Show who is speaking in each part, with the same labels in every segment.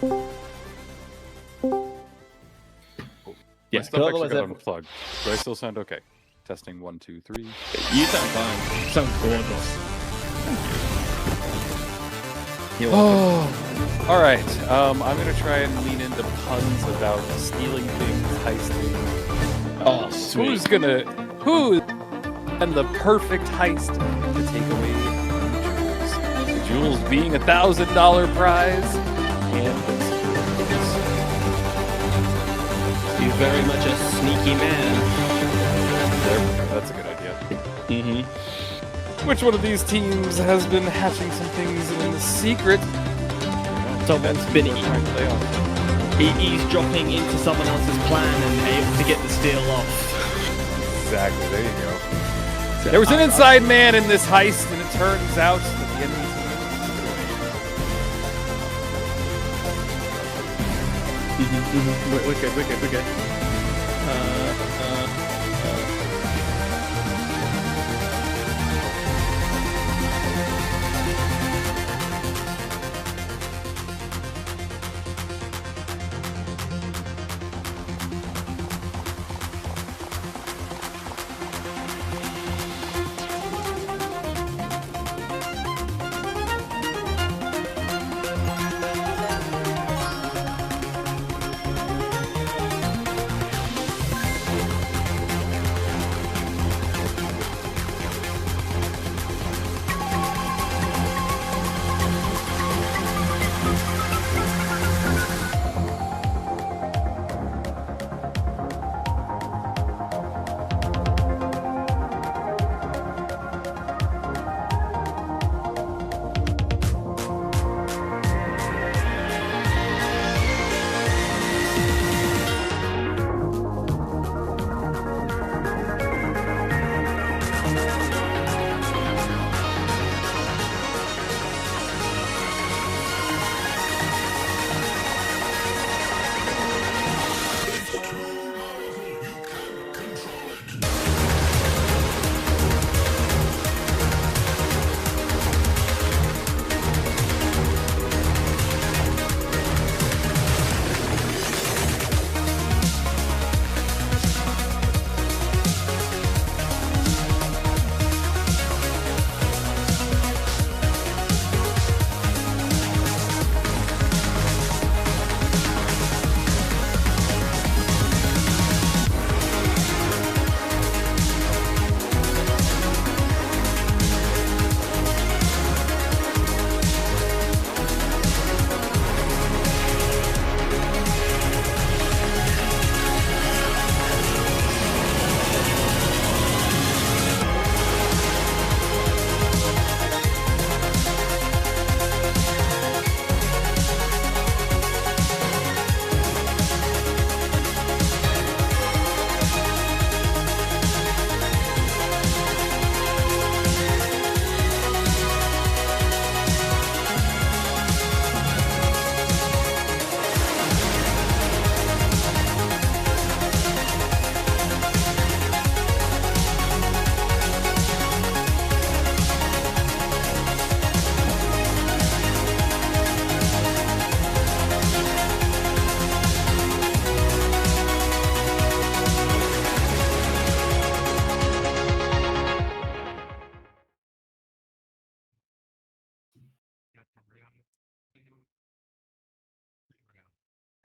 Speaker 1: Yeah,
Speaker 2: My stuff actually got unplugged. Do I still sound okay? Testing 1, 2, 3.
Speaker 1: You sound fine. You sound gorgeous.
Speaker 2: You're welcome. All right. I'm gonna try and lean into puns about stealing things, heisting.
Speaker 1: Oh, sweet.
Speaker 2: Who and the perfect heist to take away the jewels being $1,000 prize and
Speaker 1: He's very much a sneaky man.
Speaker 2: That's a good idea. Which one of these teams has been hatching some things in secret?
Speaker 1: Someone's been eavesdropping into someone else's plan and able to get the steal off.
Speaker 2: Exactly, there you go. So there was an inside man in this heist, and it turns out that the enemy
Speaker 1: We're good.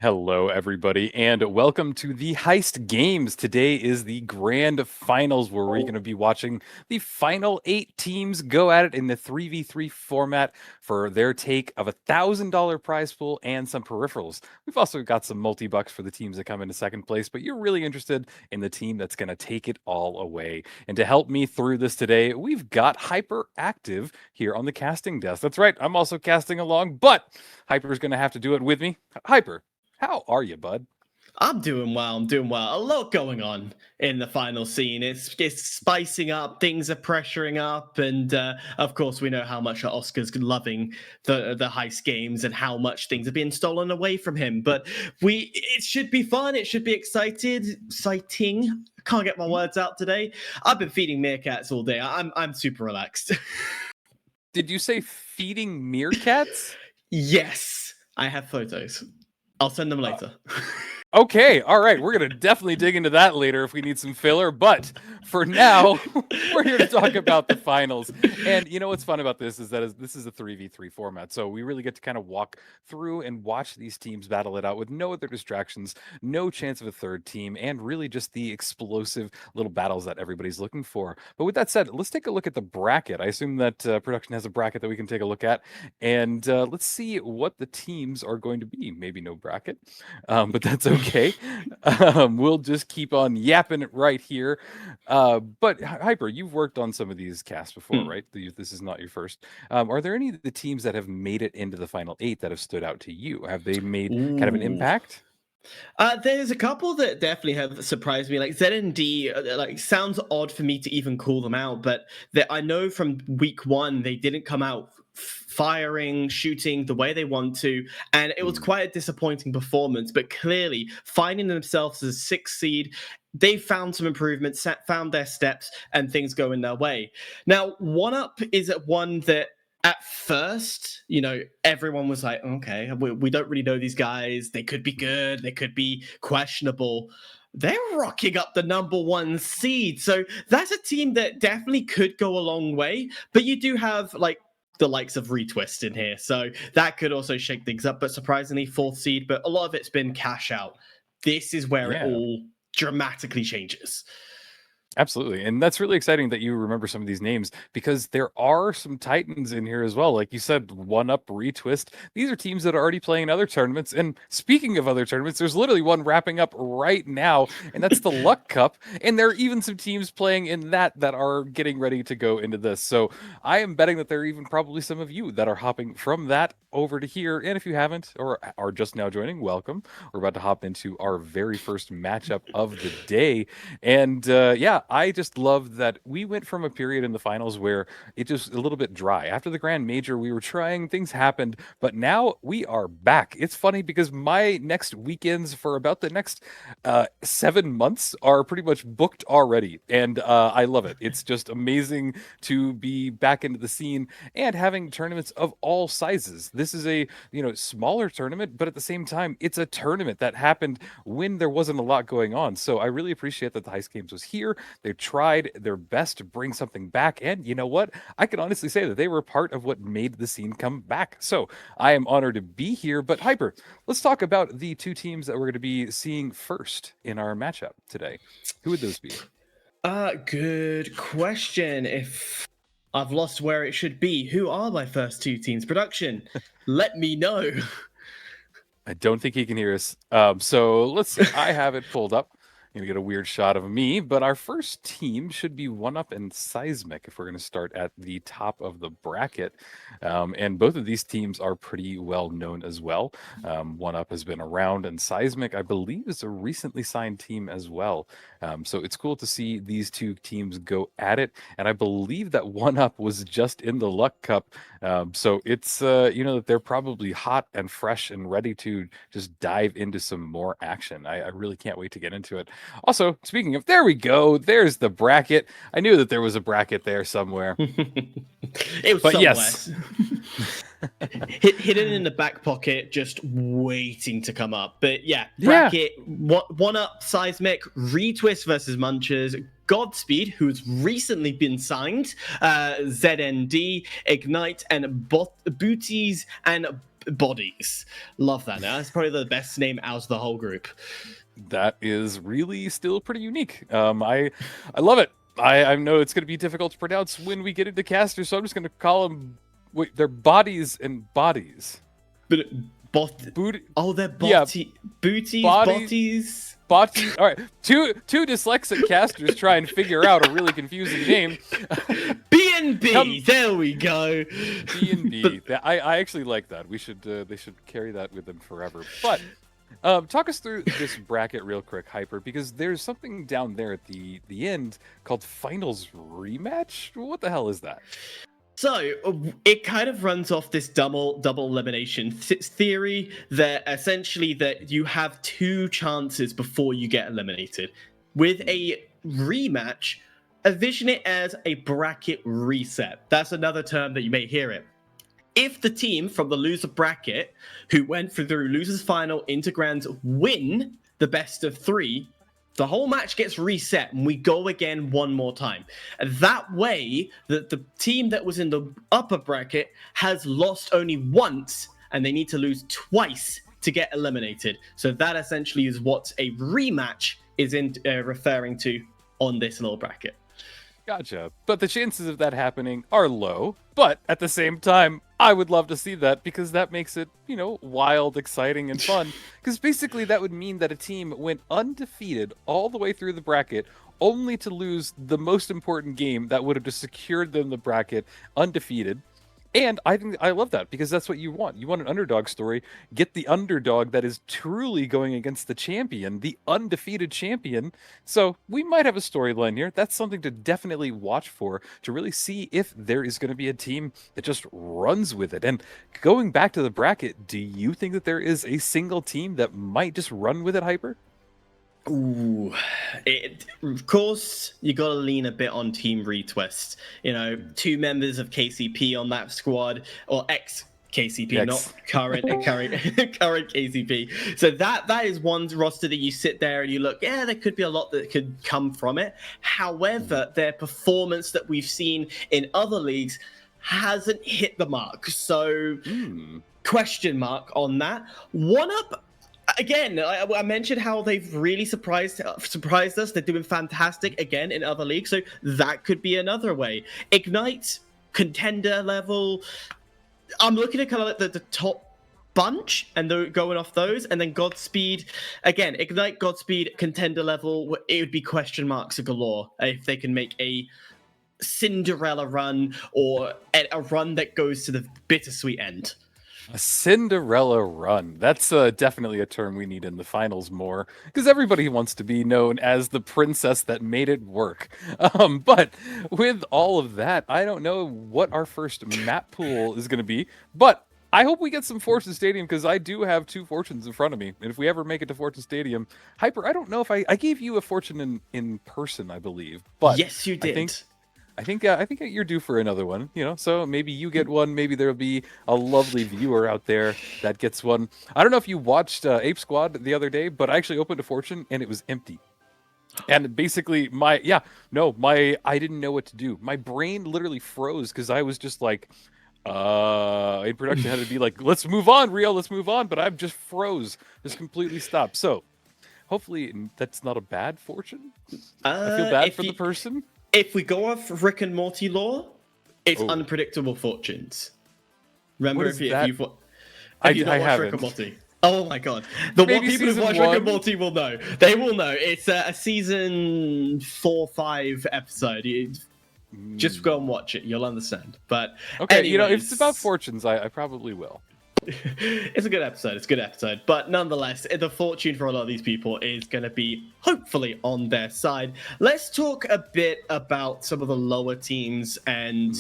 Speaker 2: Hello, everybody, and welcome to the Heist Games. Today is the grand finals where we're going to be watching the final 8 teams go at it in the 3v3 format for their take of $1,000 prize pool and some peripherals. We've also got some multi-bucks for the teams that come into second place, but you're really interested in the team that's going to take it all away. And to help me through this today, we've got Hyperactive here on the casting desk. That's right, I'm also casting along, but Hyper's going to have to do it with me. Hyper, how are you, bud?
Speaker 1: I'm doing well. A lot going on in the final scene. It's spicing up. Things are pressuring up, and of course, we know how much Oscar's loving the heist games and how much things are being stolen away from him. But it should be fun. It should be exciting. Can't get my words out today. I've been feeding meerkats all day. I'm super relaxed.
Speaker 2: Did you say feeding meerkats?
Speaker 1: Yes. I have photos. I'll send them later.
Speaker 2: Okay, all right. We're going to definitely dig into that later if we need some filler. But for now, we're here to talk about the finals. And you know what's fun about this is that this is a 3v3 format. So we really get to kind of walk through and watch these teams battle it out with no other distractions, no chance of a third team, and really just the explosive little battles that everybody's looking for. But with that said, let's take a look at the bracket. I assume that production has a bracket that we can take a look at. And let's see what the teams are going to be. Maybe no bracket, but that's okay. We'll just keep on yapping it right here. But Hyper, you've worked on some of these casts before, right? This is not your first. Are there any of the teams that have made it into the final 8 that have stood out to you? Have they made kind of an impact?
Speaker 1: There's a couple that definitely have surprised me. Like ZND, like sounds odd for me to even call them out, but I know from week 1 they didn't come out firing, shooting the way they want to, and it was quite a disappointing performance. But clearly, finding themselves as a 6th seed, they found some improvements, found their steps, and things go in their way. Now, OneUp is at one that at first, everyone was like, okay, we don't really know these guys. They could be good. They could be questionable. They're rocking up the number 1 seed. So that's a team that definitely could go a long way. But you do have like the likes of Retwist in here. So that could also shake things up. But surprisingly, 4th seed. But a lot of it's been cash out. This is where it all dramatically changes.
Speaker 2: Absolutely. And that's really exciting that you remember some of these names because there are some Titans in here as well. Like you said, OneUp, Retwist. These are teams that are already playing other tournaments. And speaking of other tournaments, there's literally one wrapping up right now, and that's the Luck Cup. And there are even some teams playing in that are getting ready to go into this. So I am betting that there are even probably some of you that are hopping from that over to here. And if you haven't or are just now joining, welcome. We're about to hop into our very first matchup of the day. And I just love that we went from a period in the finals where it just a little bit dry. After the Grand Major, we were trying, things happened, but now we are back. It's funny because my next weekends for about the next 7 months are pretty much booked already. And I love it. It's just amazing to be back into the scene and having tournaments of all sizes. This is a smaller tournament, but at the same time, it's a tournament that happened when there wasn't a lot going on. So I really appreciate that the Heist Games was here. They tried their best to bring something back. And you know what? I can honestly say that they were part of what made the scene come back. So I am honored to be here. But Hyper, let's talk about the 2 teams that we're going to be seeing first in our matchup today. Who would those be?
Speaker 1: Good question. If I've lost where it should be, who are my first 2 teams? Production, let me know.
Speaker 2: I don't think he can hear us. So let's see. I have it pulled up. Gonna get a weird shot of me, but our first team should be OneUp and Seismic if we're going to start at the top of the bracket. And both of these teams are pretty well known as well. OneUp has been around, and Seismic, I believe, is a recently signed team as well. So it's cool to see these 2 teams go at it. And I believe that OneUp was just in the Luck Cup. So it's, that they're probably hot and fresh and ready to just dive into some more action. I really can't wait to get into it. Also, speaking of, there we go. There's the bracket. I knew that there was a bracket there somewhere.
Speaker 1: It was
Speaker 2: but
Speaker 1: somewhere.
Speaker 2: Yes.
Speaker 1: Hidden in the back pocket, just waiting to come up. But bracket, OneUp, Seismic, Retwist versus Munchers, Godspeed, who's recently been signed, ZND, Ignite, and Booties and Bodies. Love that. Now that's probably the best name out of the whole group.
Speaker 2: That is really still pretty unique. I love it. I know it's going to be difficult to pronounce when we get into casters, so I'm just going to call them. Wait, they're Bodies and Bodies.
Speaker 1: But they're Booties, Bodies.
Speaker 2: Bodies. All right, two dyslexic casters try and figure out a really confusing name.
Speaker 1: B&B. There we go.
Speaker 2: B&B. I actually like that. They should carry that with them forever. But talk us through this bracket real quick, Hyper, because there's something down there at the end called Finals Rematch. What the hell is that?
Speaker 1: So it kind of runs off this double elimination theory that essentially that you have 2 chances before you get eliminated. With a rematch, envision it as a bracket reset. That's another term that you may hear it. if the team from the loser bracket who went through losers final into grands win the best of 3, the whole match gets reset and we go again one more time. And that way, that the team that was in the upper bracket has lost only once and they need to lose twice to get eliminated. So that essentially is what a rematch is referring to on this little bracket.
Speaker 2: Gotcha. But the chances of that happening are low. But at the same time, I would love to see that because that makes it, wild, exciting, and fun. Because basically that would mean that a team went undefeated all the way through the bracket only to lose the most important game that would have just secured them the bracket undefeated. And I think I love that because that's what you want. You want an underdog story. Get the underdog that is truly going against the champion, the undefeated champion. So we might have a storyline here. That's something to definitely watch for, to really see if there is going to be a team that just runs with it. And going back to the bracket, do you think that there is a single team that might just run with it, Hyper?
Speaker 1: Ooh, of course, you got to lean a bit on Team Retwist. 2 members of KCP on that squad, or ex-KCP, not current KCP. So that is one roster that you sit there and you look, there could be a lot that could come from it. However, their performance that we've seen in other leagues hasn't hit the mark. So, question mark on that. One up. Again, I mentioned how they've really surprised us. They're doing fantastic again in other leagues, so that could be another way. Ignite, contender level. I'm looking at kind of like the top bunch and going off those, and then Godspeed. Again, Ignite, Godspeed, contender level. It would be question marks galore if they can make a Cinderella run or a run that goes to the bittersweet end.
Speaker 2: A Cinderella run. That's definitely a term we need in the finals more, because everybody wants to be known as the princess that made it work. But with all of that, I don't know what our first map pool is going to be, but I hope we get some Fortune Stadium, because I do have 2 fortunes in front of me. And if we ever make it to Fortune Stadium, Hyper, I don't know if I gave you a fortune in person, I believe. But
Speaker 1: yes, you did.
Speaker 2: I think you're due for another one, so maybe you get one. Maybe there'll be a lovely viewer out there that gets one. I don't know if you watched Ape Squad the other day, but I actually opened a fortune and it was empty. And basically I didn't know what to do. My brain literally froze because I was just like, in production had to be like, let's move on, Rio, let's move on. But I've just froze, just completely stopped. So hopefully that's not a bad fortune. I feel bad for the person.
Speaker 1: If we go off Rick and Morty lore, it's unpredictable fortunes. Remember, if you not watched Rick and Morty. Oh my god. The one people who watch Rick and Morty will know. They will know. It's a season 4-5 episode. Just go and watch it. You'll understand. But
Speaker 2: okay, anyways, if it's about fortunes, I probably will.
Speaker 1: It's a good episode. But nonetheless, the fortune for a lot of these people is going to be hopefully on their side. Let's talk a bit about some of the lower teams and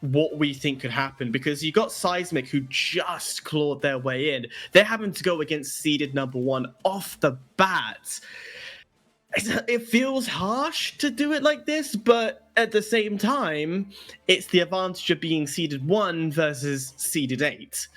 Speaker 1: what we think could happen, because you got Seismic, who just clawed their way in. They're having to go against seeded number 1 off the bat. It feels harsh to do it like this, but at the same time, it's the advantage of being seeded 1 versus seeded 8.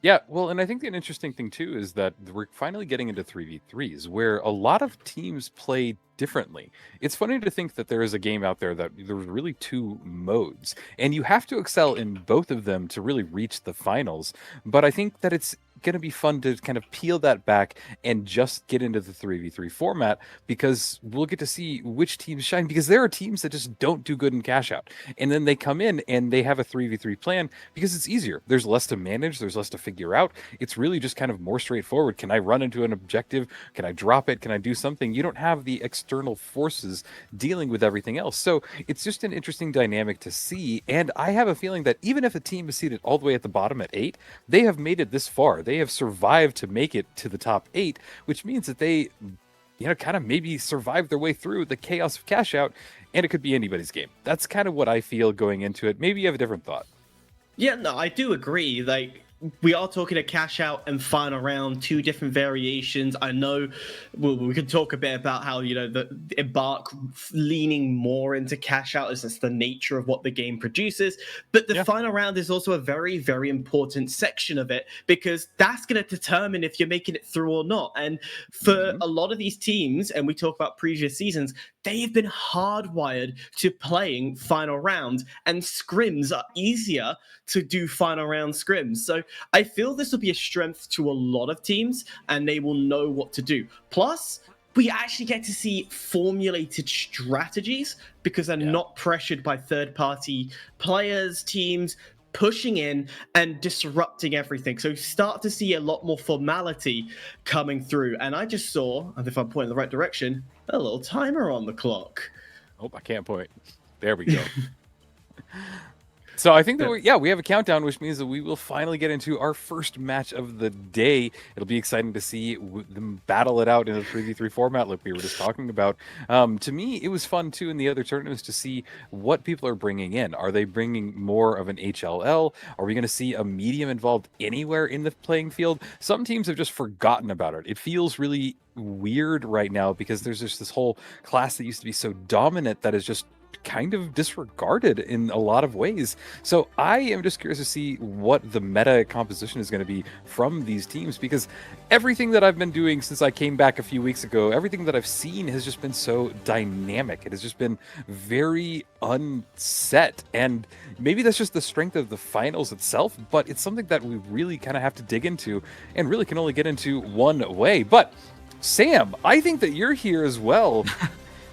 Speaker 2: Yeah, well, and I think an interesting thing too is that we're finally getting into 3v3s where a lot of teams play differently. It's funny to think that there is a game out there that there's really 2 modes, and you have to excel in both of them to really reach the finals. But I think that it's going to be fun to kind of peel that back and just get into the 3v3 format, because we'll get to see which teams shine, because there are teams that just don't do good in cash out, and then they come in and they have a 3v3 plan because it's easier. There's less to manage, there's less to figure out. It's really just kind of more straightforward. Can I run into an objective? Can I drop it? Can I do something? You don't have the external forces dealing with everything else. So it's just an interesting dynamic to see, and I have a feeling that even if a team is seated all the way at the bottom at 8, they have made it this far. They have survived to make it to the top 8, which means that they, kind of maybe survived their way through the chaos of cash out, and it could be anybody's game. That's kind of what I feel going into it. Maybe you have a different thought.
Speaker 1: Yeah, no, I do agree. Like, we are talking a cash out and final round, two different variations. I know we can talk a bit about how, the Embark leaning more into cash out as it's the nature of what the game produces. But the final round is also a very, very important section of it, because that's going to determine if you're making it through or not. And for a lot of these teams, and we talk about previous seasons, they've been hardwired to playing final rounds, and scrims are easier to do final round scrims. So I feel this will be a strength to a lot of teams, and they will know what to do. Plus, we actually get to see formulated strategies because they're not pressured by third-party players, teams pushing in and disrupting everything. So start to see a lot more formality coming through. And I just saw, and if I'm pointing in the right direction, a little timer on the clock.
Speaker 2: Oh, I can't point. There we go. So I think that we have a countdown, which means that we will finally get into our first match of the day. It'll be exciting to see them battle it out in a 3v3 format like we were just talking about. To me, it was fun too in the other tournaments to see what people are bringing in. Are they bringing more of an HLL? Are we going to see a medium involved anywhere in the playing field? Some teams have just forgotten about it. It feels really weird right now because there's just this whole class that used to be so dominant that is just kind of disregarded in a lot of ways. So I am just curious to see what the meta composition is going to be from these teams, because everything that I've been doing since I came back a few weeks ago, everything that I've seen has just been so dynamic. It has just been very unset, and maybe that's just the strength of the finals itself, but it's something that we really kind of have to dig into and really can only get into one way. But Sam, I think that you're here as well.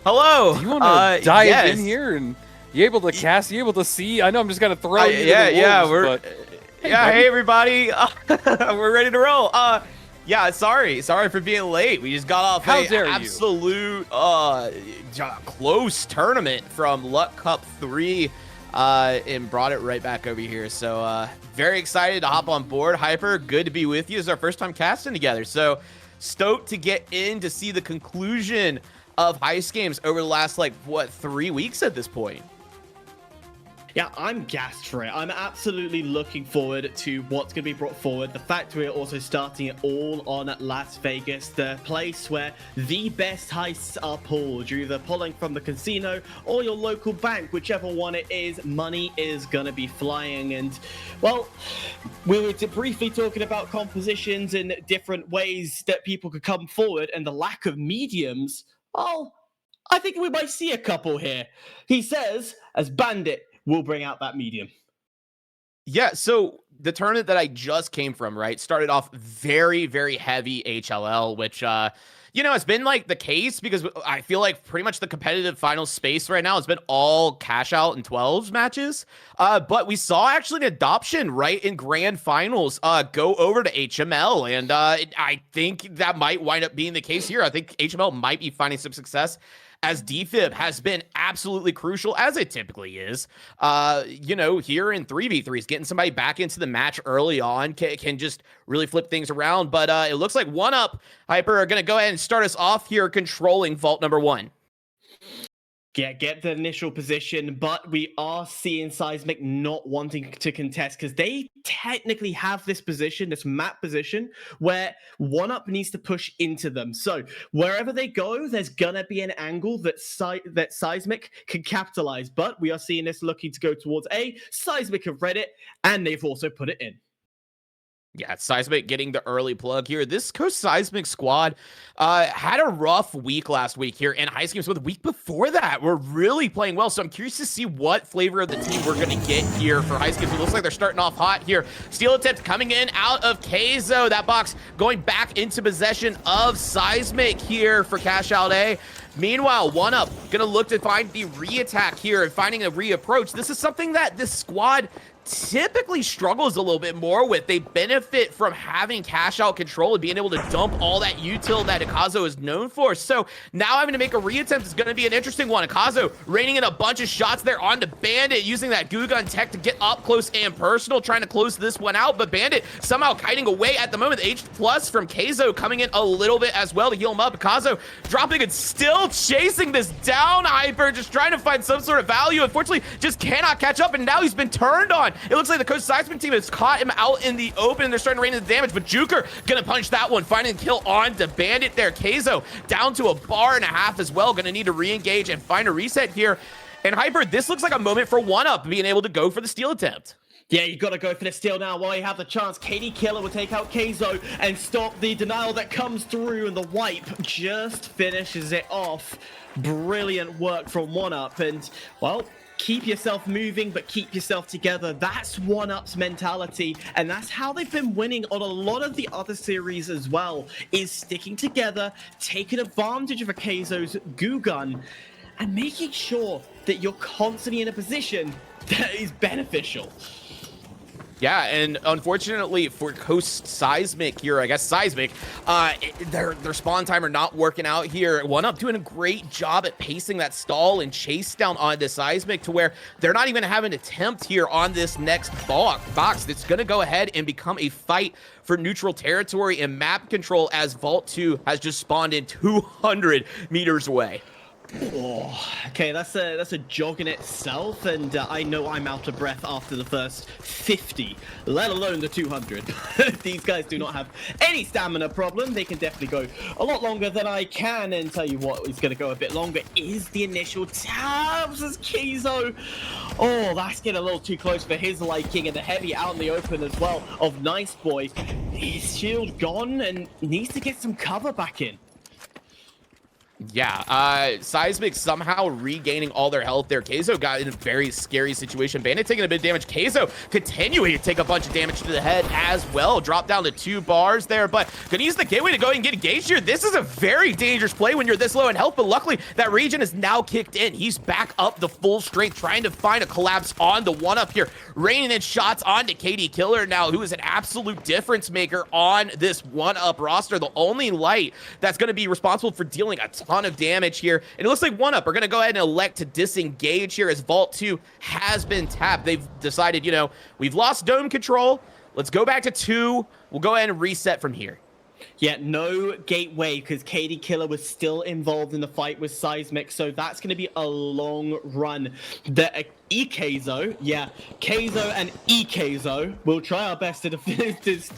Speaker 3: Hello.
Speaker 2: Do you want to dive in here, and you able to cast? You able to see? I know I'm just gonna throw you.
Speaker 3: Hey everybody, we're ready to roll. Sorry for being late. We just got off an absolute close tournament from Luck Cup 3, and brought it right back over here. So very excited to hop on board. Hyper, good to be with you. It's our first time casting together. So stoked to get in to see the conclusion of Heist games over the last, 3 weeks at this point.
Speaker 1: Yeah, I'm gassed for it. I'm absolutely looking forward to what's going to be brought forward. The fact we're also starting it all on Las Vegas, the place where the best heists are pulled. You're either pulling from the casino or your local bank, whichever one it is, money is going to be flying. And, well, we were briefly talking about compositions and different ways that people could come forward, and the lack of mediums. Well, I think we might see a couple here. He says, as Bandit, we'll bring out that medium.
Speaker 3: Yeah, so the tournament that I just came from, right, started off very, very heavy HLL, which, it's been the case because I feel like pretty much the competitive final space right now has been all cash out and 12s matches. But we saw actually an adoption right in grand finals go over to HML. And I think that might wind up being the case here. I think HML might be finding some success, as defib has been absolutely crucial, as it typically is. Here in 3v3s, getting somebody back into the match early on can just really flip things around. But it looks like 1UP, Hyper, are going to go ahead and start us off here controlling vault number 1.
Speaker 1: Yeah, get the initial position, but we are seeing Seismic not wanting to contest because they technically have this position, this map position, where 1UP needs to push into them. So wherever they go, there's gonna be an angle that Seismic can capitalize. But we are seeing this looking to go towards A. Seismic have read it, and they've also put it in.
Speaker 3: Yeah, Seismic getting the early plug here. This Coast Seismic squad had a rough week last week here in Heist games, but the week before that, we're really playing well. So I'm curious to see what flavor of the team we're going to get here for Heist games. It looks like they're starting off hot here. Steal attempt coming in out of Keizo. That box going back into possession of Seismic here for Cash Out A. Meanwhile, 1UP gonna look to find the re-attack here and finding a re-approach. This is something that this squad typically struggles a little bit more with. They benefit from having cash out control and being able to dump all that util that Akazo is known for. So now having to make a re-attempt is going to be an interesting one. Akazo raining in a bunch of shots there onto Bandit, using that goo gun tech to get up close and personal, trying to close this one out. But Bandit somehow kiting away at the moment. The H+ from Keizo coming in a little bit as well to heal him up. Akazo dropping and still chasing this down. Hyper just trying to find some sort of value. Unfortunately, just cannot catch up, and now he's been turned on. It looks like the Coach Seismic team has caught him out in the open, and they're starting to rain in the damage, but Juker gonna punch that one, finding a kill on to Bandit there. Keizo down to a bar and a half as well, gonna need to re-engage and find a reset here. And Hyper, this looks like a moment for 1UP being able to go for the steal attempt.
Speaker 1: Yeah, you got to go for the steal now while you have the chance. KD Killer will take out Keizo and stop the denial that comes through, and the wipe just finishes it off. Brilliant work from 1UP, and, well, keep yourself moving, but keep yourself together. That's 1UP's mentality, and that's how they've been winning on a lot of the other series as well, is sticking together, taking advantage of a Keizo's goo gun, and making sure that you're constantly in a position that is beneficial.
Speaker 3: Yeah, and unfortunately for Coast Seismic here, I guess Seismic, their spawn timer not working out here. 1UP doing a great job at pacing that stall and chase down on the Seismic to where they're not even having an attempt here on this next box. That's going to go ahead and become a fight for neutral territory and map control, as Vault 2 has just spawned in 200 meters away.
Speaker 1: Oh, okay, that's a jog in itself, and I know I'm out of breath after the first 50, let alone the 200. These guys do not have any stamina problem. They can definitely go a lot longer than I can, and tell you what is going to go a bit longer is the initial tabs as Keizo. Oh, that's getting a little too close for his liking, and the heavy out in the open as well of Nice Boy. His shield gone and needs to get some cover back in.
Speaker 3: Yeah, Seismic somehow regaining all their health there. Keizo got in a very scary situation. Bandit taking a bit of damage. Keizo continuing to take a bunch of damage to the head as well. Drop down to 2 bars there, but gonna use the gateway to go and get engaged here. This is a very dangerous play when you're this low in health, but luckily that region is now kicked in. He's back up the full strength, trying to find a collapse on the 1UP here. Raining in shots onto KD Killer now, who is an absolute difference maker on this 1UP roster. The only light that's gonna be responsible for dealing a ton of damage here, and it looks like 1UP are going to go ahead and elect to disengage here as Vault 2 has been tapped. They've decided, you know, we've lost dome control. Let's go back to 2. We'll go ahead and reset from here.
Speaker 1: Yeah, no gateway because KD Killer was still involved in the fight with Seismic, so that's going to be a long run. The Keizo, yeah, Keizo and Keizo, we'll try our best to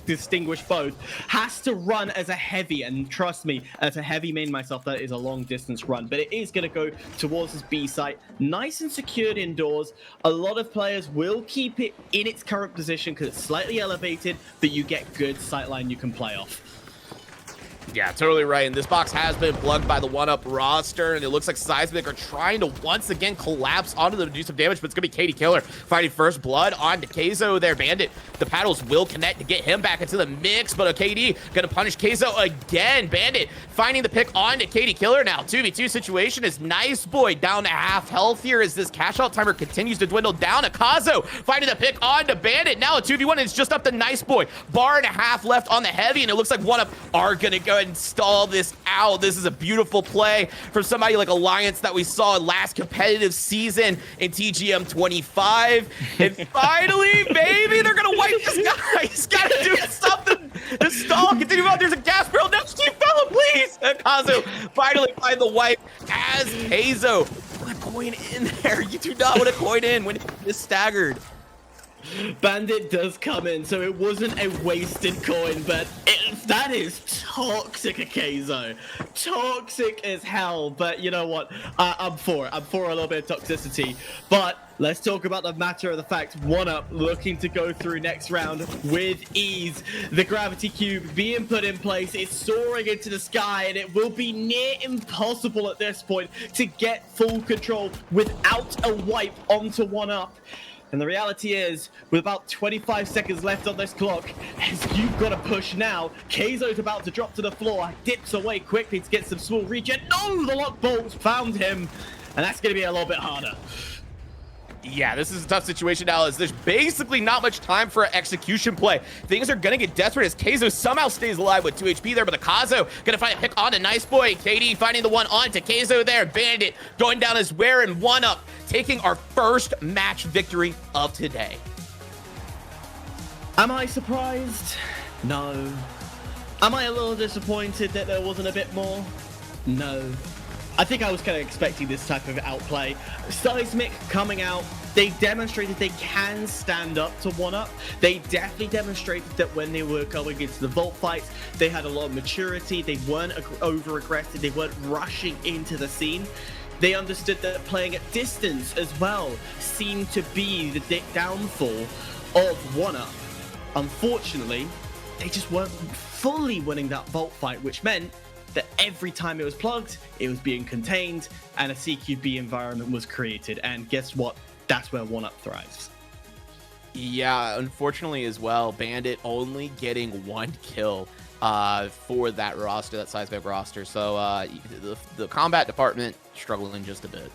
Speaker 1: distinguish both, has to run as a heavy, and trust me, as a heavy main myself, that is a long distance run, but it is going to go towards this B site, nice and secured indoors. A lot of players will keep it in its current position because it's slightly elevated, but you get good sightline you can play off.
Speaker 3: Yeah, totally right. And this box has been plugged by the 1UP roster, and it looks like Seismic are trying to once again collapse onto them to do some damage, but it's going to be KD Killer fighting first blood onto Keizo there. Bandit, the paddles will connect to get him back into the mix, but KD going to punish Keizo again. Bandit finding the pick onto KD Killer now. 2v2 situation is Nice Boy down to half health here as this cash out timer continues to dwindle down. Akazo finding the pick onto Bandit. Now a 2v1, and it's just up to Nice Boy. Bar and a half left on the heavy, and it looks like 1UP are going to go and stall this out. This is a beautiful play from somebody like Alliance that we saw last competitive season in TGM 25. And finally, baby, they're gonna wipe this guy. He's gotta do something to stall. Continue on. There's a gas barrel. No, Steve Fella, please. And Kazu finally find the wipe as Keizo. Put a coin in there. You do not want to coin in when it's staggered.
Speaker 1: Bandit does come in, so it wasn't a wasted coin, but that is toxic, Keizo. Toxic as hell, but you know what? I'm for it. I'm for a little bit of toxicity, but let's talk about the matter of the fact 1UP looking to go through next round with ease. The gravity cube being put in place, it's soaring into the sky, and it will be near impossible at this point to get full control without a wipe onto 1UP. And the reality is, with about 25 seconds left on this clock, as you've got to push now, Keizo's about to drop to the floor, dips away quickly to get some small regen. No, the lock bolts found him, and that's going to be a little bit harder.
Speaker 3: Yeah, this is a tough situation now as there's basically not much time for an execution play. Things are going to get desperate as Keizo somehow stays alive with 2 HP there, but Akazo going to find a pick on a Nice Boy. KD finding the one on to Keizo there. Bandit going down as where and 1UP taking our first match victory of today.
Speaker 1: Am I surprised? No. Am I a little disappointed that there wasn't a bit more? No. I think I was kind of expecting this type of outplay. Seismic coming out, they demonstrated they can stand up to 1UP. They definitely demonstrated that when they were going into the vault fights, they had a lot of maturity. They weren't over-aggressive. They weren't rushing into the scene. They understood that playing at distance as well seemed to be the downfall of 1UP. Unfortunately, they just weren't fully winning that vault fight, which meant that every time it was plugged, it was being contained, and a CQB environment was created. And guess what? That's where 1UP thrives.
Speaker 3: Yeah, unfortunately as well, Bandit only getting 1 kill for that roster, that Seismic roster. So the combat department struggling just a bit.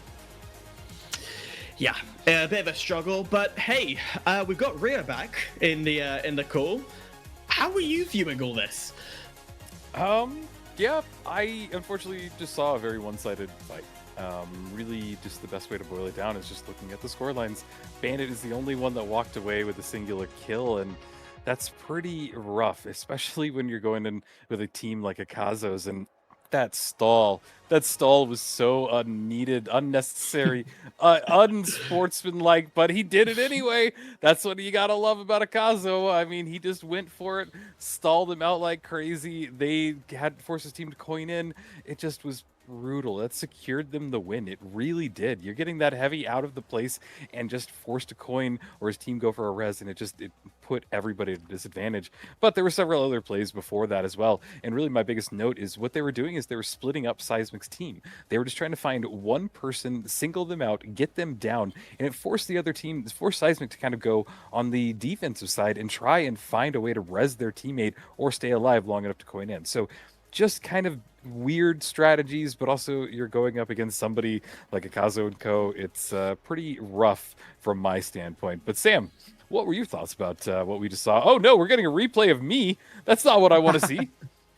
Speaker 1: Yeah, a bit of a struggle, but hey, we've got Ria back in the call. How are you viewing all this?
Speaker 2: Yeah, I unfortunately just saw a very one-sided fight. Really, just the best way to boil it down is just looking at the scorelines. Bandit is the only one that walked away with a singular kill, and that's pretty rough, especially when you're going in with a team like Akazo's. And that stall was so unneeded, unnecessary, unsportsmanlike, but he did it anyway. That's what you gotta love about Akazo. I mean, he just went for it, stalled him out like crazy. They had to force his team to coin in. It just was brutal. That secured them the win. It really did. You're getting that heavy out of the place and just forced to coin or his team go for a res, and it put everybody at a disadvantage. But there were several other plays before that as well. And really my biggest note is what they were doing is they were splitting up Seismic's team. They were just trying to find one person, single them out, get them down, and it forced the other team, forced Seismic to kind of go on the defensive side and try and find a way to res their teammate or stay alive long enough to coin in. So just kind of weird strategies, but also you're going up against somebody like Akazo and Co. It's pretty rough from my standpoint. But Sam, what were your thoughts about what we just saw? Oh no, we're getting a replay of me. That's not what I want to see.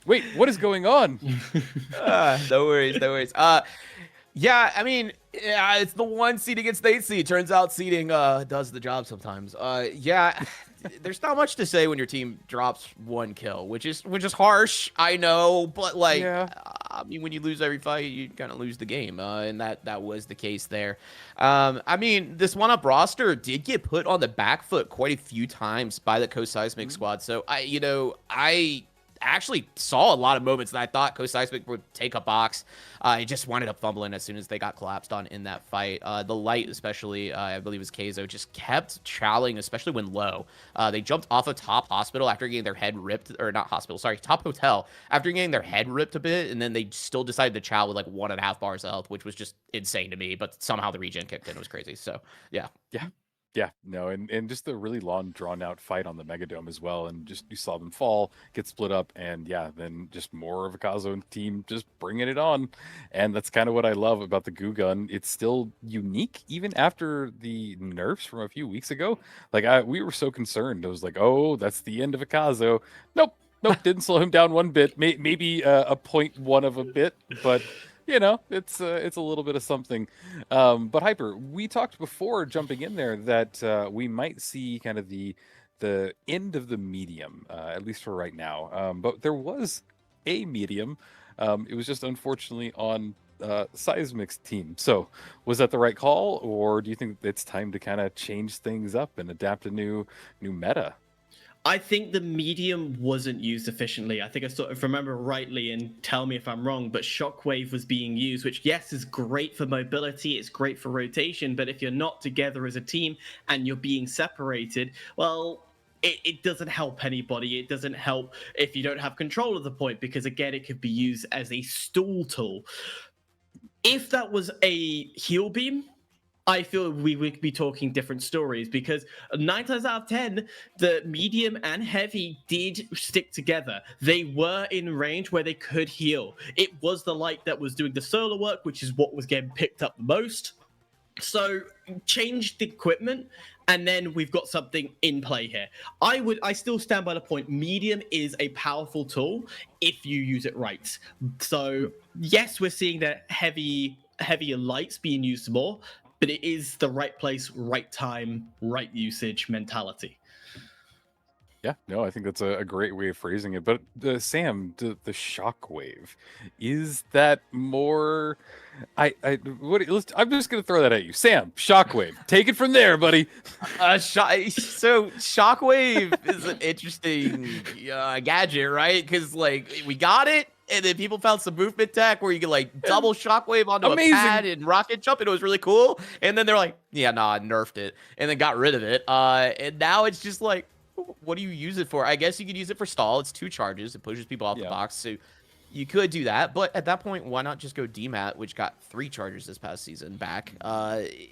Speaker 2: Wait, what is going on?
Speaker 3: No worries, no worries. Yeah, I mean, yeah, it's the 1 seed against the 8 seed. Turns out seeding does the job sometimes. Yeah, there's not much to say when your team drops 1 kill, which is harsh, I know, but like, yeah. I mean, when you lose every fight, you kind of lose the game, and that was the case there. I mean, this 1UP roster did get put on the back foot quite a few times by the Co-Seismic squad, so I actually saw a lot of moments that I thought Co-Seismic would take a box. It just wound up fumbling as soon as they got collapsed on in that fight. The light, especially, I believe it was Keizo, just kept chowing, especially when low. They jumped off of top hospital after getting their head ripped, or not hospital, sorry, top hotel, after getting their head ripped a bit, and then they still decided to chow with like 1.5 bars of health, which was just insane to me, but somehow the regen kicked in. It was crazy. So, yeah.
Speaker 2: Yeah, no, and just the really long, drawn-out fight on the Megadome as well, and just you saw them fall, get split up, and yeah, then just more of a Kazo team just bringing it on, and that's kind of what I love about the Goo Gun. It's still unique, even after the nerfs from a few weeks ago. Like, we were so concerned. I was like, oh, that's the end of a Kazo. Nope, didn't slow him down one bit, maybe a 0.1 of a bit, but... You know, it's a little bit of something. But Hyper, we talked before jumping in there that we might see kind of the end of the medium, at least for right now. But there was a medium. It was just unfortunately on Seismic's team. So was that the right call, or do you think it's time to kind of change things up and adapt a new meta?
Speaker 1: I think the medium wasn't used efficiently. I think I sort of remember rightly, and tell me if I'm wrong, but Shockwave was being used, which, yes, is great for mobility, it's great for rotation, but if you're not together as a team and you're being separated, well, it doesn't help anybody. It doesn't help if you don't have control of the point, because, again, it could be used as a stall tool. If that was a heal beam, I feel we would be talking different stories, because 9 times out of 10, the medium and heavy did stick together. They were in range where they could heal. It was the light that was doing the solo work, which is what was getting picked up the most. So change the equipment, and then we've got something in play here. I still stand by the point. Medium is a powerful tool if you use it right. So yes, we're seeing that heavier lights being used more, but it is the right place, right time, right usage mentality.
Speaker 2: Yeah, no, I think that's a great way of phrasing it. But Sam, the shockwave, is that more? I'm just gonna throw that at you, Sam. Shockwave, take it from there, buddy.
Speaker 3: So Shockwave is an interesting gadget, right? Because like we got it, and then people found some movement tech where you can like double Shockwave onto
Speaker 2: Amazing.
Speaker 3: a pad and rocket jump, and it was really cool. And then they're like, yeah, nah, nerfed it, and then got rid of it. And now it's just like, what do you use it for? I guess you could use it for stall. It's 2 charges. It pushes people off the box, so you could do that. But at that point, why not just go DMAT, which got 3 charges this past season back?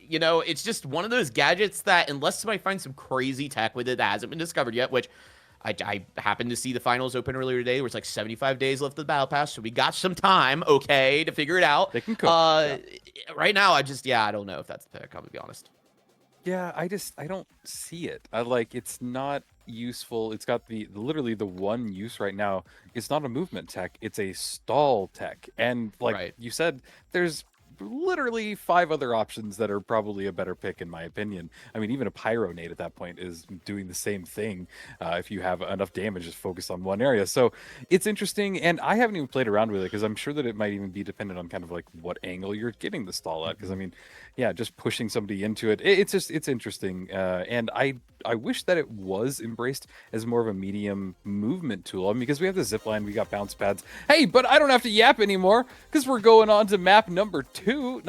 Speaker 3: You know, it's just one of those gadgets that unless somebody finds some crazy tech with it that hasn't been discovered yet, which I happened to see the finals open earlier today. There was like 75 days left of the battle pass, so we got some time, okay, to figure it out.
Speaker 2: They can cook.
Speaker 3: Right now, I don't know if that's the pick, I'm gonna be honest.
Speaker 2: Yeah, I don't see it. It's not useful. It's got literally the one use right now. It's not a movement tech. It's a stall tech. And you said, there's literally 5 other options that are probably a better pick in my opinion. I mean, even a pyro nade at that point is doing the same thing if you have enough damage just focused on one area. So it's interesting, and I haven't even played around with it because I'm sure that it might even be dependent on kind of like what angle you're getting the stall at, because I mean, yeah, just pushing somebody into it, it's interesting, and I wish that it was embraced as more of a medium movement tool. I mean, because we have the zip line, we got bounce pads. Hey, but I don't have to yap anymore because we're going on to match number 2.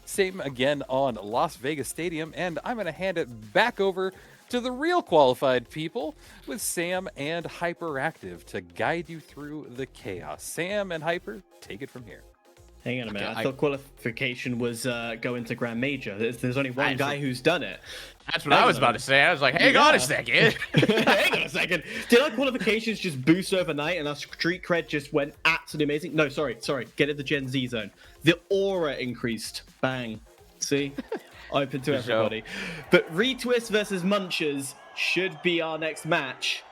Speaker 2: Same again on Las Vegas Stadium, and I'm going to hand it back over to the real qualified people with Sam and Hyperactive to guide you through the chaos. Sam and Hyper, take it from here.
Speaker 1: Hang on a minute. I thought qualification was going to Grand Major. There's only one guy who's done it.
Speaker 3: That's what I was about to say. I was like, hang on a second.
Speaker 1: Hang on a second. Did our qualifications just boost overnight and our street cred just went absolutely amazing? No, sorry. Get in the Gen Z zone. The aura increased. Bang. See? Open to everybody. But Retwist versus Munchers should be our next match.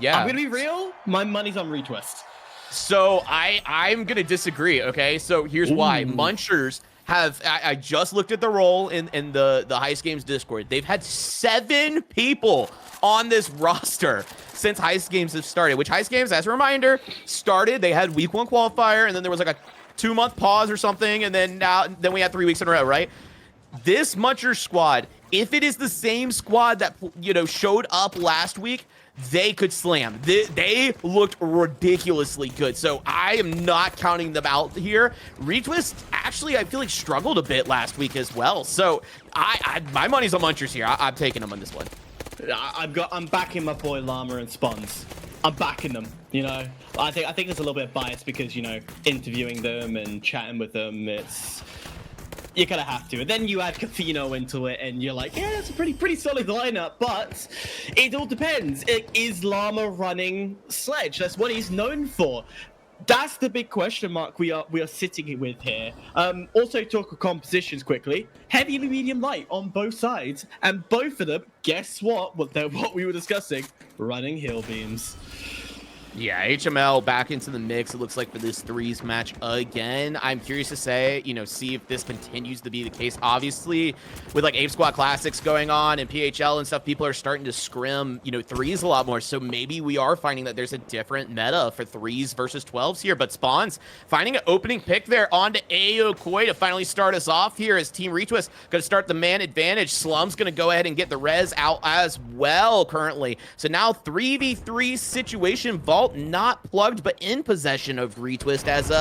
Speaker 3: Yeah.
Speaker 1: I'm going to be real. My money's on Retwist.
Speaker 3: So I'm going to disagree, okay? So here's why. Munchers have, I just looked at the role in the Heist Games Discord. They've had 7 people on this roster since Heist Games have started, which Heist Games, as a reminder, started, they had week 1 qualifier, and then there was like a 2-month pause or something, and then we had 3 weeks in a row, right? This Muncher squad, if it is the same squad that, showed up last week, they could slam. They looked ridiculously good. So I am not counting them out here. Retwist, actually, I feel like struggled a bit last week as well. So my money's on Munchers here. I'm taking them on this one.
Speaker 1: I'm backing my boy Llama and Spons. I'm backing them. I think there's a little bit of bias because interviewing them and chatting with them, you kind of have to. And then you add Cafino into it, and you're like, yeah, it's a pretty solid lineup, but it all depends. Is Llama running Sledge? That's what he's known for. That's the big question mark we are sitting with here. Also, talk of compositions quickly. Heavy, medium, light on both sides, and both of them, guess what? What we were discussing, running heal beams.
Speaker 3: Yeah, HML back into the mix, it looks like, for this threes match again. I'm curious to see if this continues to be the case. Obviously, with like Ape Squad Classics going on and PHL and stuff, people are starting to scrim, threes a lot more. So maybe we are finding that there's a different meta for threes versus 12s here. But Spawns finding an opening pick there onto Ayo Koi to finally start us off here as Team Retwist going to start the man advantage. Slum's going to go ahead and get the res out as well currently. So now 3v3 situation. Vault not plugged, but in possession of Retwist as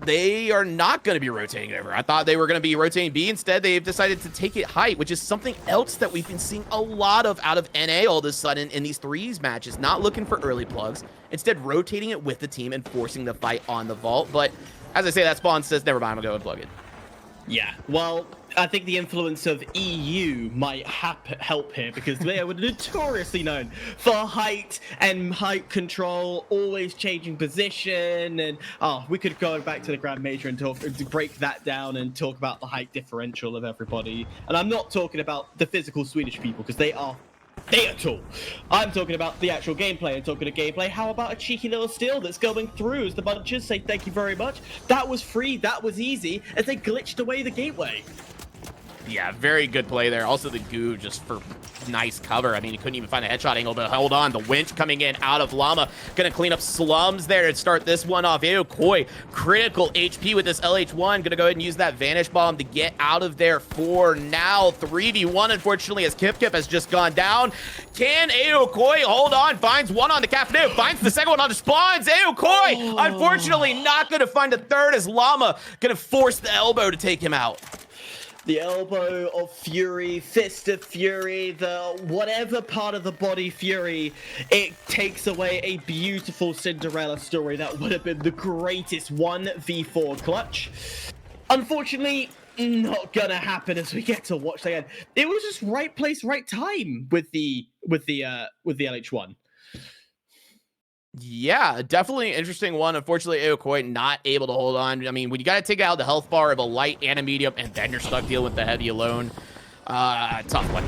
Speaker 3: they are not going to be rotating over. I thought they were going to be rotating B. Instead, they've decided to take it height, which is something else that we've been seeing a lot of out of NA all of a sudden in these threes matches. Not looking for early plugs, instead rotating it with the team and forcing the fight on the vault. But as I say, that Spawn says, never mind, I'll go and plug it.
Speaker 1: Yeah, well, I think the influence of EU might help here because they were notoriously known for height and height control, always changing position, and we could go back to the Grand Major and break that down and talk about the height differential of everybody. And I'm not talking about the physical Swedish people because they are tall. I'm talking about the actual gameplay. I'm talking to gameplay. How about a cheeky little steal that's going through as the Munchers say thank you very much? That was free. That was easy as they glitched away the gateway.
Speaker 3: Yeah, very good play there. Also, the goo just for nice cover. I mean, he couldn't even find a headshot angle, but hold on. The winch coming in out of Llama. Gonna clean up Slums there to start this one off. Aokoi, critical HP with this LH1. Gonna go ahead and use that Vanish Bomb to get out of there for now. 3v1, unfortunately, as Kip has just gone down. Can Aokoi hold on? Finds one on the Cafe, finds the second one on the spawns. Aokoi, unfortunately, not gonna find a third as Llama gonna force the elbow to take him out.
Speaker 1: The elbow of fury, fist of fury, the whatever part of the body fury, it takes away a beautiful Cinderella story that would have been the greatest 1v4 clutch. Unfortunately, not gonna happen as we get to watch again. It was just right place, right time with the LH1.
Speaker 3: Yeah, definitely an interesting one. Unfortunately, Aokoi not able to hold on. I mean, when you got to take out the health bar of a light and a medium, and then you're stuck dealing with the heavy alone, tough one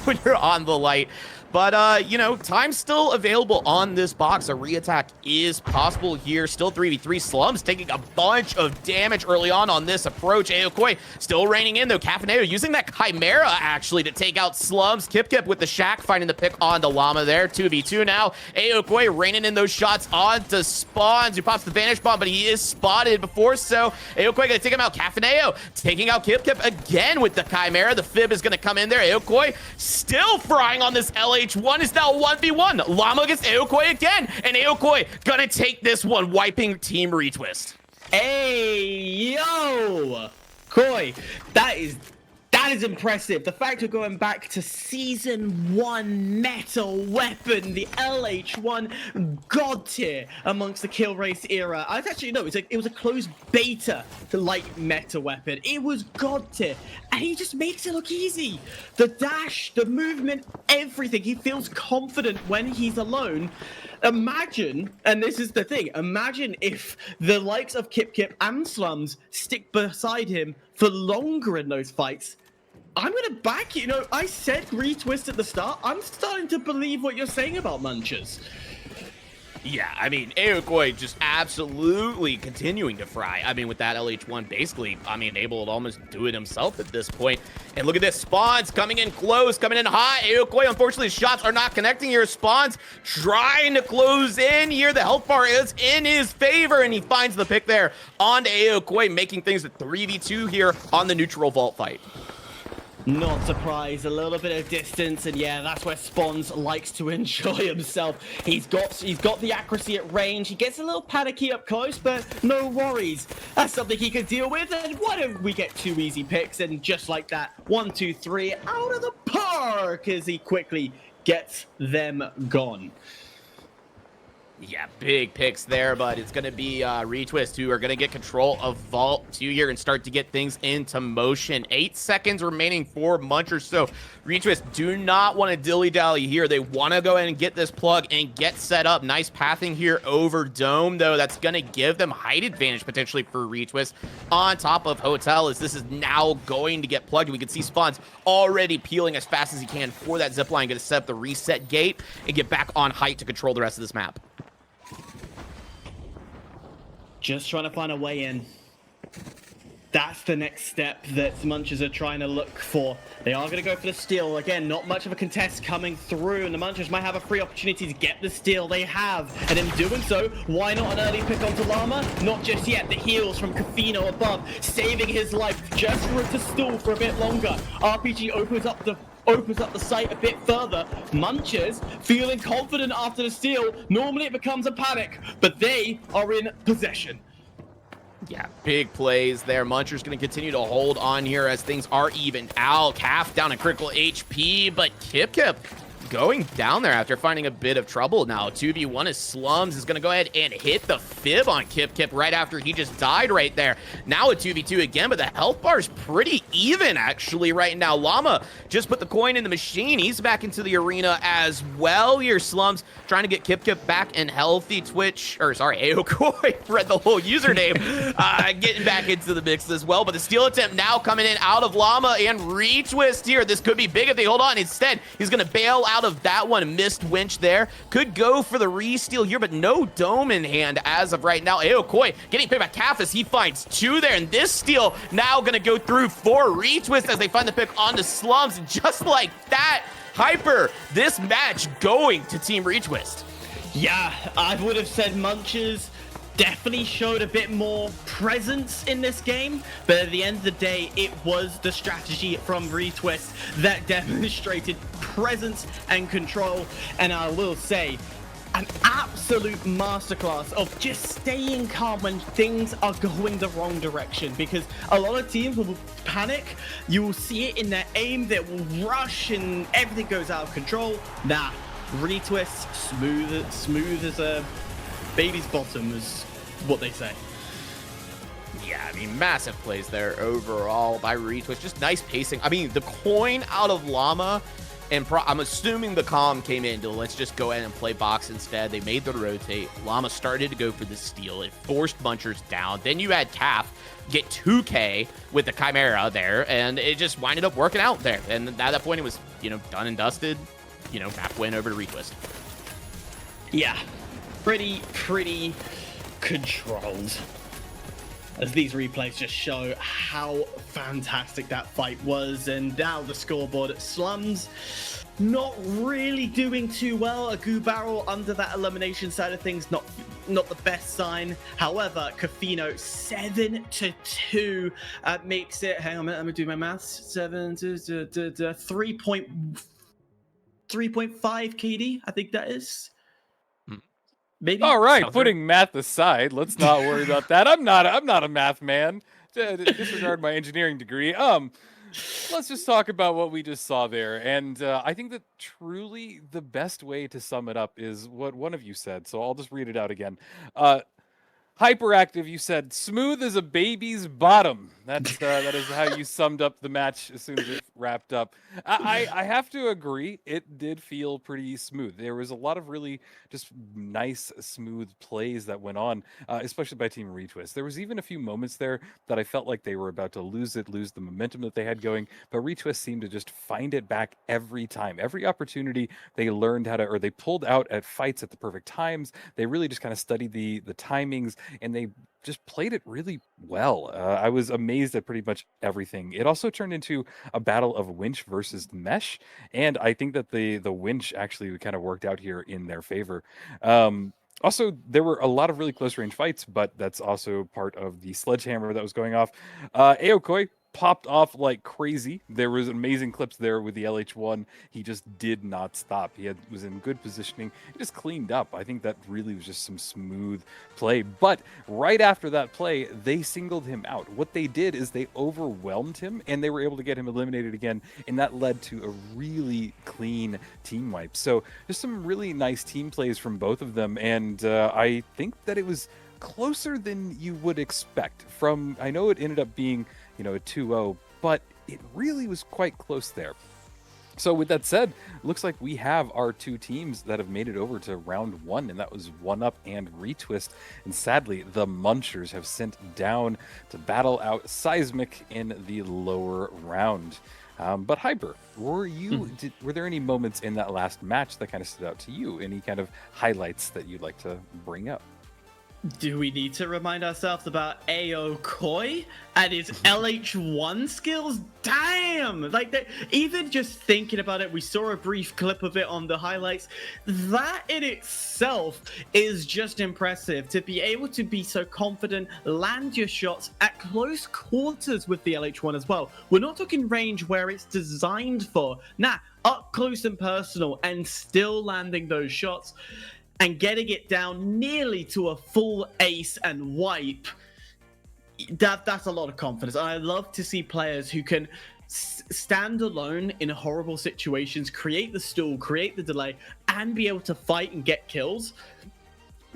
Speaker 3: when you're on the light. But, you know, time's still available on this box. A reattack is possible here. Still 3v3. Slums taking a bunch of damage early on this approach. Aokoi still reining in, though. Cafaneo using that Chimera, actually, to take out Slums. Kip with the Shack, finding the pick on the Llama there. 2v2 now. Aokoi raining in those shots onto Spawns, who pops the Vanish Bomb, but he is spotted before, so Aokoi going to take him out. Cafaneo taking out Kip again with the Chimera. The Fib is going to come in there. Aokoi still frying on this LH1 is now 1v1. Llama against Aokoi again, and Aokoi gonna take this one, wiping Team Retwist.
Speaker 1: Hey, yo! Koi, that is impressive. The fact of going back to Season 1 meta weapon, the LH1 god tier amongst the kill race era. I was actually, no, it was a closed beta to light meta weapon. It was god tier, and he just makes it look easy. The dash, the movement, everything. He feels confident when he's alone. Imagine, and this is the thing, imagine if the likes of Kip and Slums stick beside him for longer in those fights. I'm going to back you. You know, I said retwist at the start. I'm starting to believe what you're saying about Munchers.
Speaker 3: Yeah, I mean, Aokoi just absolutely continuing to fry. I mean, with that LH1, basically, I mean, able to almost do it himself at this point. And look at this, Spawns coming in close, coming in high. Aokoi, unfortunately, shots are not connecting here. Spawns trying to close in here. The health bar is in his favor, and he finds the pick there on Aokoi, making things a 3v2 here on the neutral vault fight.
Speaker 1: Not surprised, a little bit of distance, and yeah, that's where Spawns likes to enjoy himself. He's got the accuracy at range. He gets a little panicky up close, but no worries. That's something he can deal with. And why don't we get 2 easy picks? And just like that, 1, 2, 3, out of the park as he quickly gets them gone.
Speaker 3: Yeah, big picks there, but it's going to be Retwist who are going to get control of Vault 2 here and start to get things into motion. 8 seconds remaining for Munchers, so Retwist do not want to dilly-dally here. They want to go ahead and get this plug and get set up. Nice pathing here over Dome, though. That's going to give them height advantage potentially for Retwist on top of Hotel, as this is now going to get plugged. We can see Spawns already peeling as fast as he can for that zipline. Going to set up the reset gate and get back on height to control the rest of this map.
Speaker 1: Just trying to find a way in. That's the next step that Munchers are trying to look for. They are going to go for the steal. Again, not much of a contest coming through, and the Munchers might have a free opportunity to get the steal. They have, and in doing so, why not an early pick onto Llama? Not just yet. The heals from Cafino above, saving his life just for it to stall for a bit longer. RPG opens up the site a bit further. Munchers feeling confident after the steal. Normally it becomes a panic, but they are in possession.
Speaker 3: Yeah, big plays there. Muncher's going to continue to hold on here as things are evened out. Calf down in critical HP, but Kip going down there after finding a bit of trouble. Now 2v1 as Slums is going to go ahead and hit the Fib on Kip right after he just died right there. Now a 2v2 again, but the health bar is pretty even actually right now. Llama just put the coin in the machine. He's back into the arena as well here. Slums trying to get Kip back and healthy. Aokoi, read the whole username, getting back into the mix as well. But the steal attempt now coming in out of Llama and Retwist here. This could be big if they hold on. Instead, he's going to bail out of that one. Missed winch there. Could go for the re-steal here, but no dome in hand as of right now. Aokoi getting paid by Calf as he finds 2 there, and this steal now gonna go through for retwist as they find the pick onto Slums. Just like that, Hyper, this match going to Team Retwist.
Speaker 1: Yeah, I would have said Munchers definitely showed a bit more presence in this game, but at the end of the day, it was the strategy from Retwist that demonstrated presence and control. And I will say, an absolute masterclass of just staying calm when things are going the wrong direction, because a lot of teams will panic. You will see it in their aim, they will rush and everything goes out of control. Nah, Retwist, smooth as a baby's bottom is what they say.
Speaker 3: Yeah, I mean, massive plays there overall by Retwist. Just nice pacing. I mean, the coin out of Llama, and I'm assuming the calm came in to let's just go ahead and play box instead. They made the rotate. Llama started to go for the steal. It forced Munchers down. Then you had Calf get 2K with the Chimera there, and it just winded up working out there. And at that point, it was, done and dusted. Map win over to Retwist.
Speaker 1: Yeah, pretty controlled. As these replays just show how fantastic that fight was. And now the scoreboard at Slums, not really doing too well. A goo barrel under that elimination side of things, not the best sign. However, Kafino 7-2 makes it. Hang on a minute, let me do my maths. 7 to 3.5 KD, I think that is. Maybe.
Speaker 2: All right, putting math aside, let's not worry about that. I'm not a math man. Disregard my engineering degree. Let's just talk about what we just saw there. And I think that truly the best way to sum it up is what one of you said. So I'll just read it out again. Hyperactive, you said, smooth as a baby's bottom. That is how you summed up the match as soon as it wrapped up. I have to agree, it did feel pretty smooth. There was a lot of really just nice, smooth plays that went on, especially by Team Retwist. There was even a few moments there that I felt like they were about to lose the momentum that they had going, but Retwist seemed to just find it back every time. Every opportunity they learned how to, or they pulled out at fights at the perfect times. They really just kind of studied the timings, and they just played it really well. I was amazed at pretty much everything. It also turned into a battle of winch versus mesh, and I think that the winch actually kind of worked out here in their favor. Also, there were a lot of really close range fights, but that's also part of the sledgehammer that was going off. Aokoi popped off like crazy. There was amazing clips there with the LH1. He just did not stop. Was in good positioning. He just cleaned up. I think that really was just some smooth play. But right after that play, they singled him out. What they did is they overwhelmed him, and they were able to get him eliminated again, and that led to a really clean team wipe. So just some really nice team plays from both of them, and I think that it was closer than you would expect. I know it ended up being a 2-0, but it really was quite close there. So with that said, looks like we have our two teams that have made it over to round one, and that was 1UP and Retwist. And sadly, the Munchers have sent down to battle out Seismic in the lower round. But Hyper, were there any moments in that last match that kind of stood out to you? Any kind of highlights that you'd like to bring up?
Speaker 1: Do we need to remind ourselves about Aokoi and his LH1 skills? Damn! Even just thinking about it, we saw a brief clip of it on the highlights. That in itself is just impressive. To be able to be so confident, land your shots at close quarters with the LH1 as well. We're not talking range where it's designed for. Nah, up close and personal, and still landing those shots and getting it down nearly to a full ace and wipe. That's a lot of confidence. And I love to see players who can stand alone in horrible situations, create the stall, create the delay, and be able to fight and get kills.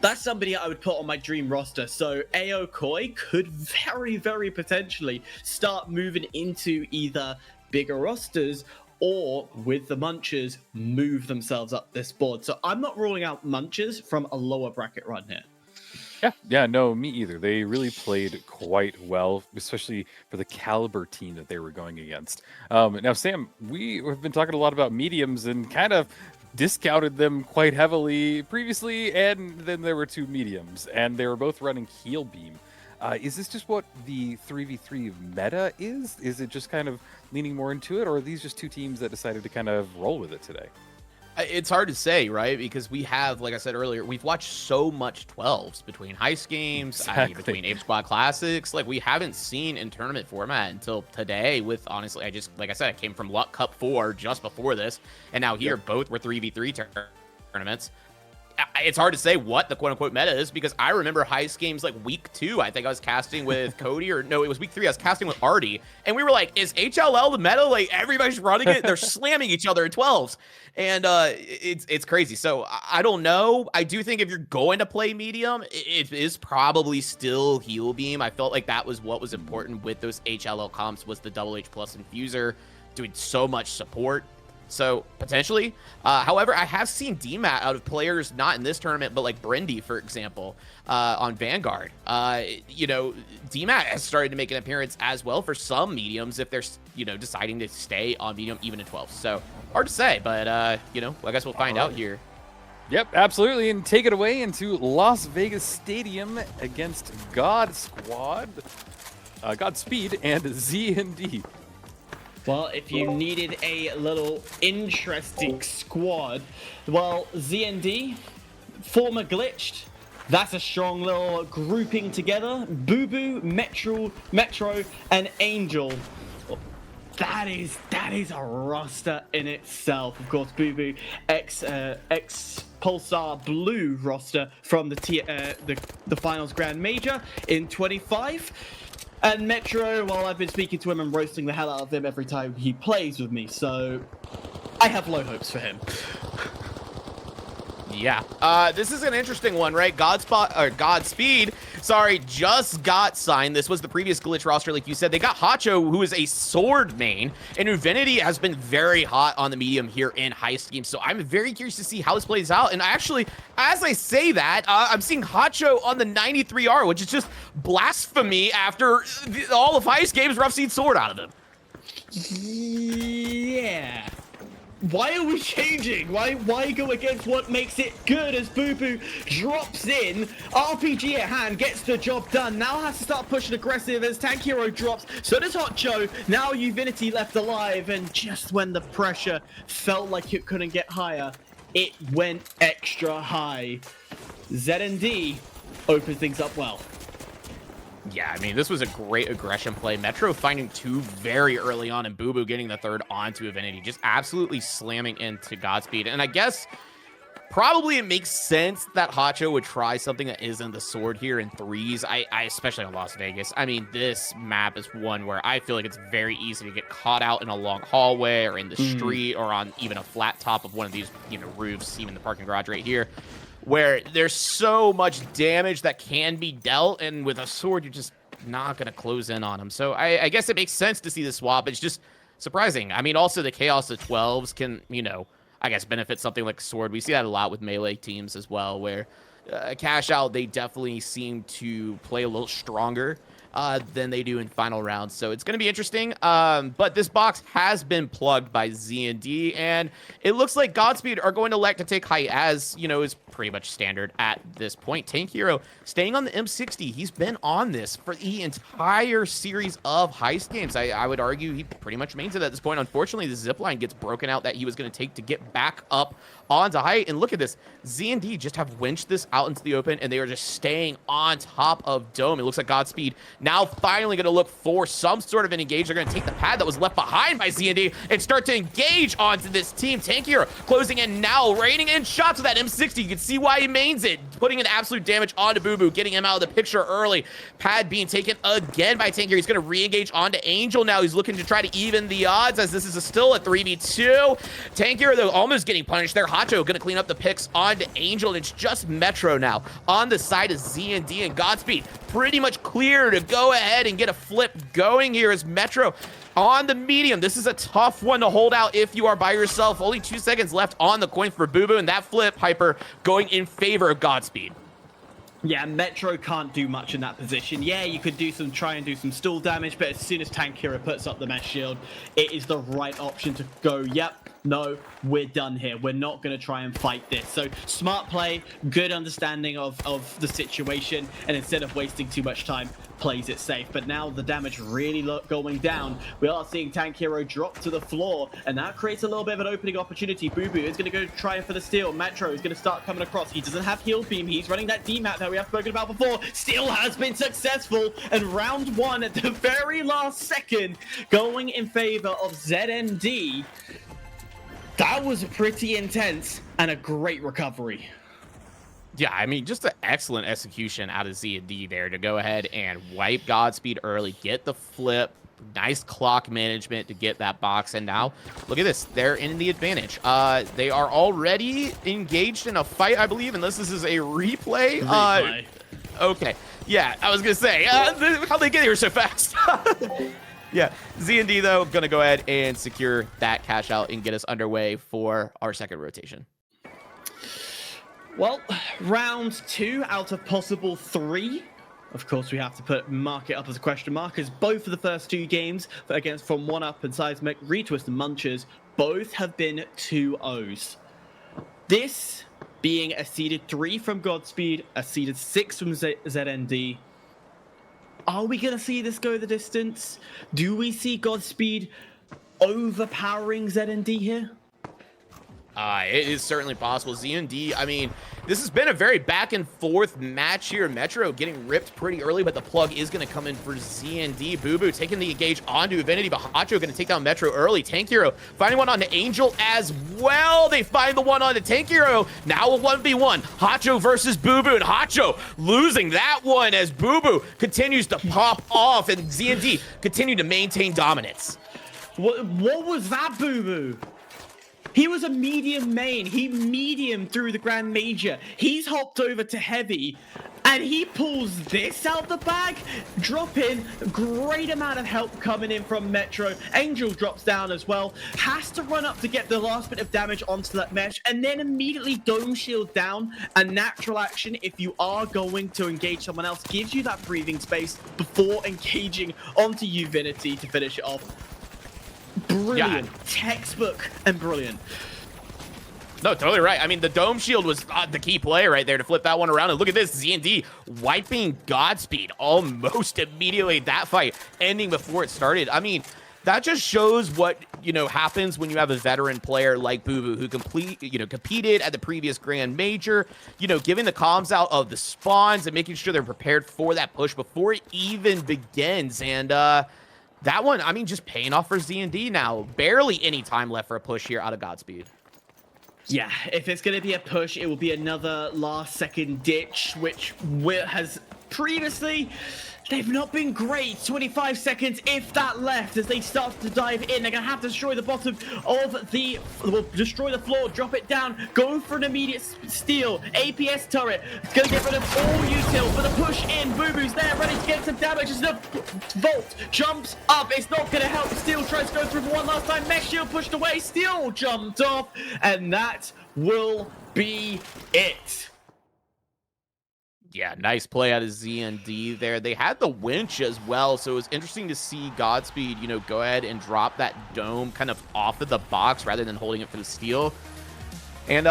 Speaker 1: That's somebody I would put on my dream roster. So Aokoi could very, very potentially start moving into either bigger rosters or with the Munchers move themselves up this board. So I'm not ruling out Munchers from a lower bracket run here.
Speaker 2: Yeah, no, me either. They really played quite well, especially for the caliber team that they were going against. Now, Sam, we have been talking a lot about mediums and kind of discounted them quite heavily previously, and then there were two mediums, and they were both running heel beam. Is this just what the 3v3 meta is? Is it just kind of leaning more into it, or are these just two teams that decided to kind of roll with it today?
Speaker 3: It's hard to say, right? Because we have, like I said earlier, we've watched so much 12s between Heist games,
Speaker 2: Exactly.
Speaker 3: between Ape Squad Classics. Like, we haven't seen in tournament format until today with, honestly, like I said, I came from Luck Cup 4 just before this, and now here both were 3v3 tournaments. It's hard to say what the quote-unquote meta is, because I remember Heist games like week 2. I think I was casting with Cody, or no, it was week 3. I was casting with Artie, and we were like, is HLL the meta? Like, everybody's running it. They're slamming each other in 12s, and it's crazy. So I don't know. I do think if you're going to play medium, it is probably still heal beam. I felt like that was what was important with those HLL comps, was the double H plus infuser doing so much support. So potentially, however, I have seen DMAT out of players not in this tournament, but like Brendy, for example, on Vanguard. You know, DMAT has started to make an appearance as well for some mediums if they're, you know, deciding to stay on medium even in 12. So hard to say, but you know, I guess we'll find out here.
Speaker 2: Yep, absolutely, and take it away into Las Vegas Stadium against Godspeed and ZND.
Speaker 1: Well, if you needed a little interesting squad, well, ZND, former Glitched, that's a strong little grouping together. Boo Boo, Metro, and Angel. That is a roster in itself. Of course, Boo Boo, ex Pulsar Blue roster from the Finals Grand Major in 25. And Metro, well, I've been speaking to him and roasting the hell out of him every time he plays with me, so I have low hopes for him.
Speaker 3: Yeah, this is an interesting one, right? Godspeed, sorry, just got signed. This was the previous Glitch roster, like you said. They got Hacho, who is a sword main, and Uvinity has been very hot on the medium here in Heist games. So I'm very curious to see how this plays out. And actually, as I say that, I'm seeing Hacho on the 93R, which is just blasphemy after all of Heist games where I've seen sword out of him.
Speaker 1: Yeah. Why are we changing? Why go against what makes it good as Boo Boo drops in, RPG at hand, gets the job done, now has to start pushing aggressive as Tank Hero drops, so does Hot Joe, now Uvinity left alive, and just when the pressure felt like it couldn't get higher, it went extra high. ZND opens things up well.
Speaker 3: Yeah, I mean, this was a great aggression play. Metro finding 2 very early on, and Boo Boo getting the 3rd onto Avinity, just absolutely slamming into Godspeed. And I guess probably it makes sense that Hacho would try something that isn't the sword here in 3s. I especially on Las Vegas. I mean, this map is one where I feel like it's very easy to get caught out in a long hallway or in the street or on even a flat top of one of these, you know, roofs, even the parking garage right here, where there's so much damage that can be dealt, and with a sword, you're just not going to close in on them. So I guess it makes sense to see the swap. It's just surprising. I mean, also the Chaos of 12s can, you know, I guess benefit something like sword. We see that a lot with melee teams as well, where Cash Out, they definitely seem to play a little stronger than they do in final rounds. So it's going to be interesting. But this box has been plugged by Z&D, and it looks like Godspeed are going to elect to take height, as, you know, is pretty much standard at this point. Tank Hero staying on the M60. He's been on this for the entire series of Heist games. I would argue he pretty much remains it at this point. Unfortunately, the zipline gets broken out that he was going to take to get back up onto height. And look at this. Z&D just have winched this out into the open, and they are just staying on top of Dome. It looks like Godspeed now finally going to look for some sort of an engage. They're going to take the pad that was left behind by Z&D and start to engage onto this team. Tank Hero closing in now, raining in shots with that M60. You can see why he mains it, putting an absolute damage onto Boo Boo, getting him out of the picture early. Pad being taken again by Tank Hero. He's going to re-engage onto Angel now. He's looking to try to even the odds, as this is still a 3v2. Tank Hero, though, almost getting punished there. Hacho going to clean up the picks onto Angel, and it's just Metro now on the side of Z&D, and Godspeed pretty much clear to go ahead and get a flip going here as Metro on the medium. This is a tough one to hold out if you are by yourself. Only 2 seconds left on the coin for Boo Boo, and that flip, Hyper, going in favor of Godspeed.
Speaker 1: Yeah, Metro can't do much in that position. Yeah, you could try and do some stall damage, but as soon as Tank Hero puts up the mesh shield, it is the right option to go, yep, no, we're done here. We're not going to try and fight this. So smart play, good understanding of the situation, and instead of wasting too much time, plays it safe. But now the damage really going down. We are seeing Tank Hero drop to the floor, and that creates a little bit of an opening opportunity. Boo Boo is going to go try for the steal. Metro is going to start coming across. He doesn't have heal beam. He's running that D-map that we have spoken about before. Steal has been successful, and round one at the very last second going in favor of ZND. That was pretty intense and a great recovery.
Speaker 3: Yeah, I mean, just an excellent execution out of Z&D there to go ahead and wipe Godspeed early, get the flip, nice clock management to get that box. And now, look at this. They're in the advantage. They are already engaged in a fight, I believe, unless this is a replay. Okay. Yeah, I was going to say, how'd they get here so fast? Yeah, Z&D, though, going to go ahead and secure that cash out and get us underway for our second rotation.
Speaker 1: Well, round 2 out of possible 3. Of course, we have to mark it up as a question mark, as both of the first 2 games against From One Up and Seismic, Retwist and Munchers, both have been 2-0s. This being a seeded 3 from Godspeed, a seeded 6 from ZND. Are we going to see this go the distance? Do we see Godspeed overpowering ZND here?
Speaker 3: It is certainly possible. Z&D, I mean, this has been a very back and forth match here. Metro getting ripped pretty early, but the plug is going to come in for Z&D. Boo Boo taking the engage onto Infinity, but Hacho going to take down Metro early. Tank Hero finding one on the Angel as well. They find the one on the Tank Hero. Now a 1v1. Hacho versus Boo Boo, and Hacho losing that one as Boo Boo continues to pop off, and Z&D continue to maintain dominance.
Speaker 1: What was that, Boo Boo? He was a medium main. He medium through the Grand Major. He's hopped over to heavy, and he pulls this out the bag. Drop in. Great amount of help coming in from Metro. Angel drops down as well. Has to run up to get the last bit of damage onto that mesh, and then immediately dome shield down. A natural action, if you are going to engage someone else, gives you that breathing space before engaging onto Uvinity to finish it off. Brilliant. Yeah. Textbook and brilliant.
Speaker 3: No, totally right. I mean, the dome shield was the key play right there to flip that one around. And look at this, Z&D wiping Godspeed almost immediately. That fight ending before it started. I mean, that just shows what, happens when you have a veteran player like Boo Boo who competed at the previous Grand Major, giving the comms out of the spawns and making sure they're prepared for that push before it even begins. And, that one, I mean, just paying off for Z&D now. Barely any time left for a push here out of Godspeed.
Speaker 1: Yeah, if it's going to be a push, it will be another last-second ditch, which has previously... They've not been great. 25 seconds, if that left, as they start to dive in. They're going to have to destroy the bottom of the... Well, destroy the floor, drop it down, go for an immediate steal. APS turret. It's going to get rid of all util for the push in. Boo Boo's there, ready to get some damage. As the Volt jumps up. It's not going to help. Steel tries to go through for one last time. Mesh shield pushed away. Steel jumped off. And that will be it.
Speaker 3: Yeah, nice play out of Z&D there. They had the winch as well, so it was interesting to see Godspeed, go ahead and drop that dome kind of off of the box rather than holding it for the steal. And,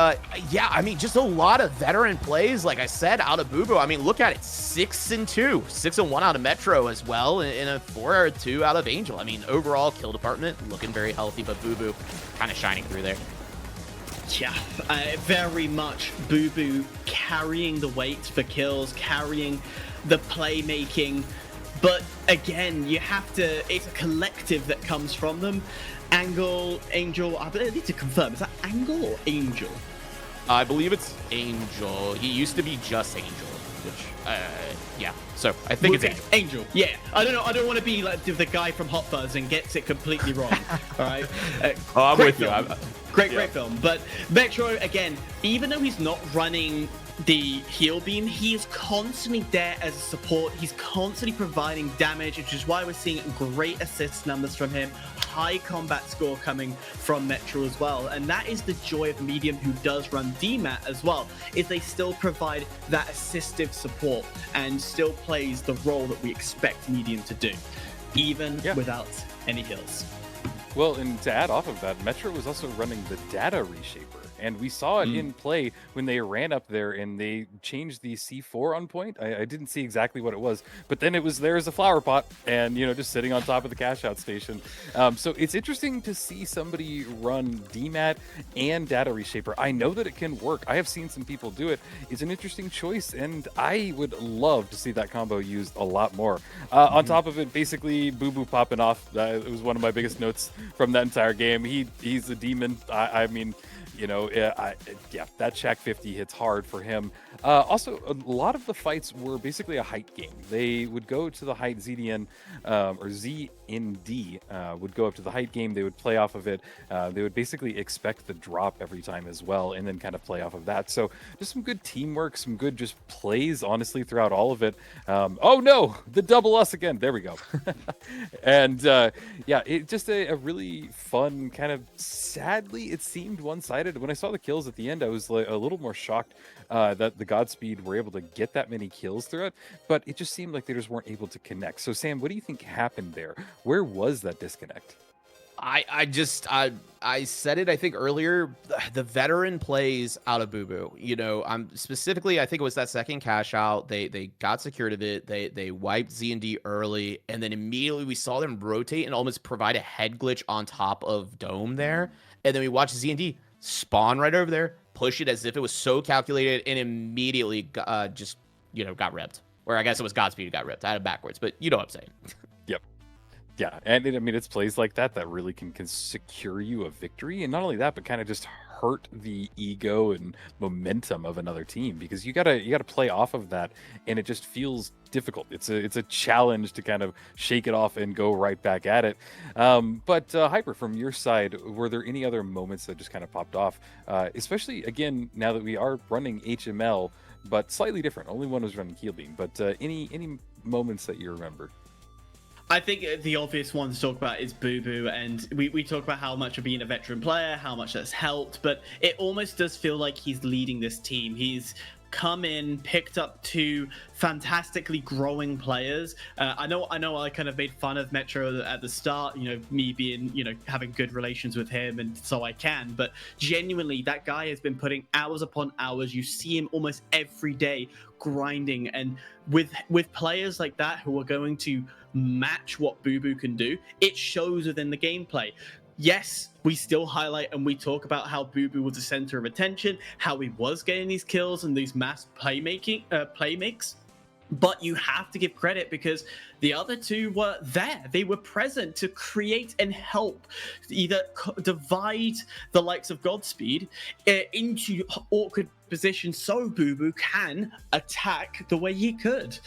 Speaker 3: yeah, I mean, just a lot of veteran plays, like I said, out of Boo Boo. I mean, look at it, 6-2, 6-1 out of Metro as well, and a 4-2 out of Angel. I mean, overall, kill department looking very healthy, but Boo Boo kind of shining through there.
Speaker 1: Yeah, very much Boo Boo carrying the weight for kills, carrying the playmaking. But again, you have to, it's a collective that comes from them. Angel, I need to confirm, is that Angle or Angel?
Speaker 3: I believe it's Angel. He used to be just Angel, which, yeah. So I think it's Angel.
Speaker 1: Angel, yeah. I don't know. I don't want to be like the guy from Hot Fuzz and gets it completely wrong. All right.
Speaker 3: I'm with you.
Speaker 1: Great film. But Metro, again, even though he's not running the heal beam, he is constantly there as a support. He's constantly providing damage, which is why we're seeing great assist numbers from him. high combat score coming from Metro as well. And that is the joy of Medium, who does run DMAT as well, is they still provide that assistive support and still plays the role that we expect Medium to do, even without any heals.
Speaker 2: Well, and to add off of that, Metro was also running the data reshaper. And we saw it in play when they ran up there and they changed the C4 on point. I didn't see exactly what it was, but then it was there as a flower pot and, you know, just sitting on top of the cash out station. So it's interesting to see somebody run DMAT and data reshaper. I know that it can work. I have seen some people do it. It's an interesting choice, and I would love to see that combo used a lot more. On top of it, basically, Boo Boo popping off. It was one of my biggest notes from that entire game. He's a demon. I mean, you know, that Shack 50 hits hard for him. Also, a lot of the fights were basically a height game. They would go to the height ZDN, or ZND, would go up to the height game. They would play off of it. They would basically expect the drop every time as well, and then kind of play off of that. So just some good teamwork, some good just plays, honestly, throughout all of it. Oh no, the double us again. There we go. And yeah, it just a really fun kind of, sadly, it seemed one-sided. When I saw the kills at the end, I was like a little more shocked that the Godspeed were able to get that many kills through it, but it just seemed like they just weren't able to connect. So Sam, what do you think happened there? Where was that disconnect?
Speaker 3: I said it, I think earlier, the veteran plays out of Boo Boo. You know, I'm specifically, I think it was that second cash out. They got secured of it. They wiped Z&D early, and then immediately we saw them rotate and almost provide a head glitch on top of Dome there. And then we watched Z&D spawn right over there, push it as if it was so calculated, and immediately just, you know, got ripped. Or I guess it was Godspeed who got ripped. I had it backwards, but you know what I'm saying.
Speaker 2: Yep. Yeah, and I mean, it's plays like that that really can secure you a victory, and not only that, but kind of just hurt the ego and momentum of another team, because you gotta play off of that, and it just feels difficult. It's a challenge to kind of shake it off and go right back at it. But Hyper, from your side, were there any other moments that just kind of popped off? Especially again, now that we are running HML, but slightly different. Only one was running Heal Beam, but any moments that you remember?
Speaker 1: I think the obvious one to talk about is Boo Boo, and we talk about how much of being a veteran player, how much that's helped, but it almost does feel like he's leading this team. He's come in, picked up two fantastically growing players. I know I kind of made fun of Metro at the start, you know, me being, you know, having good relations with him, and so I can, but genuinely that guy has been putting hours upon hours. You see him almost every day grinding, and with players like that who are going to match what Boo Boo can do, it shows within the gameplay. Yes, we still highlight and we talk about how Boo Boo was the center of attention, how he was getting these kills and these mass playmakes. But you have to give credit, because the other two were there. They were present to create and help either divide the likes of Godspeed into awkward positions so Boo Boo can attack the way he could.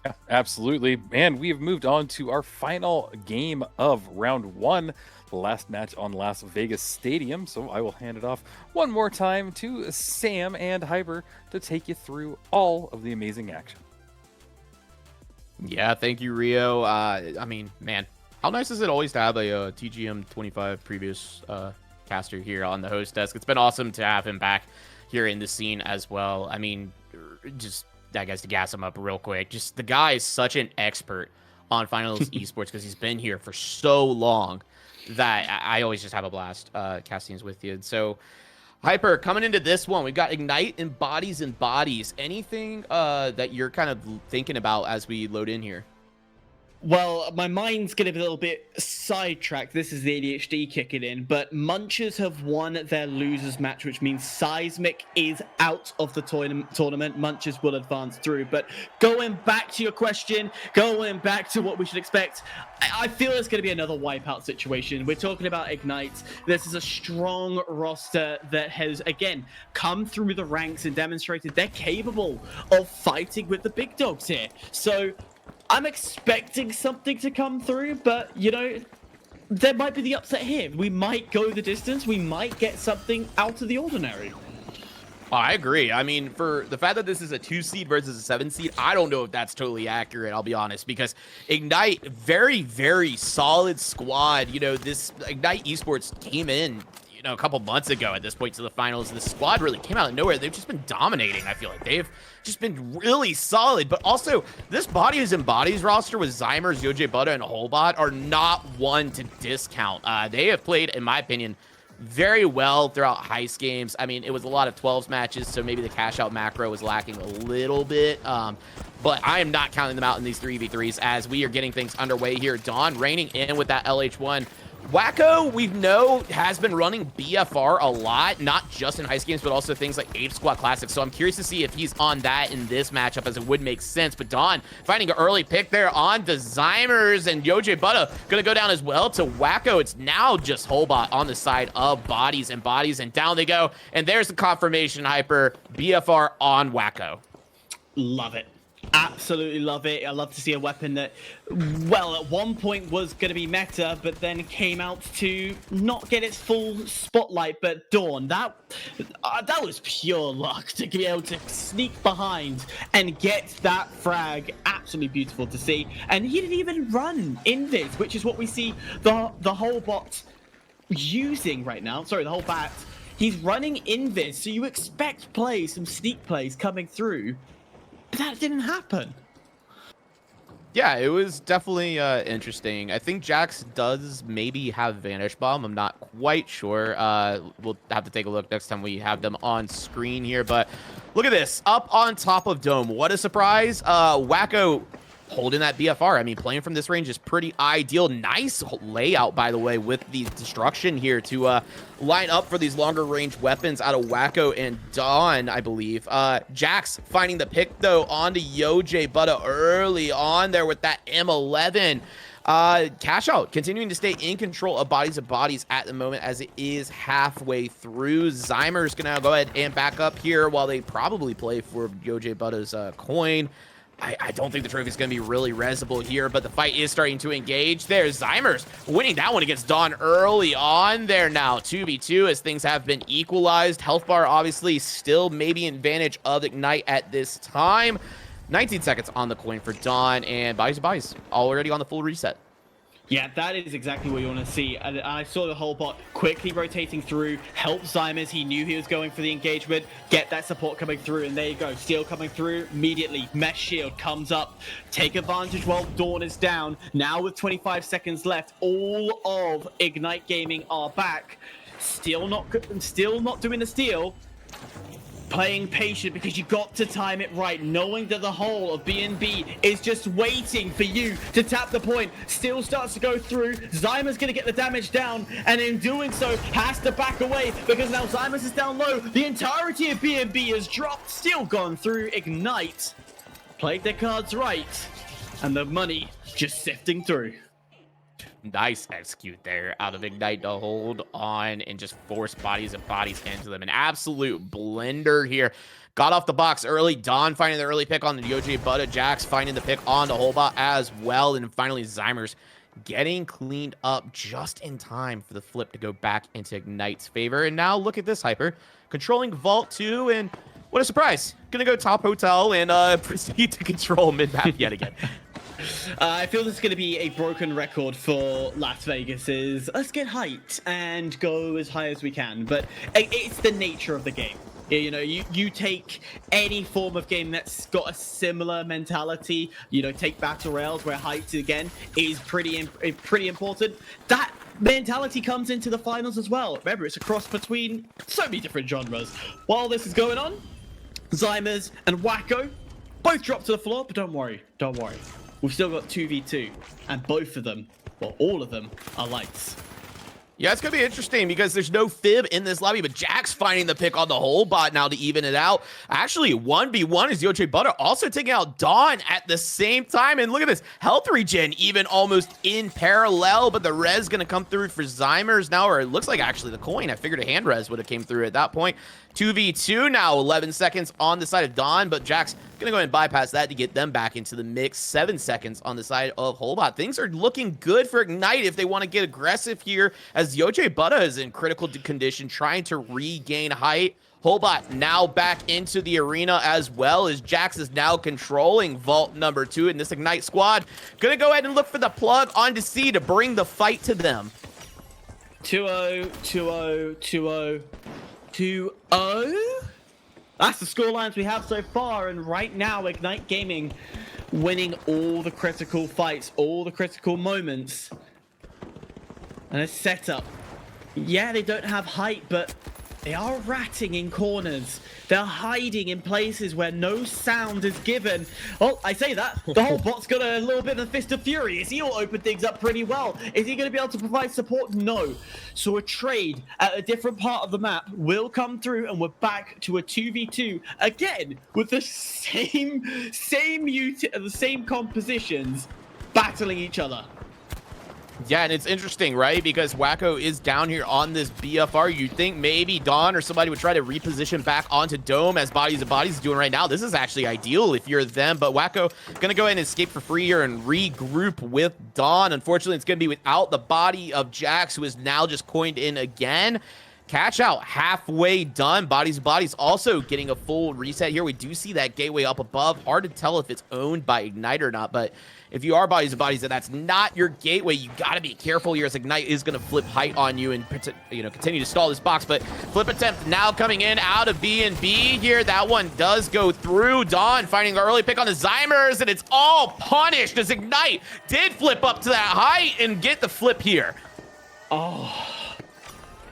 Speaker 2: Yeah, absolutely. And we have moved on to our final game of round one, the last match on Las Vegas Stadium. So I will hand it off one more time to Sam and Hyper to take you through all of the amazing action.
Speaker 3: Yeah, thank you, Rio. I mean, man, how nice is it always to have a TGM 25 previous caster here on the host desk? It's been awesome to have him back here in the scene as well. I mean, just, I guess, to gas him up real quick, just the guy is such an expert on Finals Esports because he's been here for so long that I always just have a blast casting with you. And so, Hyper, coming into this one, we've got Ignite and Bodies and Bodies. Anything that you're kind of thinking about as we load in here?
Speaker 1: Well, my mind's getting a little bit sidetracked. This is the ADHD kicking in, but Munchers have won their losers match, which means Seismic is out of the tournament. Munchers will advance through. But going back to your question, going back to what we should expect, I feel it's going to be another wipeout situation. We're talking about Ignite. This is a strong roster that has, again, come through the ranks and demonstrated they're capable of fighting with the big dogs here. So I'm expecting something to come through, but, you know, there might be the upset here. We might go the distance. We might get something out of the ordinary.
Speaker 3: Oh, I agree. I mean, for the fact that this is a 2 seed versus a 7 seed, I don't know if that's totally accurate, I'll be honest, because Ignite, very, very solid squad. You know, this Ignite Esports came in, you know, a couple months ago at this point to the finals. The squad really came out of nowhere. They've just been dominating, I feel like. They've just been really solid. But also, this Bodies and Bodies roster with Zymers, Yoj Butter, and Holbot are not one to discount. They have played, in my opinion, very well throughout Heist games. I mean, it was a lot of 12s matches, so maybe the cash out macro was lacking a little bit. But I am not counting them out in these 3v3s as we are getting things underway here. Dawn reigning in with that LH1. Wacko, we know, has been running BFR a lot, not just in Heist games, but also things like Ape Squad Classics. So I'm curious to see if he's on that in this matchup, as it would make sense. But Dawn finding an early pick there on the Zymers, and Yoj Butter gonna go down as well to Wacko. It's now just Holbot on the side of Bodies, and down they go. And there's the confirmation, Hyper. BFR on Wacko.
Speaker 1: Love it. Absolutely love it. I love to see a weapon that, well, at one point was going to be meta, but then came out to not get its full spotlight. But Dawn, that was pure luck to be able to sneak behind and get that frag. Absolutely beautiful to see. And he didn't even run in this, which is what we see the whole bot using right now. Sorry, the whole bat. He's running in this, so you expect plays, some sneak plays coming through. That didn't happen.
Speaker 3: Yeah, it was definitely interesting. I think Jax does maybe have Vanish Bomb. I'm not quite sure. We'll have to take a look next time we have them on screen here. But look at this. Up on top of Dome. What a surprise. Wacko holding that BFR. I mean, playing from this range is pretty ideal. Nice layout, by the way, with the destruction here to line up for these longer range weapons out of Wacko and Dawn, I believe. Jax finding the pick, though, onto Yoj Butter early on there with that M11. Cash out continuing to stay in control of Bodies at the moment, as it is halfway through. Zymers gonna go ahead and back up here while they probably play for Yoj Butter's coin. I don't think the trophy is going to be really resable here, but the fight is starting to engage. There's Zymers winning that one against Dawn early on there now. 2v2 as things have been equalized. Health bar obviously still maybe in advantage of Ignite at this time. 19 seconds on the coin for Dawn, and Bodies already on the full reset.
Speaker 1: Yeah, that is exactly what you want to see. I saw the whole bot quickly rotating through, help Zymers. He knew he was going for the engagement, get that support coming through, and there you go. Steel coming through immediately. Mesh shield comes up. Take advantage while Dawn is down. Now with 25 seconds left, all of Ignite Gaming are back. Still not doing the steal. Playing patient because you got to time it right, knowing that the whole of BNB is just waiting for you to tap the point. Still starts to go through. Zymers going to get the damage down, and in doing so has to back away because now Zymers is down low. The entirety of BNB has dropped, still gone through. Ignite played their cards right, and the money just sifting through.
Speaker 3: Nice execute there out of Ignite to hold on and just force Bodies into them. An absolute blender here. Got off the box early. Dawn finding the early pick on the Yoj Butter. Jax finding the pick on the Holbot as well. And finally, Zymers getting cleaned up just in time for the flip to go back into Ignite's favor. And now look at this, Hyper. Controlling Vault 2, and what a surprise. Gonna go top hotel and proceed to control mid-map yet again.
Speaker 1: I feel this is going to be a broken record for Las Vegas. Let's get hyped and go as high as we can. But it's the nature of the game. You know, you take any form of game that's got a similar mentality. You know, take battle rails where height again is pretty important. That mentality comes into the finals as well. Remember, it's a cross between so many different genres. While this is going on, Zymers and Wacko both drop to the floor, but don't worry. We've still got 2v2, and both of them, well, all of them, are lights.
Speaker 3: Yeah, it's going to be interesting because there's no fib in this lobby, but Jax finding the pick on the whole bot now to even it out. Actually, 1v1 is Yoj Butter also taking out Dawn at the same time. And look at this, health regen even almost in parallel, but the res going to come through for Zymers now, or it looks like actually the coin. I figured a hand res would have came through at that point. 2v2 now, 11 seconds on the side of Dawn, but Jax gonna go ahead and bypass that to get them back into the mix. 7 seconds on the side of Holbot. Things are looking good for Ignite if they want to get aggressive here, as Yoj Butter is in critical condition, trying to regain height. Holbot now back into the arena as well, as Jax is now controlling vault number 2, and this Ignite squad gonna go ahead and look for the plug onto C to bring the fight to them.
Speaker 1: 2-0, 2-0, 2-0, 2-0. That's the scorelines we have so far, and right now Ignite Gaming winning all the critical fights, all the critical moments. And a setup. Yeah, they don't have height, but they are ratting in corners. They're hiding in places where no sound is given. Oh, I say that. The whole bot's got a little bit of a fist of fury. Is he all open things up pretty well? Is he going to be able to provide support? No. So a trade at a different part of the map will come through, and we're back to a 2v2 again with the same compositions battling each other.
Speaker 3: Yeah, and it's interesting, right? Because Wacko is down here on this BFR. You'd think maybe Dawn or somebody would try to reposition back onto Dome, as Bodies of Bodies is doing right now. This is actually ideal if you're them, but Wacko gonna go ahead and escape for free here and regroup with Dawn. Unfortunately, it's gonna be without the body of Jax, who is now just coined in again. Catch out halfway done. Bodies of Bodies also getting a full reset here. We do see that gateway up above. Hard to tell if it's owned by Ignite or not, but if you are Bodies of Bodies and that's not your gateway, you got to be careful here, as Ignite is going to flip height on you and continue to stall this box. But flip attempt now coming in out of B&B here. That one does go through. Dawn finding the early pick on the Zymers, and it's all punished as Ignite did flip up to that height and get the flip here.
Speaker 1: Oh,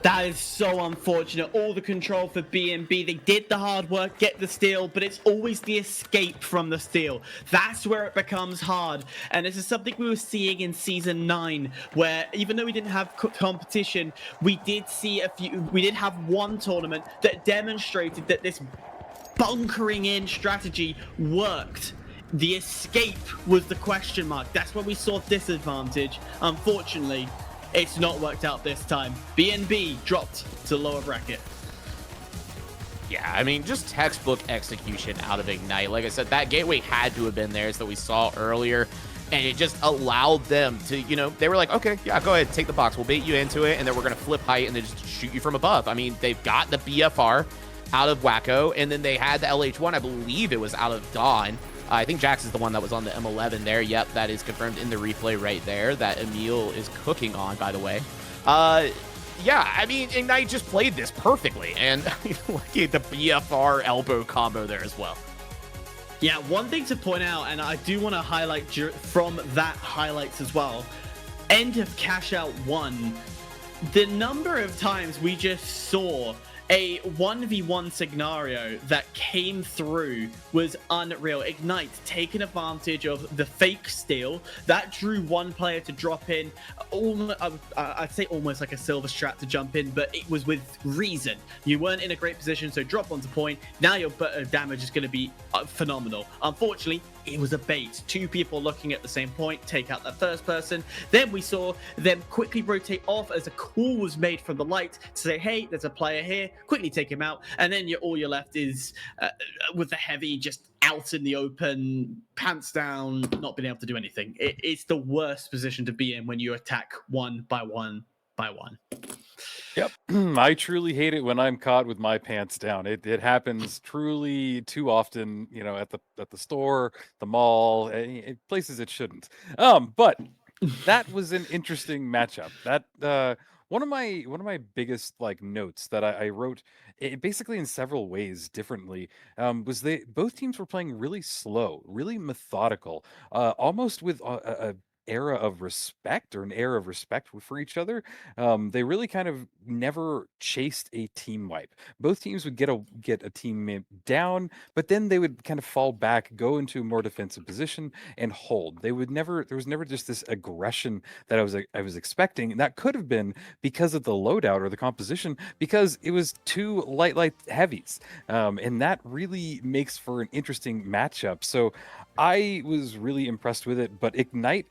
Speaker 1: that is so unfortunate. All the control for B&B. They did the hard work, get the steal, but it's always the escape from the steal. That's where it becomes hard. And this is something we were seeing in Season 9, where even though we didn't have competition, we did have one tournament that demonstrated that this bunkering in strategy worked. The escape was the question mark. That's where we saw disadvantage. Unfortunately, it's not worked out this time. B&B dropped to lower bracket.
Speaker 3: Yeah, I mean, just textbook execution out of Ignite. Like I said, that gateway had to have been theirs that we saw earlier, and it just allowed them to, they were like, okay, yeah, go ahead, take the box. We'll bait you into it, and then we're going to flip height and then just shoot you from above. I mean, they've got the BFR out of Wacko, and then they had the LH1. I believe it was out of Dawn. I think Jax is the one that was on the M11 there. Yep, that is confirmed in the replay right there that Emil is cooking on, by the way. Yeah, I mean, Ignite just played this perfectly. And look at the BFR elbow combo there as well.
Speaker 1: Yeah, one thing to point out, and I do want to highlight from that highlights as well, end of Cash Out 1, the number of times we just saw a 1v1 scenario that came through was unreal. Ignite taking advantage of the fake steal that drew one player to drop in. I'd say almost like a silver strat to jump in, but it was with reason. You weren't in a great position, so drop onto point. Now your damage is going to be phenomenal. Unfortunately, it was a bait. Two people looking at the same point, take out that first person. Then we saw them quickly rotate off as a call was made from the light to say, hey, there's a player here, quickly take him out. And then all you're left is with the heavy just out in the open, pants down, not being able to do anything. It's the worst position to be in when you attack one by one by one.
Speaker 2: Yep. I truly hate it when I'm caught with my pants down. It happens truly too often, at the store, the mall, places it shouldn't. But that was an interesting matchup. That one of my biggest notes that I wrote basically in several ways differently was both teams were playing really slow, really methodical, almost with a era of respect or an air of respect for each other. They really kind of never chased a team wipe. Both teams would get a teammate down, but then they would kind of fall back, go into a more defensive position, and hold. There was never just this aggression that I was expecting, and that could have been because of the loadout or the composition, because it was two light heavies, and that really makes for an interesting matchup. So I was really impressed with it, but Ignite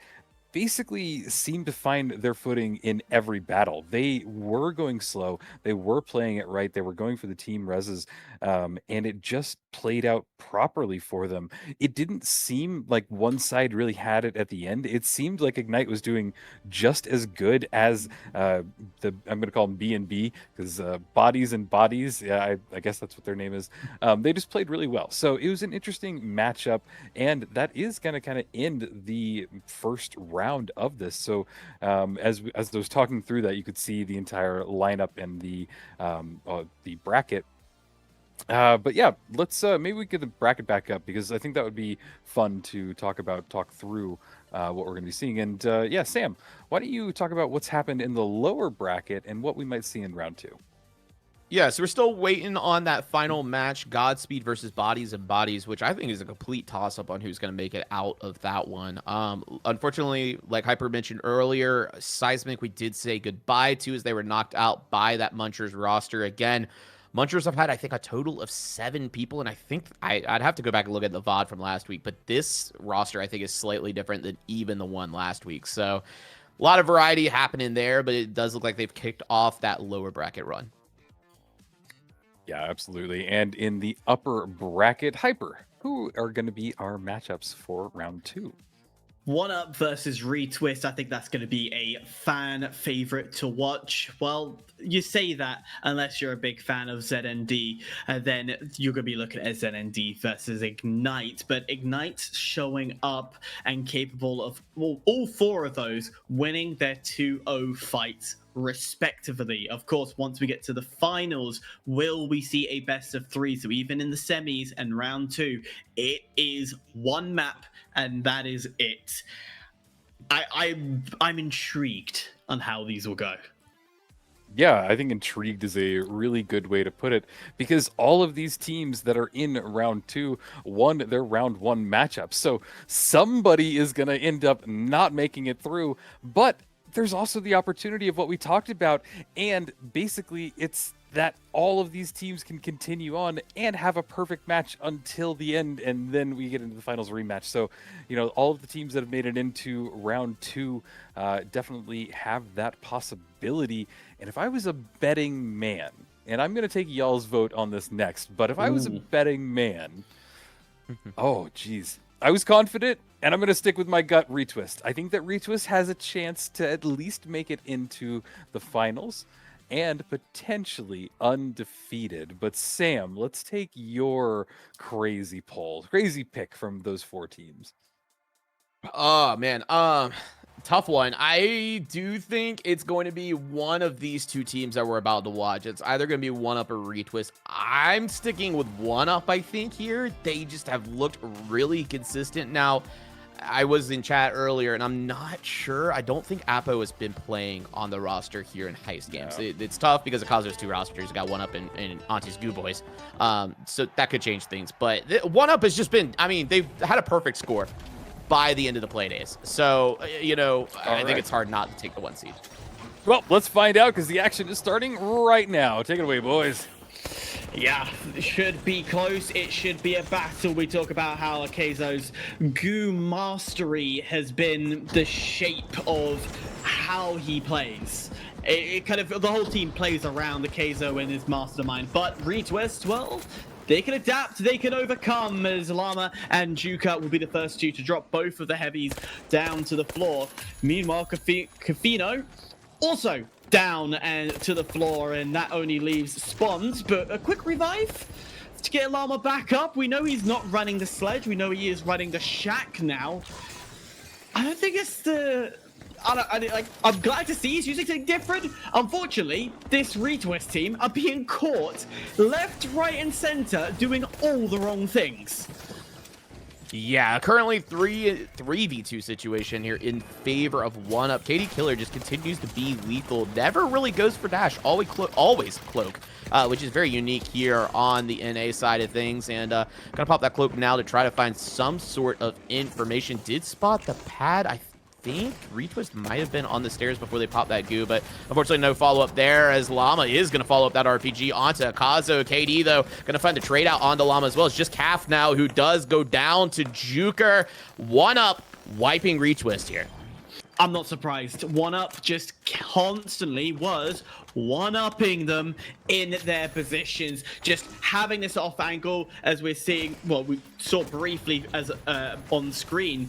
Speaker 2: basically seemed to find their footing in every battle. They were going slow, they were playing it right, they were going for the team reses, and it just played out properly for them. It didn't seem like one side really had it at the end. It seemed like Ignite was doing just as good as the I'm going to call them B and B, because Bodies and Bodies, yeah, I guess that's what their name is. They just played really well. So it was an interesting matchup, and that is going to kind of end the first round of this. So as I was talking through that, you could see the entire lineup and the bracket. But yeah, let's maybe we get the bracket back up, because I think that would be fun to talk through what we're going to be seeing. And yeah, Sam, why don't you talk about what's happened in the lower bracket and what we might see in round 2?
Speaker 3: Yeah, so we're still waiting on that final match, Godspeed versus Bodies and Bodies, which I think is a complete toss-up on who's going to make it out of that one. Unfortunately, like Hyper mentioned earlier, Seismic we did say goodbye to, as they were knocked out by that Munchers roster. Again, Munchers have had, I think, a total of 7 people, and I think I'd have to go back and look at the VOD from last week, but this roster, I think, is slightly different than even the one last week. So a lot of variety happening there, but it does look like they've kicked off that lower bracket run.
Speaker 2: Yeah, absolutely. And in the upper bracket, Hyper, who are going to be our matchups for round 2?
Speaker 1: 1UP versus Retwist. I think that's going to be a fan favorite to watch. Well, you say that unless you're a big fan of ZND, then you're going to be looking at ZND versus Ignite. But Ignite's showing up and capable of all 4 of those winning their 2-0 fights respectively. Of course, once we get to the finals, will we see a best of 3? So even in the semis and round 2, it is one map, and that is it. I'm intrigued on how these will go.
Speaker 2: Yeah, I think intrigued is a really good way to put it, because all of these teams that are in round 2 won their round 1 matchups. So somebody is going to end up not making it through, but there's also the opportunity of what we talked about, and basically it's that all of these teams can continue on and have a perfect match until the end, and then we get into the finals rematch. So, you know, all of the teams that have made it into round 2 definitely have that possibility. And if I was a betting man, and I'm going to take y'all's vote on this next, but if I was a betting man, oh, geez. I was confident, and I'm going to stick with my gut, Retwist. I think that Retwist has a chance to at least make it into the finals and potentially undefeated. But Sam, let's take your crazy pick from those 4 teams.
Speaker 3: Oh, man. Tough one. I do think it's going to be one of these 2 teams that we're about to watch. It's either going to be 1UP or Retwist. I'm sticking with 1UP, I think, here. They just have looked really consistent. Now, I was in chat earlier, and I'm not sure. I don't think Apo has been playing on the roster here in Heist games.
Speaker 2: No.
Speaker 3: It's tough because of there's 2 rosters. You got 1UP and Auntie's Goo Boys. So that could change things. But 1UP has just been, I mean, they've had a perfect score by the end of the play days. So, you know, I think it's hard not to take the 1 seed.
Speaker 2: Well, let's find out, because the action is starting right now. Take it away, boys.
Speaker 1: Yeah, it should be close. It should be a battle. We talk about how Akezo's Goo mastery has been the shape of how he plays. It kind of, the whole team plays around Akezo and his mastermind. But Retwist, well, they can adapt, they can overcome, as Llama and Juka will be the first 2 to drop both of the heavies down to the floor. Meanwhile, Kafino also down and to the floor, and that only leaves Spawns, but a quick revive to get Llama back up. We know he's not running the sledge, we know he is running the shack now. I don't think it's the... I'm glad to see he's using something different. Unfortunately, this Retwist team are being caught left, right, and center doing all the wrong things.
Speaker 3: Yeah, currently 3v2 situation here in favor of 1UP. KD Killer just continues to be lethal. Never really goes for dash. Always cloak, which is very unique here on the NA side of things. And gonna pop that cloak now to try to find some sort of information. Did spot the pad, I think Retwist might have been on the stairs before they popped that goo, but unfortunately no follow-up there, as Llama is going to follow up that RPG onto Akazo. KD, though, going to find the trade out onto Llama as well. It's just Calf now, who does go down to Juker. 1UP wiping Retwist here.
Speaker 1: I'm not surprised. 1UP just constantly was 1-upping them in their positions, just having this off angle, as we're seeing, well, we saw briefly as on screen,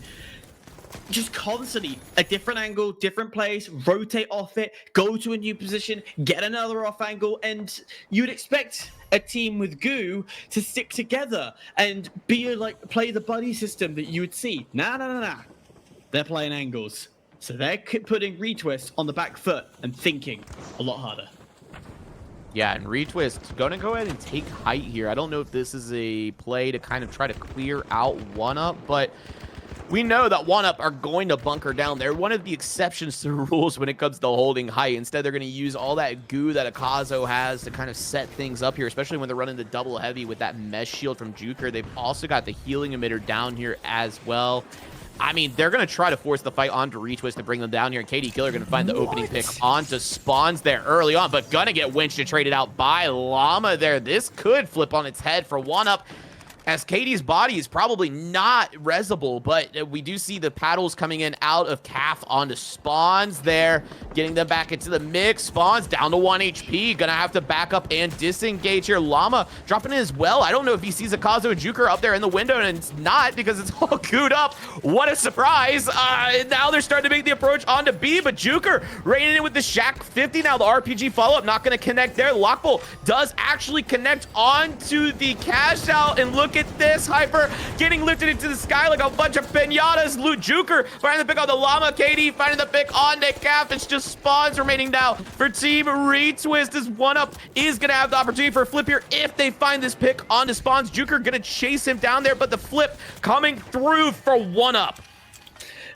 Speaker 1: just constantly a different angle, different place, rotate off it, go to a new position, get another off angle, and you'd expect a team with Goo to stick together and be like play the buddy system that you would see. Nah. They're playing angles. So they're putting Retwist on the back foot and thinking a lot harder.
Speaker 3: Yeah, and Retwist going to go ahead and take height here. I don't know if this is a play to kind of try to clear out 1UP, but we know that 1UP are going to bunker down. They're one of the exceptions to the rules when it comes to holding height. Instead, they're going to use all that goo that Akazo has to kind of set things up here, especially when they're running the double heavy with that mesh shield from Juker. They've also got the healing emitter down here as well. I mean, they're going to try to force the fight onto Retwist to bring them down here, and KD Killer going to find the opening pick onto Spawns there early on, but going to get winched and traded out by Llama there. This could flip on its head for 1UP, as KD's body is probably not resable, but we do see the paddles coming in out of Calf onto Spawns there, getting them back into the mix. Spawns down to 1 HP, gonna have to back up and disengage here. Llama dropping in as well. I don't know if he sees Akazo and Juker up there in the window, and it's not because it's all gooed up. What a surprise. Now they're starting to make the approach onto B, but Juker raining in with the Shack 50. Now the RPG follow-up not gonna connect there. Lockbolt does actually connect onto the cash out, and look at this, Hyper getting lifted into the sky like a bunch of pinatas. Loot Juker finding the pick on the Llama. KD finding the pick on the Calf. It's just Spawns remaining now for Team Retwist, as 1UP is gonna have the opportunity for a flip here if they find this pick onto Spawns. Juker gonna chase him down there, but the flip coming through for 1UP.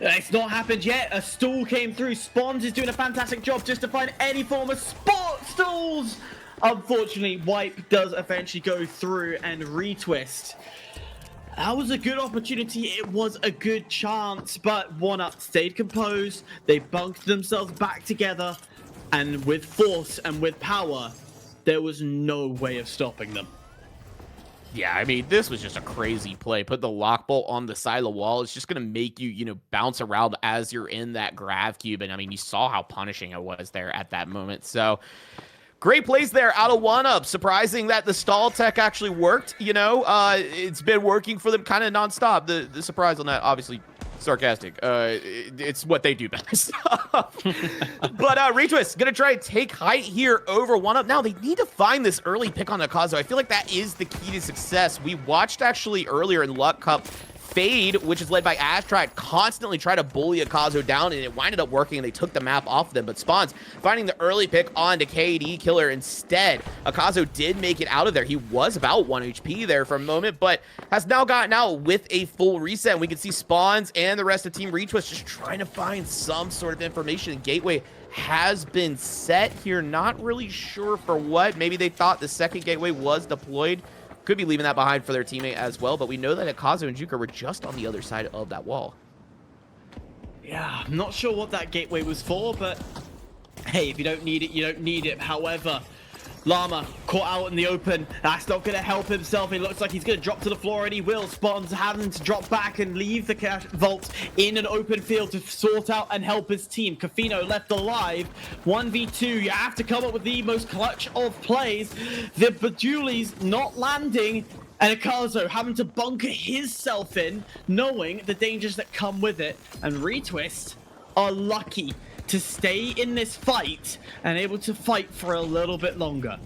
Speaker 1: It's not happened yet. A stall came through. Spawns is doing a fantastic job just to find any form of stalls. Unfortunately, Wipe does eventually go through and Retwist. That was a good opportunity. It was a good chance, but 1UP stayed composed. They bunked themselves back together, and with force and with power, there was no way of stopping them.
Speaker 3: Yeah, I mean, this was just a crazy play. Put the Lockbolt on the side of the wall. It's just going to make you, bounce around as you're in that grav cube. And I mean, you saw how punishing it was there at that moment. So great plays there out of 1UP. Surprising that the stall tech actually worked. It's been working for them kind of nonstop. The surprise on that, obviously, sarcastic. It's what they do best. But Retwist gonna try to take height here over 1UP. Now they need to find this early pick on Akazo. I feel like that is the key to success. We watched actually earlier in Luck Cup, Fade, which is led by Astride, constantly try to bully Akazo down, and it winded up working, and they took the map off them. But Spawns finding the early pick onto KD Killer instead. Akazo did make it out of there. He was about 1 HP there for a moment, but has now gotten out with a full reset. And we can see Spawns and the rest of Team Retwist just trying to find some sort of information. Gateway has been set here. Not really sure for what. Maybe they thought the second gateway was deployed. Could be leaving that behind for their teammate as well, but we know that Akazo and Juker were just on the other side of that wall.
Speaker 1: Yeah, I'm not sure what that gateway was for, but hey, if you don't need it, you don't need it. However, Llama caught out in the open. That's not going to help himself. It looks like he's going to drop to the floor, and he will. Spawns having to drop back and leave the cash vault in an open field to sort out and help his team. Kafino left alive. 1v2. You have to come up with the most clutch of plays. The Bajuli's not landing, and Akazo having to bunker himself in, knowing the dangers that come with it. And Retwist are lucky to stay in this fight and able to fight for a little bit longer.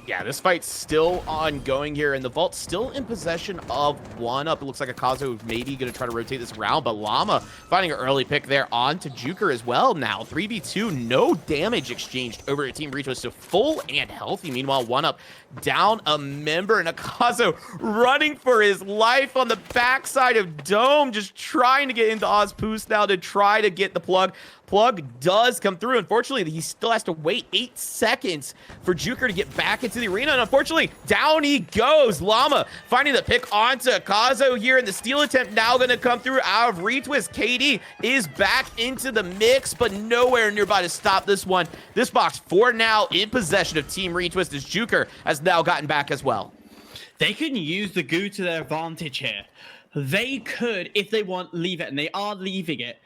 Speaker 3: Yeah, this fight's still ongoing here, and the Vault's still in possession of 1UP. It looks like Akazo maybe going to try to rotate this around, but Llama finding an early pick there onto Juker as well now. 3v2, no damage exchanged over to Team Retwist, so full and healthy. Meanwhile, 1UP down a member, and Akazo running for his life on the backside of Dome, just trying to get into Ozpoos now to try to get the plug. Plug does come through. Unfortunately, he still has to wait 8 seconds for Juker to get back into the arena. And unfortunately, down he goes. Llama finding the pick onto Akazo here. And the steal attempt now going to come through out of Retwist. KD is back into the mix, but nowhere nearby to stop this one. This box for now in possession of Team Retwist, as Juker has now gotten back as well.
Speaker 1: They can use the goo to their advantage here. They could, if they want, leave it, and they are leaving it.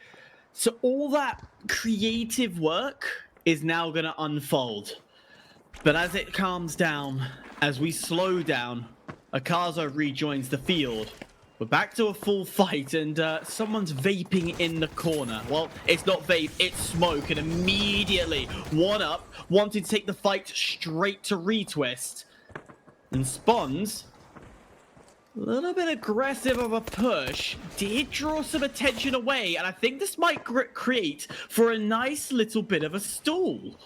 Speaker 1: So all that creative work is now going to unfold. But as it calms down, as we slow down, Akazo rejoins the field. We're back to a full fight, and someone's vaping in the corner. Well, it's not vape, it's smoke, and immediately One Up wanted to take the fight straight to Retwist. And Spawns, a little bit aggressive of a push, did draw some attention away, and I think this might create for a nice little bit of a stall.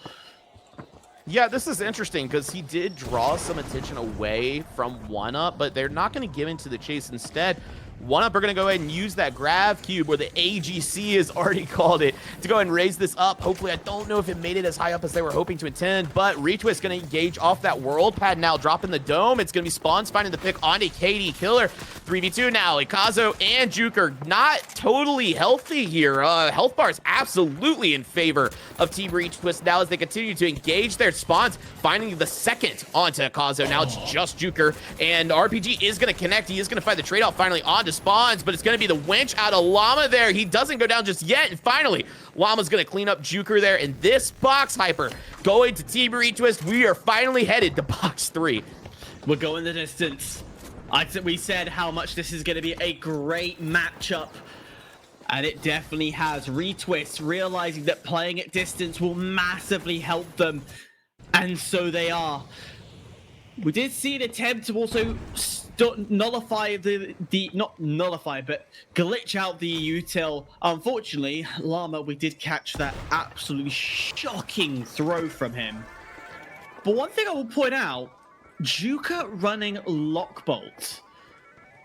Speaker 3: Yeah, this is interesting because he did draw some attention away from One Up, but they're not going to give into the chase. Instead, One Up are going to go ahead and use that grab cube, where the AGC has already called it, to go ahead and raise this up. Hopefully, I don't know if it made it as high up as they were hoping to intend, but Retwist going to engage off that world pad now, dropping the dome. It's going to be Spawns finding the pick onto KD Killer. 3v2 now. Ikazo and Juker not totally healthy here. Health bars absolutely in favor of Team Retwist now as they continue to engage their Spawns, finding the second onto Ikazo. Now it's just Juker, and RPG is going to connect. He is going to find the trade-off finally onto Spawns, but it's going to be the winch out of Llama there. He doesn't go down just yet, and finally, Llama's going to clean up Juker there, and this box hyper going to Team Retwist. We are finally headed to box 3.
Speaker 1: We're going the distance. We said how much this is going to be a great matchup, and it definitely has. Retwist realizing that playing at distance will massively help them, and so they are. We did see an attempt to also nullify not nullify, but glitch out the util. Unfortunately, Llama, we did catch that absolutely shocking throw from him. But one thing I will point out, Juker running Lockbolt.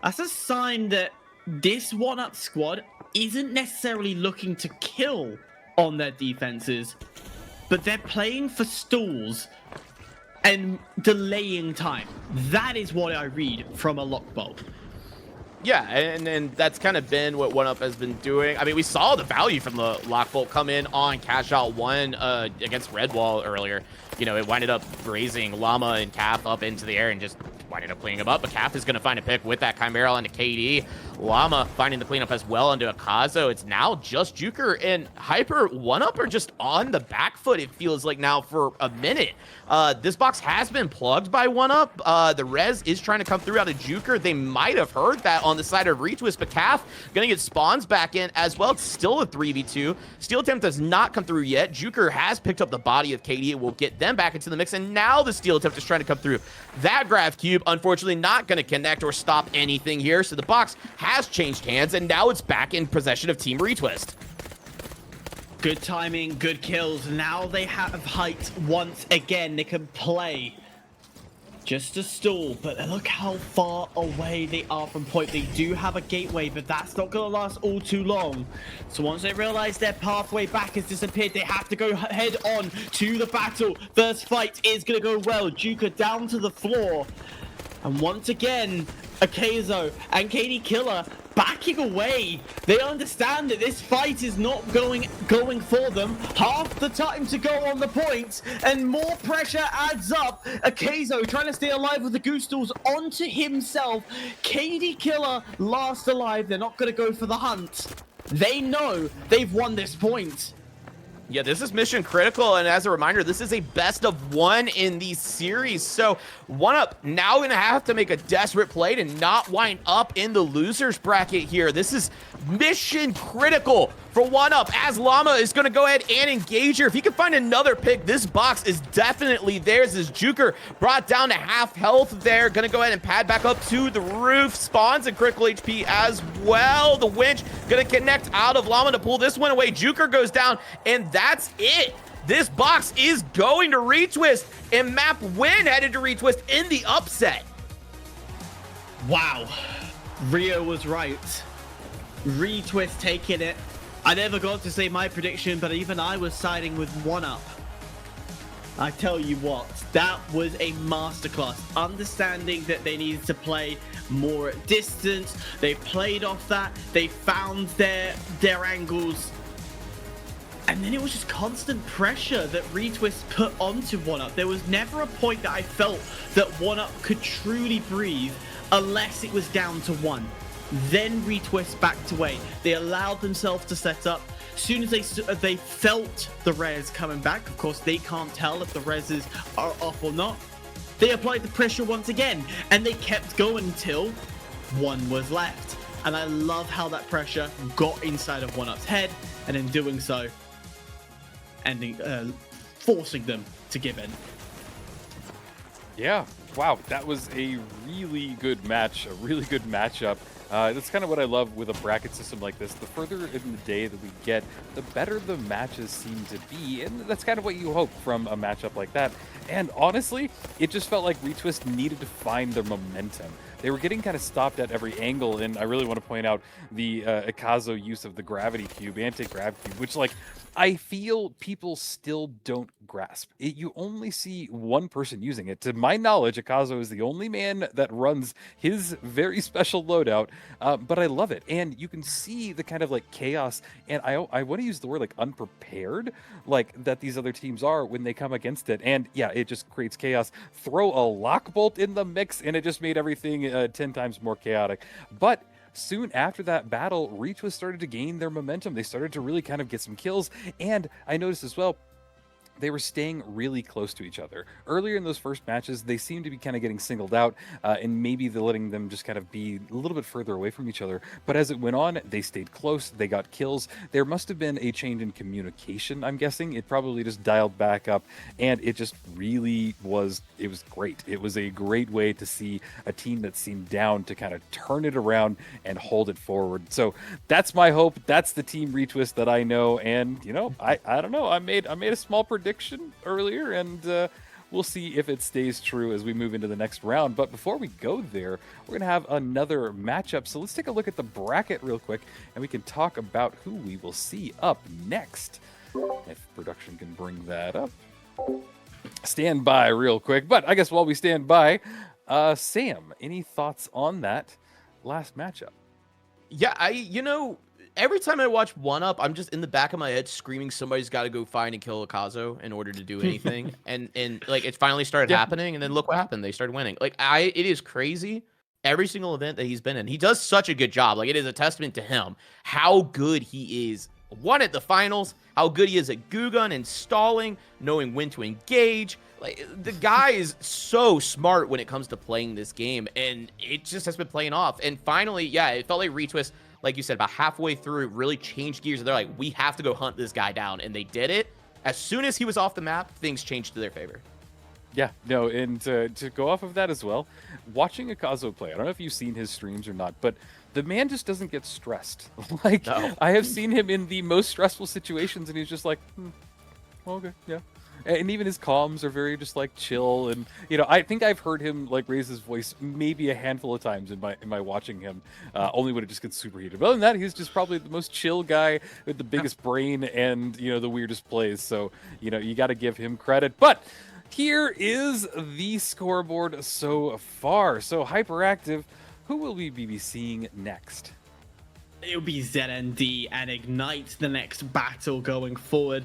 Speaker 1: That's a sign that this One-Up squad isn't necessarily looking to kill on their defenses, but they're playing for stalls and delaying time. That is what I read from a Lockbolt.
Speaker 3: Yeah, and that's kind of been what One Up has been doing. I mean, we saw the value from the Lockbolt come in on Cash Out 1 against Redwall earlier. You know, it winded up raising Llama and Cap up into the air and just winded up cleaning him up. But Cap is going to find a pick with that Chimera onto KD. Llama finding the cleanup as well onto Akazo. It's now just Juker and Hyper. One Up are just on the back foot, it feels like now, for a minute. This box has been plugged by One Up. The res is trying to come through out of Juker. They might have heard that on the side of Retwist, but Calf going to get Spawns back in as well. It's still a 3v2. Steal attempt does not come through yet. Juker has picked up the body of KD. It will get them back into the mix, and now the steal attempt is trying to come through. That Grav Cube, unfortunately, not going to connect or stop anything here, so the box has changed hands, and now it's back in possession of Team Retwist.
Speaker 1: Good timing, good kills. Now they have height once again. They can play just a stall, but look how far away they are from point. They do have a gateway, but that's not going to last all too long. So once they realize their pathway back has disappeared, they have to go head on to the battle. First fight is going to go well. Juker down to the floor. And once again, Akazo and KD Killer backing away. They understand that this fight is not going for them. Half the time to go on the point, and more pressure adds up. Akazo trying to stay alive with the goose stalls onto himself. KD Killer last alive. They're not going to go for the hunt. They know they've won this point.
Speaker 3: Yeah, this is mission critical, and as a reminder, this is a best of one in these series, so One Up now gonna have to make a desperate play to not wind up in the losers bracket here. This is mission critical for One Up, as Llama is gonna go ahead and engage here. If he can find another pick, this box is definitely theirs, as Juker brought down to half health there. Gonna go ahead and pad back up to the roof. Spawns and critical HP as well. The winch gonna connect out of Llama to pull this one away. Juker goes down, and that's it. This box is going to Retwist, and Map Win headed to Retwist in the upset.
Speaker 1: Wow. Rio was right. Retwist taking it. I never got to say my prediction, but even I was siding with One Up. I tell you what, that was a masterclass. Understanding that they needed to play more at distance. They played off that. They found their angles. And then it was just constant pressure that Retwist put onto One Up. There was never a point that I felt that One Up could truly breathe unless it was down to one. Then Retwist backed away. They allowed themselves to set up. As soon as they felt the res coming back, of course they can't tell if the reses are off or not, they applied the pressure once again, and they kept going until one was left. And I love how that pressure got inside of 1UP's head, and in doing so, forcing them to give in.
Speaker 2: Yeah, wow, that was a really good match, a really good matchup. That's kind of what I love with a bracket system like this. The further in the day that we get, the better the matches seem to be, and that's kind of what you hope from a matchup like that. And honestly, it just felt like Retwist needed to find their momentum. They were getting kind of stopped at every angle, and I really want to point out the Ikazo use of the gravity cube, anti-grav cube, which, like, I feel people still don't grasp. You only see one person using it. To my knowledge, Ikazo is the only man that runs his very special loadout, but I love it. And you can see the kind of like chaos, and I want to use the word like unprepared, like that these other teams are when they come against it. And yeah, it just creates chaos. Throw a lock bolt in the mix, and it just made everything 10 times more chaotic. But soon after that battle, Retwist started to gain their momentum. They started to really kind of get some kills, and I noticed as well, they were staying really close to each other. Earlier in those first matches, they seemed to be kind of getting singled out, and maybe they're letting them just kind of be a little bit further away from each other. But as it went on, they stayed close, they got kills. There must have been a change in communication, I'm guessing. It probably just dialed back up, and it just really was, it was great. It was a great way to see a team that seemed down to kind of turn it around and hold it forward. So that's my hope. That's the team Retwist that I know, and, you know, I don't know. I made a small prediction earlier, and we'll see if it stays true as we move into the next round. But before we go there, we're gonna have another matchup, so let's take a look at the bracket real quick, and we can talk about who we will see up next, if production can bring that up. Stand by real quick. But I guess while we stand by, Sam, any thoughts on that last matchup?
Speaker 3: Yeah, you know, every time I watch 1UP, I'm just in the back of my head screaming somebody's got to go find and kill Ikazo in order to do anything. and like it finally started happening, and then look what happened. They started winning. Like it is crazy. Every single event that he's been in, he does such a good job. Like it is a testament to him how good he is. One at the finals, how good he is at goo gun and stalling, knowing when to engage. Like the guy is so smart when it comes to playing this game, and it just has been playing off. And finally, yeah, it felt like Retwist, like you said, about halfway through, really changed gears. And they're like, we have to go hunt this guy down. And they did it. As soon as he was off the map, things changed to their favor.
Speaker 2: Yeah, no, and to go off of that as well, watching Ikazo play, I don't know if you've seen his streams or not, but the man just doesn't get stressed. Like, no. I have seen him in the most stressful situations, and he's just like, okay, yeah. And even his comms are very just like chill, and you know, I think I've heard him like raise his voice maybe a handful of times in my watching him, only when it just gets super heated. But other than that, he's just probably the most chill guy with the biggest brain and, you know, the weirdest plays. So, you know, you got to give him credit. But here is the scoreboard so far. So Hyperactive, who will we be seeing next?
Speaker 1: It'll be ZND and Ignite the next battle going forward.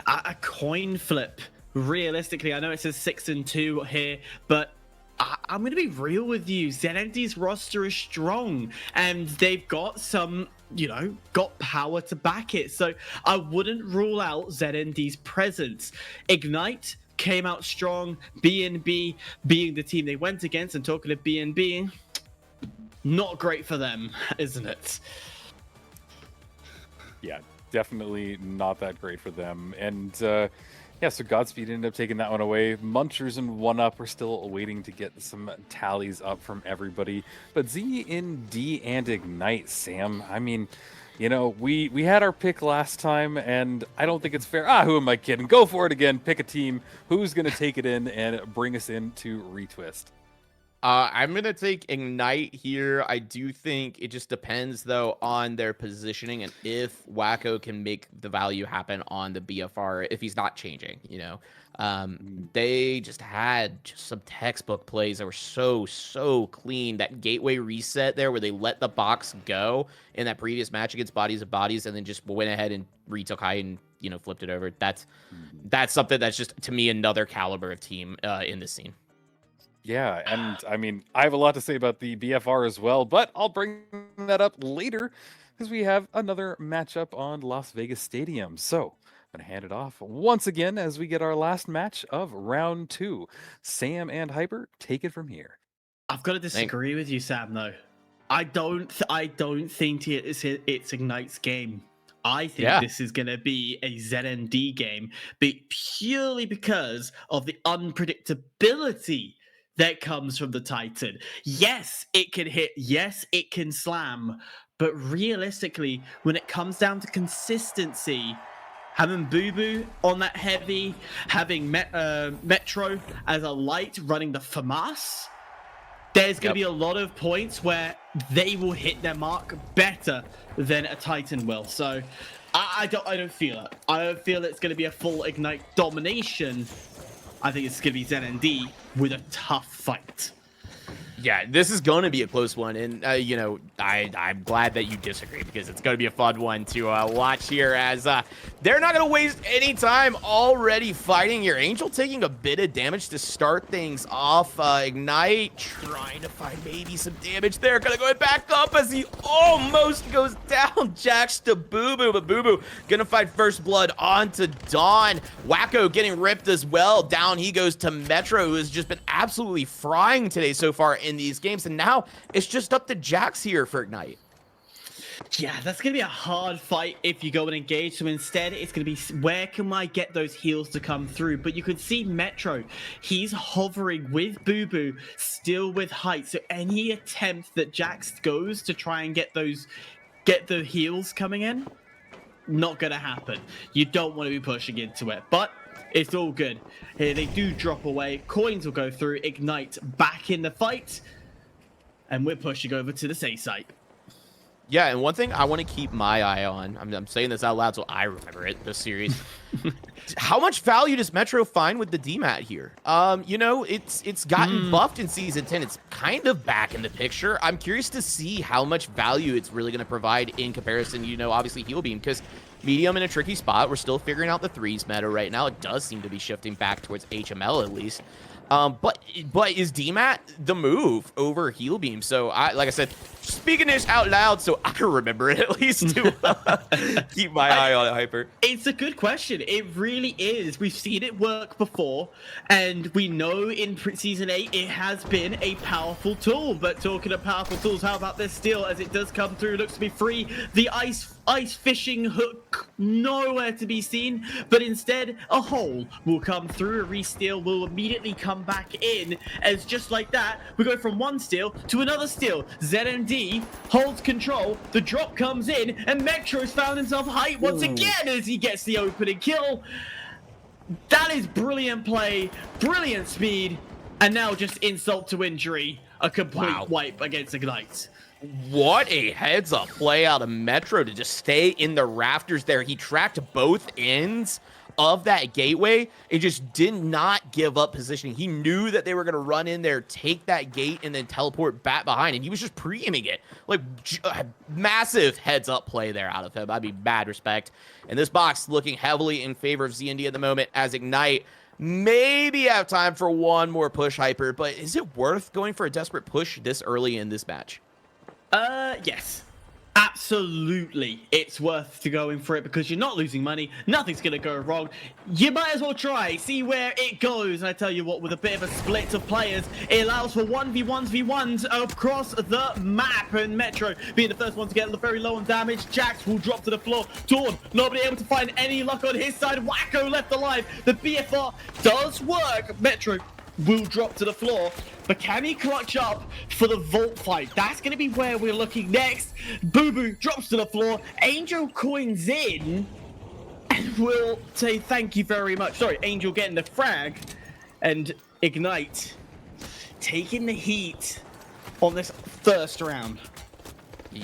Speaker 1: A coin flip. Realistically, I know it says 6-2 here, but I'm going to be real with you. ZND's roster is strong, and they've got some, you know, got power to back it. So I wouldn't rule out ZND's presence. Ignite came out strong. BNB being the team they went against, and talking of BNB, not great for them, isn't it?
Speaker 2: Yeah, definitely not that great for them. And yeah, so Godspeed ended up taking that one away. Munchers and 1UP are still waiting to get some tallies up from everybody. But ZND and Ignite, Sam, I mean, you know, we had our pick last time, and I don't think it's fair. Who am I kidding? Go for it again. Pick a team. Who's going to take it in and bring us into Retwist?
Speaker 3: I'm going to take Ignite here. I do think it just depends, though, on their positioning and if Wacko can make the value happen on the BFR if he's not changing, you know. They just had some textbook plays that were so clean. That gateway reset there where they let the box go in that previous match against Bodies of Bodies and then just went ahead and retook high and, you know, flipped it over. That's something that's just, to me, another caliber of team in this scene.
Speaker 2: Yeah, and I mean, I have a lot to say about the BFR as well, but I'll bring that up later. because we have another matchup on Las Vegas Stadium. So I'm going to hand it off once again as we get our last match of round 2. Sam and Hyper, take it from here.
Speaker 1: I've got to disagree with you, Sam. Though I don't think it's Ignite's game. I think this is going to be a ZND game, but purely because of the unpredictability that comes from the Titan. Yes, it can hit. Yes, it can slam. But realistically, when it comes down to consistency, having Boo Boo on that heavy, having Metro as a light running the FAMAS, there's going to be a lot of points where they will hit their mark better than a Titan will. So I don't feel it. I don't feel it's going to be a full Ignite domination. I think it's going to be ZND with a tough fight.
Speaker 3: Yeah, this is going to be a close one, and you know, I'm glad that you disagree because it's going to be a fun one to watch here as they're not going to waste any time already fighting here. Angel taking a bit of damage to start things off. Ignite trying to find maybe some damage there. Gonna go back up as he almost goes down. Jax to Boo Boo, but Boo Boo gonna find first blood onto Dawn. Wacko getting ripped as well. Down he goes to Metro, who has just been absolutely frying today so far in these games, and now it's just up to Jax here for Ignite.
Speaker 1: Yeah, that's going to be a hard fight if you go and engage. So instead, it's going to be, where can I get those heals to come through? But you can see Metro, he's hovering with Boo Boo, still with height. So any attempt that Jax goes to try and get the heals coming in, not going to happen. You don't want to be pushing into it, but it's all good. Here they do drop away. Coins will go through. Ignite back in the fight. And we're pushing over to the safe site.
Speaker 3: Yeah, and one thing I want to keep my eye on, I'm saying this out loud so I remember it, this series. How much value does Metro find with the DMAT here? You know, it's gotten buffed in Season 10. It's kind of back in the picture. I'm curious to see how much value it's really going to provide in comparison, you know, obviously Heal Beam, because medium in a tricky spot. We're still figuring out the threes meta right now. It does seem to be shifting back towards HML at least. But is DMAT the move over Heal Beam? So like I said, speaking this out loud so I can remember it at least to keep my eye on Hyper.
Speaker 1: It's a good question. It really is. We've seen it work before, and we know in Season 8 it has been a powerful tool. But talking of powerful tools, how about this steal as it does come through? Looks to be free. The ice fishing hook nowhere to be seen, but instead a hole will come through. A re-steal will immediately come back in, as just like that we go from one steal to another steal. ZMD holds control, the drop comes in, and Metro's found himself height once again as he gets the opening kill. That is brilliant play, brilliant speed, and now just insult to injury, a complete wipe against Ignite.
Speaker 3: What a heads-up play out of Metro to just stay in the rafters there. He tracked both ends of that gateway and just did not give up positioning. He knew that they were going to run in there, take that gate, and then teleport back behind, and he was just pre-aiming it. Like, massive heads-up play there out of him. I mean, mad respect. And this box looking heavily in favor of ZND at the moment as Ignite maybe have time for one more push, Hyper, but is it worth going for a desperate push this early in this match?
Speaker 1: Yes. Absolutely, it's worth to going for it because you're not losing money. Nothing's going to go wrong. You might as well try, see where it goes. And I tell you what, with a bit of a split of players, it allows for 1v1s across the map. And Metro being the first one to get very low on damage. Jax will drop to the floor. Dawn, nobody able to find any luck on his side. Wacko left alive. The BFR does work. Metro will drop to the floor, but can he clutch up for the vault fight? That's going to be where we're looking next. Boo Boo drops to the floor. Angel coins in and will say thank you very much. Sorry, Angel getting the frag and Ignite taking the heat on this first round.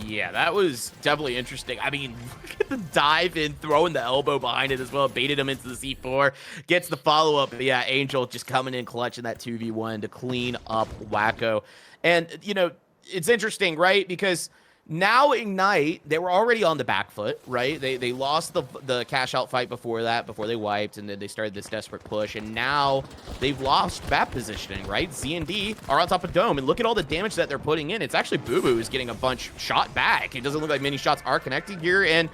Speaker 3: Yeah, that was definitely interesting. I mean, look at the dive in, throwing the elbow behind it as well, baited him into the C4, gets the follow-up. But yeah, Angel just coming in clutch in that 2v1 to clean up Wacko. And, you know, it's interesting, right? Because Now Ignite, they were already on the back foot, right? They lost the cash out fight before that, before they wiped, and then they started this desperate push, and now they've lost map positioning, right? Z and D are on top of Dome, and look at all the damage that they're putting in. It's actually Boo Boo is getting a bunch shot back. It doesn't look like many shots are connecting here, and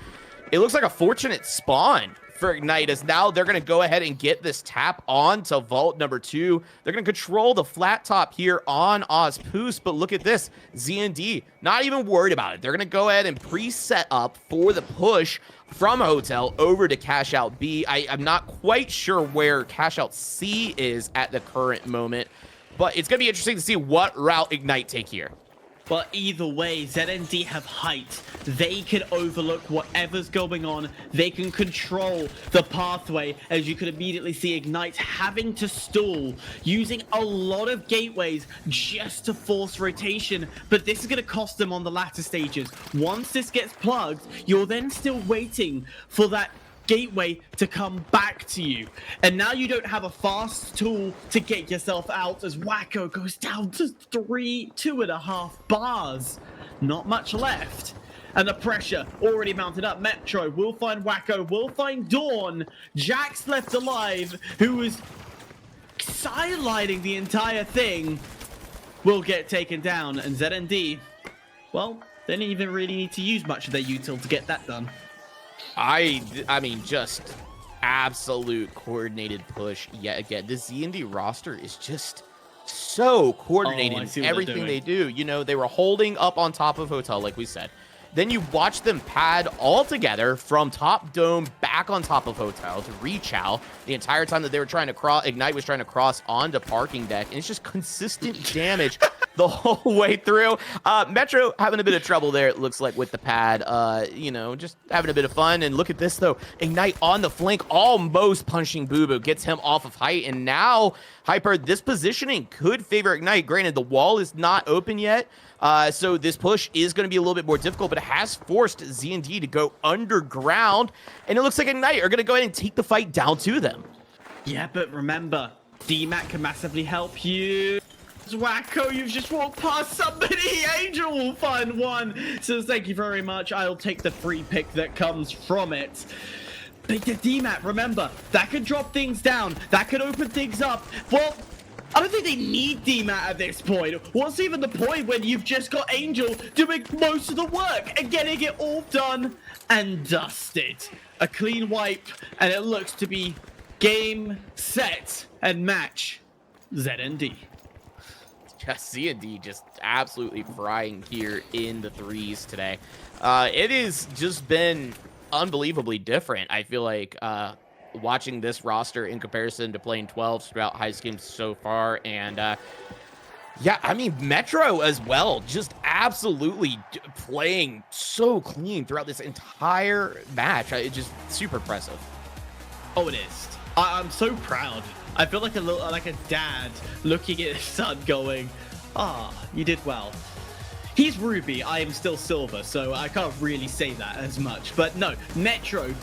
Speaker 3: it looks like a fortunate spawn for Ignite, as now they're going to go ahead and get this tap on to vault number 2. They're going to control the flat top here on Ozpoos, but look at this. Z&D, not even worried about it. They're going to go ahead and pre-set up for the push from Hotel over to Cash Out B. I'm not quite sure where Cash Out C is at the current moment, but it's going to be interesting to see what route Ignite take here.
Speaker 1: But either way, ZND have height. They can overlook whatever's going on. They can control the pathway, as you could immediately see Ignite having to stall, using a lot of gateways just to force rotation. But this is going to cost them on the latter stages. Once this gets plugged, you're then still waiting for that gateway to come back to you, and now you don't have a fast tool to get yourself out, as Wacko goes down to 2.5 bars. Not much left, and the pressure already mounted up. Metro will find Wacko, will find Dawn. Jax left alive, who was sidelining the entire thing, will get taken down, and ZND, well, they didn't even really need to use much of their util to get that done.
Speaker 3: I mean, just absolute coordinated push yet again. The Z&D roster is just so coordinated in everything they do. You know, they were holding up on top of Hotel, like we said. Then you watch them pad all together from top Dome back on top of Hotel to reach out the entire time that they were trying to cross. Ignite was trying to cross onto parking deck, and it's just consistent damage the whole way through. Metro having a bit of trouble there, it looks like, with the pad. You know, just having a bit of fun. And look at this, though. Ignite on the flank, almost punching Boo Boo, gets him off of height. And now, Hyper, this positioning could favor Ignite. Granted, the wall is not open yet. So this push is going to be a little bit more difficult, but it has forced Z&D to go underground. And it looks like Ignite are going to go ahead and take the fight down to them.
Speaker 1: Yeah, but remember, DMAC can massively help you. Wacko, you've just walked past somebody. Angel will find one. So thank you very much. I'll take the free pick that comes from it. But the DMAC, remember, that could drop things down. That could open things up. Well, I don't think they need DMAT at this point. What's even the point when you've just got Angel doing most of the work and getting it all done and dusted? A clean wipe, and it looks to be game, set, and match ZND.
Speaker 3: Z&D just absolutely frying here in the threes today. It has just been unbelievably different. I feel like watching this roster in comparison to playing 12s throughout Heist games so far. And yeah, I mean, Metro as well, just absolutely playing so clean throughout this entire match. It's just super impressive.
Speaker 1: Oh, it is. I'm so proud. I feel like a dad looking at his son going, you did well. He's Ruby, I am still Silver, so I can't really say that as much. But no, Metro,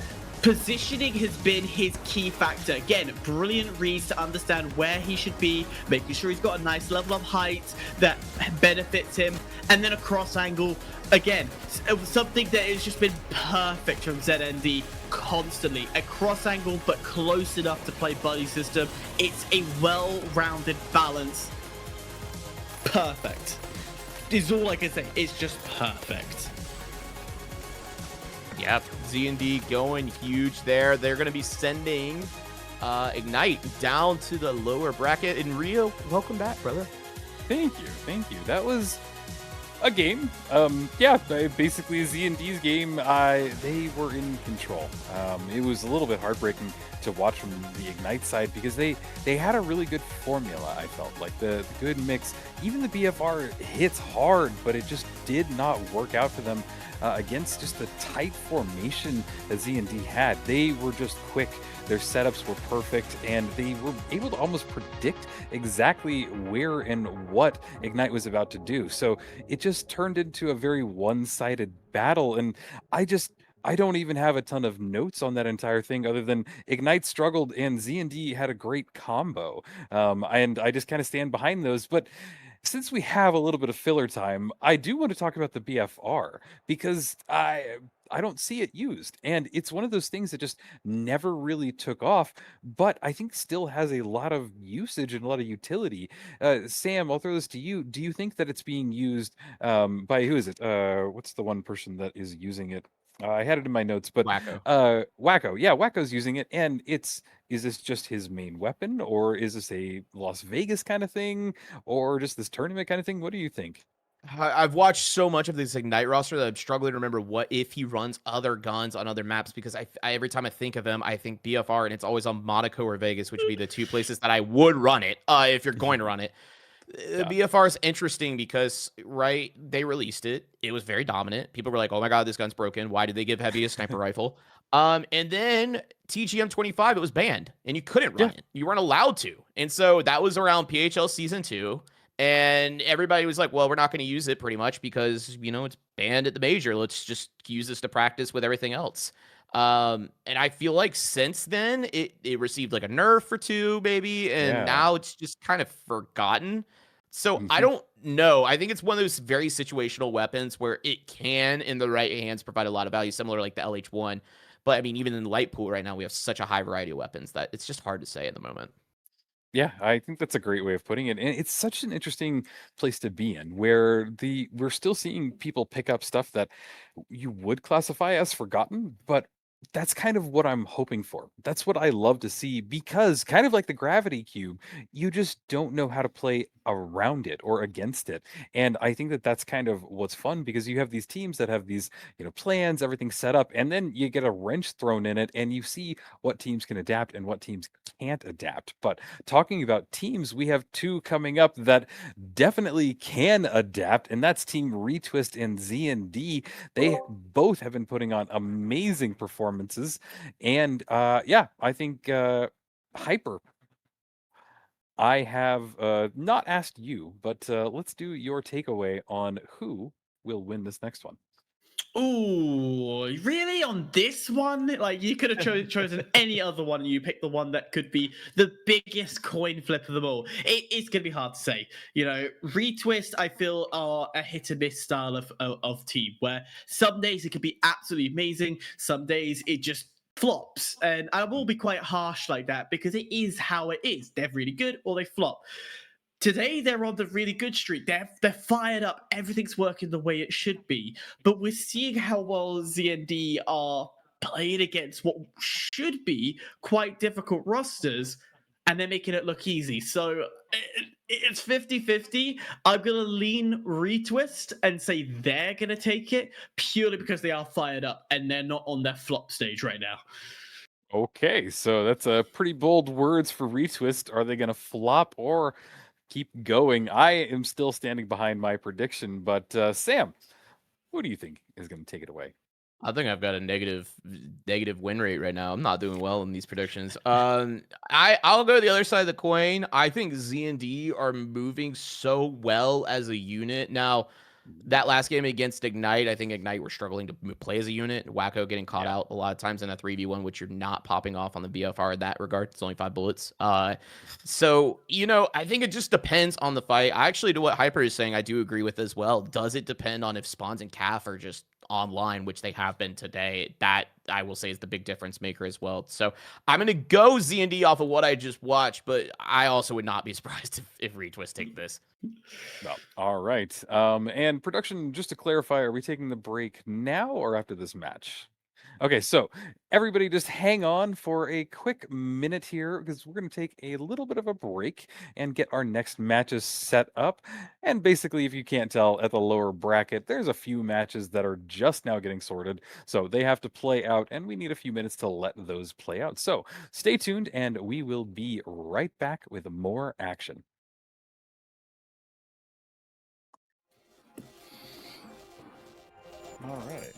Speaker 1: positioning has been his key factor. Again, brilliant reads to understand where he should be, making sure he's got a nice level of height that benefits him, and then a cross angle. Again, something that has just been perfect from ZND constantly. A cross angle, but close enough to play buddy system. It's a well-rounded balance. Perfect. Is all I can say. It's just perfect.
Speaker 3: Yep, Z&D going huge there. They're going to be sending Ignite down to the lower bracket. And Rio, welcome back, brother.
Speaker 2: Thank you. That was a game. Yeah, basically Z&D's game. They were in control. It was a little bit heartbreaking to watch from the Ignite side because they had a really good formula. I felt like the good mix. Even the BFR hits hard, but it just did not work out for them against just the tight formation that Z&D had. They were just quick. Their setups were perfect, and they were able to almost predict exactly where and what Ignite was about to do. So it just turned into a very one-sided battle, and I don't even have a ton of notes on that entire thing other than Ignite struggled and Z&D had a great combo. And I just kind of stand behind those. But since we have a little bit of filler time, I do want to talk about the BFR because I don't see it used, and it's one of those things that just never really took off, but I think still has a lot of usage and a lot of utility. Sam, I'll throw this to you. Do you think that it's being used by who is it? What's the one person that is using it? I had it in my notes, but
Speaker 3: Wacko.
Speaker 2: Wacko, yeah, Wacko's using it, and is this just his main weapon, or is this a Las Vegas kind of thing, or just this tournament kind of thing? What do you think?
Speaker 3: I've watched so much of this Ignite roster that I'm struggling to remember what if he runs other guns on other maps, because I every time I think of him, I think BFR, and it's always on Monaco or Vegas, which would be the two places that I would run it if you're going to run it.
Speaker 2: Yeah.
Speaker 3: BFR is interesting because, right, they released it. It was very dominant. People were like, oh my God, this gun's broken. Why did they give Heavy a sniper rifle? And then TGM 25, it was banned and you couldn't run
Speaker 2: Yeah.
Speaker 3: it. You weren't allowed to. And so that was around PHL season 2. And everybody was like, well, we're not going to use it pretty much because, it's banned at the major. Let's just use this to practice with everything else. And I feel like since then it received like a nerf or two, maybe, and
Speaker 2: Yeah.
Speaker 3: now it's just kind of forgotten. So I
Speaker 2: Mhm.
Speaker 3: don't know. I think it's one of those very situational weapons where it can, in the right hands, provide a lot of value, similar to like the LH1. But I mean, even in the light pool right now, we have such a high variety of weapons that it's just hard to say at the moment.
Speaker 2: Yeah, I think that's a great way of putting it. And it's such an interesting place to be in where we're still seeing people pick up stuff that you would classify as forgotten, but that's kind of what I'm hoping for. That's what I love to see because kind of like the gravity cube, you just don't know how to play around it or against it. And I think that that's kind of what's fun because you have these teams that have these, plans, everything set up, and then you get a wrench thrown in it and you see what teams can adapt and what teams can't adapt. But talking about teams, we have two coming up that definitely can adapt, and that's Team Retwist and Z&D. They both have been putting on amazing performances, and yeah, I think Hyper. I have not asked you, but let's do your takeaway on who will win this next one.
Speaker 1: Ooh, really? On this one? Like, you could have chosen any other one, and you picked the one that could be the biggest coin flip of them all. It's going to be hard to say. Retwist, I feel, are a hit and miss style of team, where some days it could be absolutely amazing, some days it just flops. And I will be quite harsh like that because it is how it is. They're really good or they flop. Today they're on the really good streak. They're fired up. Everything's working the way it should be. But we're seeing how well ZND are played against what should be quite difficult rosters, and they're making it look easy. So it's 50-50. I'm going to lean Retwist and say they're going to take it purely because they are fired up and they're not on their flop stage right now.
Speaker 2: Okay, so that's a pretty bold words for Retwist. Are they going to flop or keep going? I am still standing behind my prediction, but Sam, who do you think is going to take it away?
Speaker 3: I think I've got a negative win rate right now. I'm not doing well in these predictions. I'll go to the other side of the coin. I think Z and D are moving so well as a unit now. That last game against Ignite, I think Ignite were struggling to play as a unit. Wacko getting caught out a lot of times in a 3v1, which you're not popping off on the BFR in that regard. It's only 5 bullets. So, I think it just depends on the fight. I actually, to what Hyper is saying, I do agree with as well. Does it depend on if Spawns and Calf are just online, which they have been today? That, I will say, is the big difference maker as well. So I'm going to go Z&D off of what I just watched, but I also would not be surprised if Retwist take this.
Speaker 2: Well, all right. And production, just to clarify, are we taking the break now or after this match? Okay, so everybody just hang on for a quick minute here because we're going to take a little bit of a break and get our next matches set up. And basically, if you can't tell, at the lower bracket, there's a few matches that are just now getting sorted. So they have to play out, and we need a few minutes to let those play out. So stay tuned, and we will be right back with more action. All right.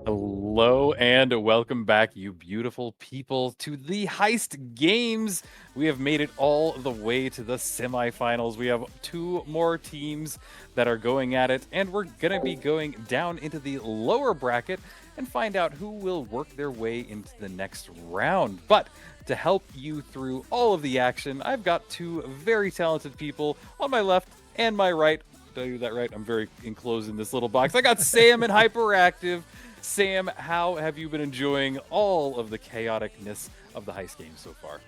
Speaker 2: Hello and welcome back, you beautiful people, to the Heist Games. We have made it all the way to the semifinals. We have 2 more teams that are going at it, and we're going to be going down into the lower bracket and find out who will work their way into the next round. But to help you through all of the action, I've got 2 very talented people on my left and my right. Did I do that right? I'm very enclosed in this little box. I got Sam and Hyperactive. Sam, how have you been enjoying all of the chaoticness of the Heist Games so far?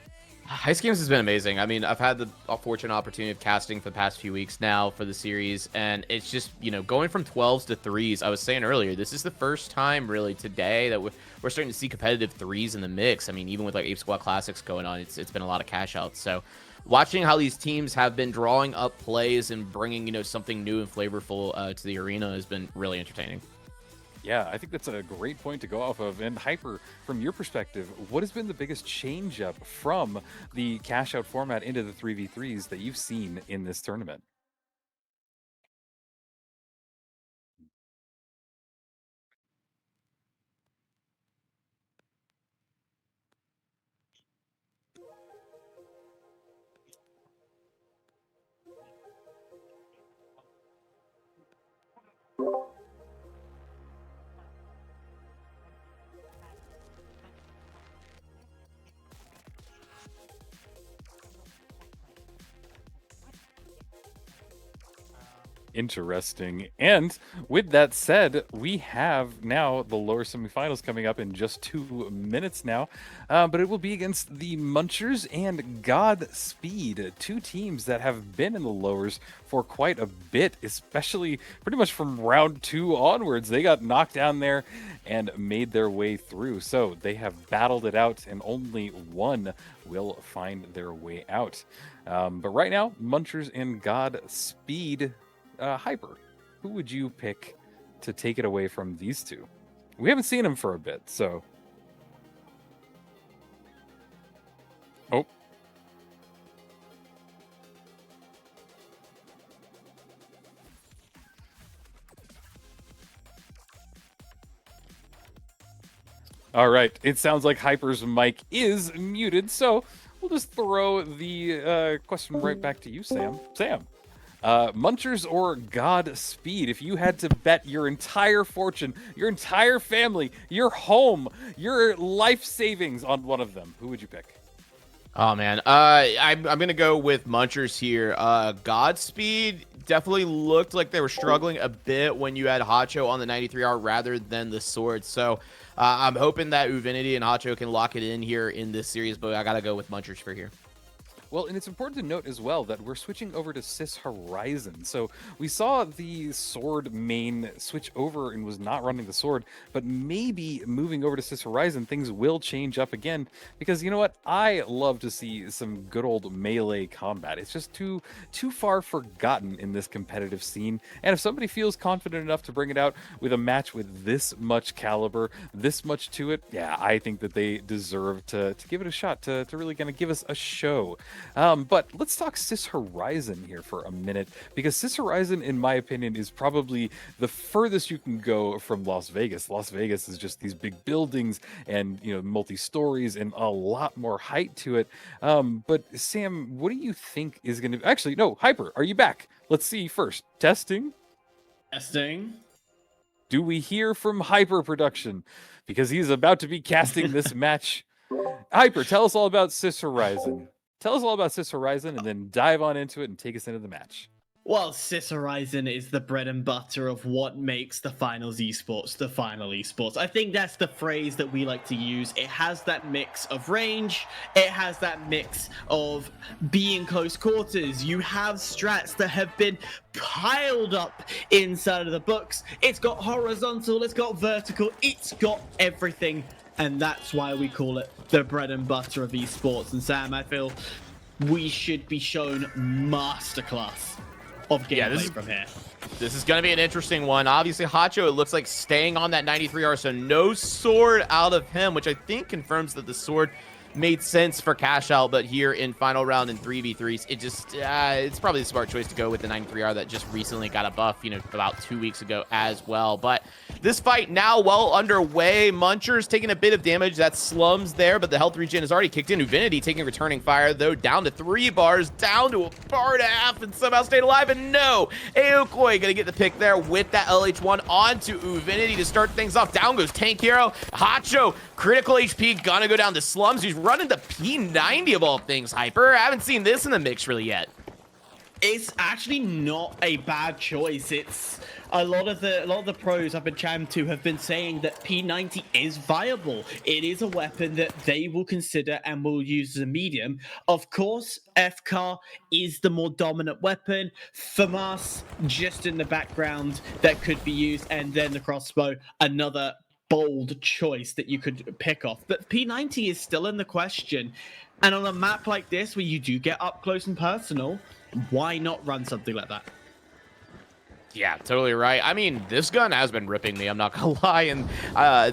Speaker 3: Heist Games has been amazing. I mean, I've had the fortunate opportunity of casting for the past few weeks now for the series, and it's just, going from 12s to 3s. I was saying earlier, this is the first time really today that we're starting to see competitive 3s in the mix. I mean, even with like Ape Squad Classics going on, it's been a lot of cash outs. So watching how these teams have been drawing up plays and bringing, something new and flavorful to the arena has been really entertaining.
Speaker 2: Yeah, I think that's a great point to go off of. And Hyper, from your perspective, what has been the biggest change up from the cash out format into the 3v3s that you've seen in this tournament? Interesting. And with that said, we have now the lower semifinals coming up in just 2 minutes now. But it will be against the Munchers and Godspeed, 2 teams that have been in the lowers for quite a bit, especially pretty much from round 2 onwards. They got knocked down there and made their way through. So they have battled it out, and only one will find their way out. But right now, Munchers and Godspeed. Hyper, who would you pick to take it away from these 2? We haven't seen him for a bit, so. Oh. All right, it sounds like Hyper's mic is muted, so we'll just throw the question right back to you, Sam. Sam. Munchers or Godspeed, if you had to bet your entire fortune, your entire family, your home, your life savings on one of them, who would you pick?
Speaker 3: Oh man, I'm gonna go with Munchers here. Godspeed definitely looked like they were struggling a bit when you had Hacho on the 93R rather than the sword. So I'm hoping that Uvinity and Hacho can lock it in here in this series, but I gotta go with Munchers for here.
Speaker 2: Well, and it's important to note as well that we're switching over to Sis Horizon. So we saw the sword main switch over and was not running the sword, but maybe moving over to Sis Horizon, things will change up again. Because you know what? I love to see some good old melee combat. It's just too far forgotten in this competitive scene. And if somebody feels confident enough to bring it out with a match with this much caliber, this much to it, yeah, I think that they deserve to give it a shot, to really kind of give us a show. But let's talk Sis Horizon here for a minute, because Sis Horizon, in my opinion, is probably the furthest you can go from Las Vegas. Las Vegas is just these big buildings and, multi-stories and a lot more height to it. But Sam, what do you think is going to... Actually, no, Hyper, are you back? Let's see first. Testing. Do we hear from Hyper Production? Because he's about to be casting this match. Hyper, tell us all about Sis Horizon. Tell us all about Sis Horizon and then dive on into it and take us into the match.
Speaker 1: Well, Sis Horizon is the bread and butter of what makes the finals esports the final esports. I think that's the phrase that we like to use. It has that mix of range. It has that mix of being close quarters. You have strats that have been piled up inside of the books. It's got horizontal. It's got vertical. It's got everything. And that's why we call it the bread and butter of esports. And Sam, I feel we should be shown masterclass of gameplay from here.
Speaker 3: This is going to be an interesting one. Obviously, Hacho, it looks like staying on that 93R, so no sword out of him, which I think confirms that the sword made sense for cash out, but here in final round in 3v3s, it just, it's probably the smart choice to go with the 93R that just recently got a buff, you know, about 2 weeks ago as well. But this fight now well underway. Muncher's taking a bit of damage. That's Slums there, but the health regen has already kicked in. Uvinity taking returning fire, though, down to 3 bars, down to a bar and a half, and somehow stayed alive. And no, Aokoi gonna get the pick there with that LH1 onto Uvinity to start things off. Down goes Tank Hero. Hacho, critical HP, gonna go down to Slums, who's running the P90 of all things. Hyper, I haven't seen this in the mix really yet.
Speaker 1: It's actually not a bad choice. It's a lot of the pros I've been chatting to have been saying that P90 is viable. It is a weapon that they will consider and will use as a medium. Of course, FCAR is the more dominant weapon. FAMAS just in the background that could be used, and then the crossbow, another bold choice that you could pick off. But P90 is still in the question. And on a map like this, where you do get up close and personal, why not run something like that?
Speaker 3: Yeah, totally right. I mean, this gun has been ripping me, I'm not gonna lie, in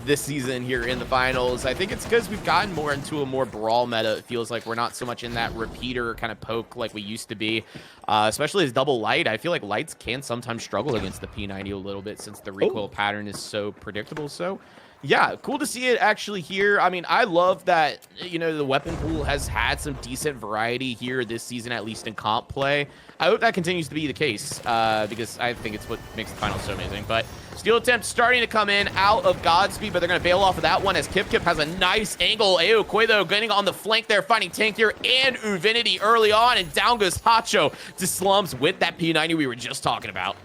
Speaker 3: this season here in the finals. I think it's because we've gotten more into a more brawl meta. It feels like we're not so much in that repeater kind of poke like we used to be, especially as double light. I feel like lights can sometimes struggle against the P90 a little bit since the recoil pattern is so predictable. So yeah, cool to see it actually here. I mean, I love that, you know, the weapon pool has had some decent variety here this season, at least in comp play. I hope that continues to be the case, because I think it's what makes the finals so amazing. But steal attempt starting to come in out of Godspeed, but they're going to bail off of that one as Kip has a nice angle. Aokoi, though, getting on the flank there, finding Tank here and Uvinity early on, and down goes Hacho to Slums with that P90 we were just talking about.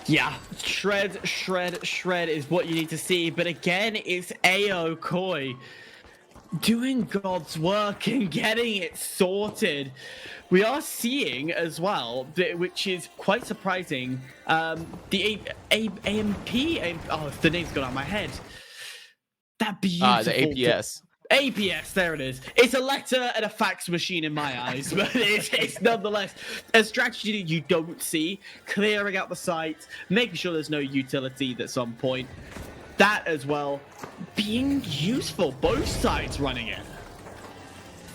Speaker 1: Yeah, shred is what you need to see. But again, it's Aokoi doing God's work and getting it sorted. We are seeing as well, which is quite surprising, the AMP, oh, the name's gone out of my head. That beautiful...
Speaker 3: the APS.
Speaker 1: APS, there it is. It's a letter and a fax machine in my eyes, but it's nonetheless a strategy that you don't see. Clearing out the site, making sure there's no utility that's on point. That as well, being useful, both sides running it.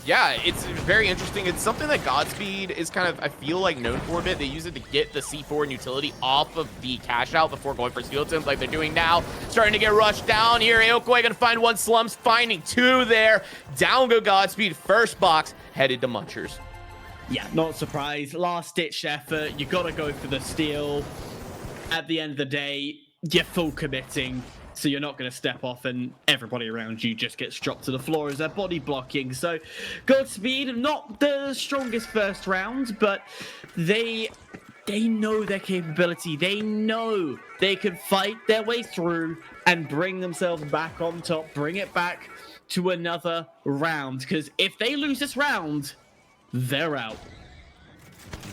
Speaker 3: Yeah, it's very interesting. It's something that Godspeed is kind of, I feel like, known for a bit. They use it to get the C4 and utility off of the cash out before going for steal attempts like they're doing now. Starting to get rushed down here. Aokoi gonna find one, Slums finding 2 there. Down go Godspeed. First box headed to Munchers.
Speaker 1: Yeah, not surprised. Last ditch effort. You gotta go for the steal. At the end of the day, you're full committing. So you're not going to step off and everybody around you just gets dropped to the floor as they're body blocking. So Godspeed, not the strongest first round, but they know their capability. They know they can fight their way through and bring themselves back on top, bring it back to another round. Because if they lose this round, they're out.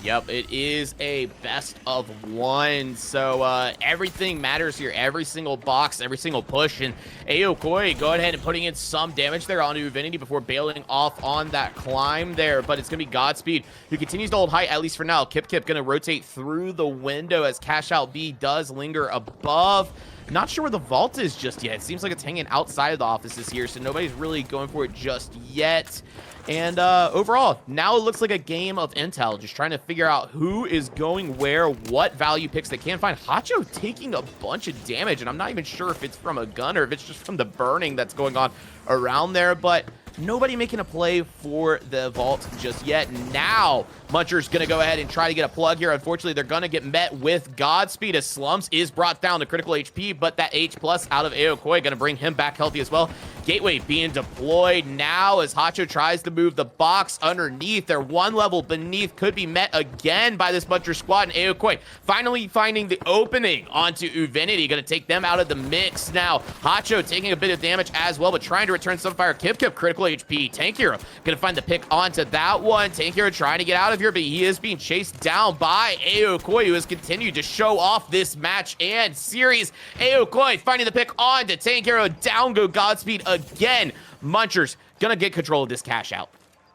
Speaker 3: Yep, it is a best of 1. So everything matters here. Every single box, every single push. And Aokoi go ahead and putting in some damage there onto Uvinity before bailing off on that climb there. But it's going to be Godspeed who continues to hold height, at least for now. Kip going to rotate through the window as Cash Out B does linger above. Not sure where the vault is just yet. It seems like it's hanging outside of the offices here, so nobody's really going for it just yet. And overall, now it looks like a game of intel, just trying to figure out who is going where, what value picks they can find. Hacho taking a bunch of damage, and I'm not even sure if it's from a gun or if it's just from the burning that's going on around there, but nobody making a play for the vault just yet. Now, Muncher's going to go ahead and try to get a plug here. Unfortunately, they're going to get met with Godspeed as Slums is brought down to critical HP, but that H+ out of Aokoi going to bring him back healthy as well. Gateway being deployed now as Hacho tries to move the box underneath. They're 1 level beneath, could be met again by this Muncher squad, and Aokoi finally finding the opening onto Uvinity, going to take them out of the mix now. Hacho taking a bit of damage as well, but trying to return some fire. Kip critical HP. Tank Hero going to find the pick onto that one. Tank Hero trying to get out of here, but he is being chased down by Aokoi, who has continued to show off this match and series. Aokoi finding the pick onto Tank Hero. Down go Godspeed again. Munchers gonna get control of this cash out.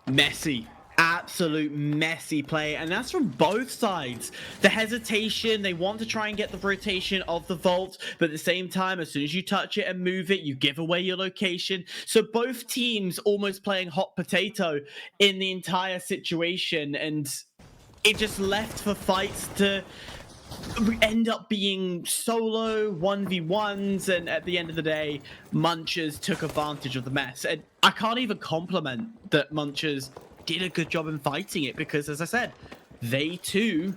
Speaker 1: Messy. absolute messy play, and that's from both sides. The hesitation, they want to try and get the rotation of the vault, but at the same time, as soon as you touch it and move it, you give away your location. So both teams almost playing hot potato in the entire situation, and it just left for fights to end up being solo 1v1s, and at the end of the day, Munchers took advantage of the mess. And I can't even compliment that Munchers did a good job in fighting it, because as I said, they too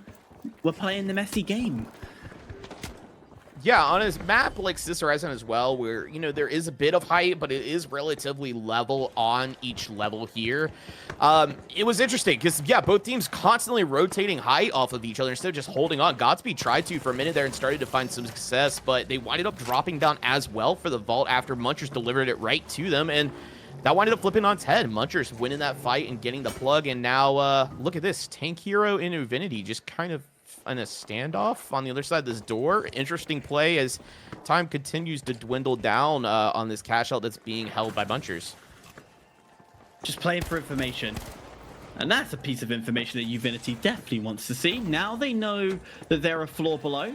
Speaker 1: were playing the messy game.
Speaker 3: Yeah, on a map like Sis Horizon as well, where, you know, there is a bit of height, but it is relatively level on each level here. It was interesting because, yeah, both teams constantly rotating height off of each other instead of just holding on. Godspeed tried to for a minute there and started to find some success, but they winded up dropping down as well for the vault after Munchers delivered it right to them, and that winded up flipping on its head. Munchers winning that fight and getting the plug, and now look at this. Tank Hero and Uvinity just kind of in a standoff on the other side of this door. Interesting play as time continues to dwindle down on this cash out that's being held by Munchers.
Speaker 1: Just playing for information. And that's a piece of information that Uvinity definitely wants to see. Now they know that they're a floor below.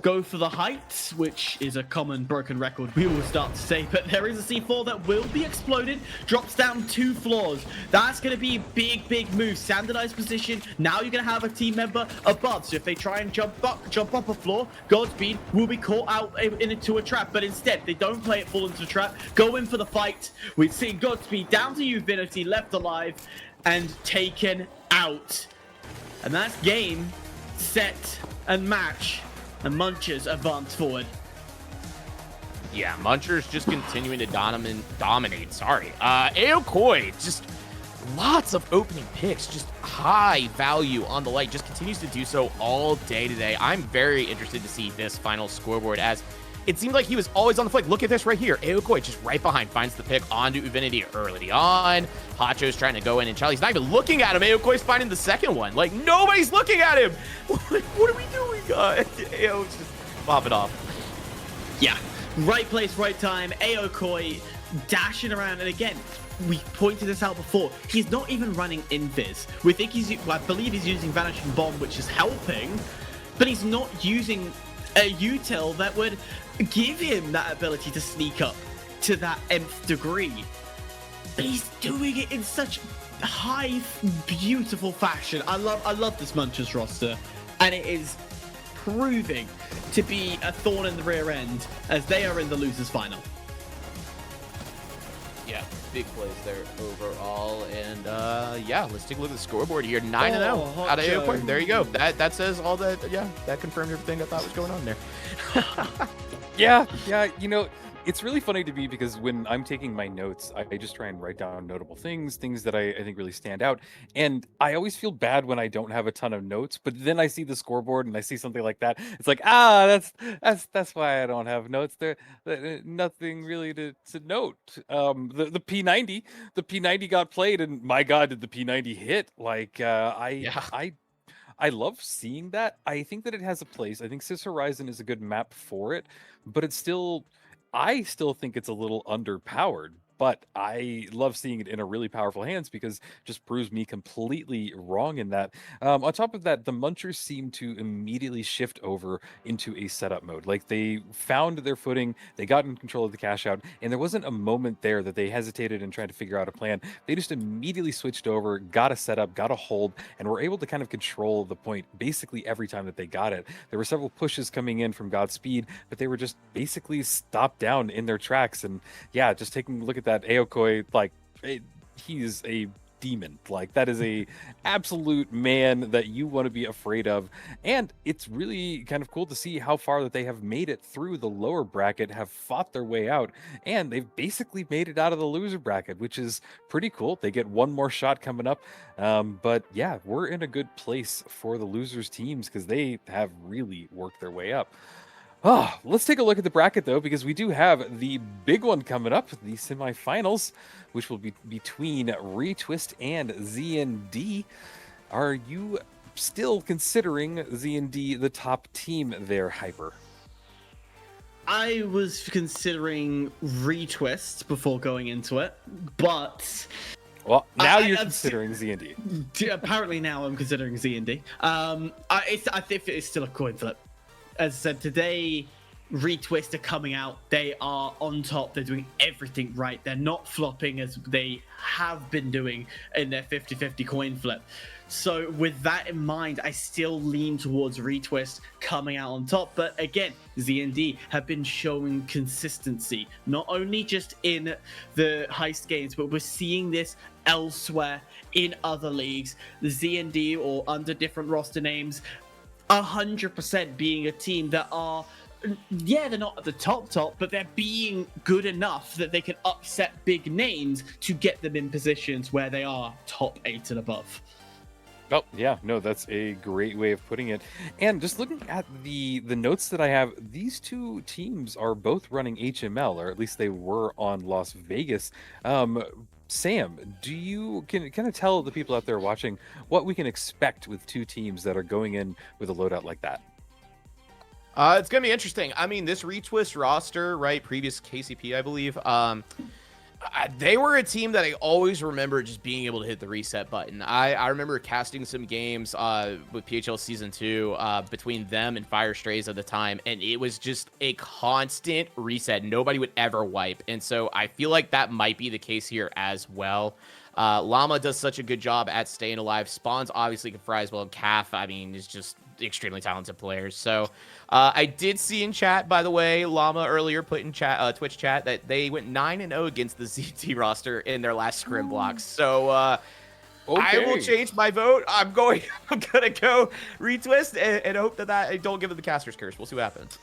Speaker 1: Go for the heights, which is a common broken record we will start to say, but there is a C4 that will be exploded, drops down 2 floors. That's going to be a big move. Standardized position. Now you're going to have a team member above, so if they try and jump up a floor, Godspeed will be caught out into a trap, but instead they don't play it full into a trap, go in for the fight. We've seen Godspeed down to Uvinity, left alive and taken out. And that's game, set, and match. And Munchers advance forward.
Speaker 3: Yeah, Munchers just continuing to dominate. Sorry. Aokoi, just lots of opening picks, just high value on the light, just continues to do so all day today. I'm very interested to see this final scoreboard, as it seemed like he was always on the flick. Look at this right here. Aokoi just right behind, finds the pick onto Uvinity early on. Hacho's trying to go in, and Charlie's not even looking at him. Aokoi's finding the second one. Like, nobody's looking at him. What are we doing, guys? Ao's just popping off.
Speaker 1: Yeah, right place, right time. Aokoi dashing around, and again, we pointed this out before. He's not even running invis. We think I believe he's using Vanishing Bomb, which is helping, but he's not using a util that would give him that ability to sneak up to that nth degree. But he's doing it in such high, beautiful fashion. I love this Munchers roster, and it is proving to be a thorn in the rear end as they are in the losers final.
Speaker 3: Yeah, big plays there overall, and yeah, let's take a look at the scoreboard here. 9-0 out of Aokoi. There you go. That says all that. Yeah, that confirmed everything I thought was going on there.
Speaker 2: Yeah, you know, it's really funny to me because when I'm taking my notes, I just try and write down notable things that I think really stand out. And I always feel bad when I don't have a ton of notes, but then I see the scoreboard and I see something like that. It's like, that's why I don't have notes. There, nothing really to note. The P90 got played, and my God, did the P90 hit? Like, I love seeing that. I think that it has a place. I think Sis Horizon is a good map for it, but I still think it's a little underpowered, but I love seeing it in a really powerful hands because it just proves me completely wrong in that. On top of that, the Munchers seem to immediately shift over into a setup mode. Like, they found their footing, they got in control of the cash out, and there wasn't a moment there that they hesitated and tried to figure out a plan. They just immediately switched over, got a setup, got a hold, and were able to kind of control the point basically every time that they got it. There were several pushes coming in from Godspeed, but they were just basically stopped down in their tracks. And yeah, just taking a look at that Aokoi, like, he's a demon. Like, that is a absolute man that you want to be afraid of. And it's really kind of cool to see how far that they have made it through the lower bracket, have fought their way out, and they've basically made it out of the loser bracket, which is pretty cool. They get one more shot coming up. But yeah, we're in a good place for the losers teams because they have really worked their way up. Oh, let's take a look at the bracket, though, because we do have the big one coming up, the semifinals, which will be between Retwist and ZND. Are you still considering ZND the top team there, Hyper?
Speaker 1: I was considering Retwist before going into it, but
Speaker 2: Well, now you're
Speaker 1: I'm
Speaker 2: considering Z&D.
Speaker 1: Apparently now I'm considering Z&D. I think it's still a coin flip. As I said, today, Retwist are coming out. They are on top. They're doing everything right. They're not flopping as they have been doing in their 50-50 coin flip. So with that in mind, I still lean towards Retwist coming out on top. But again, Z&D have been showing consistency, not only just in the Heist games, but we're seeing this elsewhere in other leagues. The Z&D, or under different roster names, 100% being a team that are, yeah, they're not at the top, but they're being good enough that they can upset big names to get them in positions where they are top 8 and above.
Speaker 2: Oh, yeah, no, that's a great way of putting it. And just looking at the notes that I have, these two teams are both running HML, or at least they were on Las Vegas. Sam, do you can kind of tell the people out there watching what we can expect with two teams that are going in with a loadout like that?
Speaker 3: It's gonna be interesting. I mean, this Retwist roster, right? Previous KCP, I believe. They were a team that I always remember just being able to hit the reset button. I remember casting some games with PHL Season 2 between them and Fire Strays at the time, and it was just a constant reset. Nobody would ever wipe, and so I feel like that might be the case here as well. Llama does such a good job at staying alive. Spawns obviously can fry as well. Calf, I mean, is just extremely talented players. So I did see in chat, by the way, Llama earlier put in chat, Twitch chat, that they went 9-0 against the ZT roster in their last scrim blocks. So I will change my vote. I'm gonna go Retwist and hope that I don't give it the caster's curse. We'll see what happens.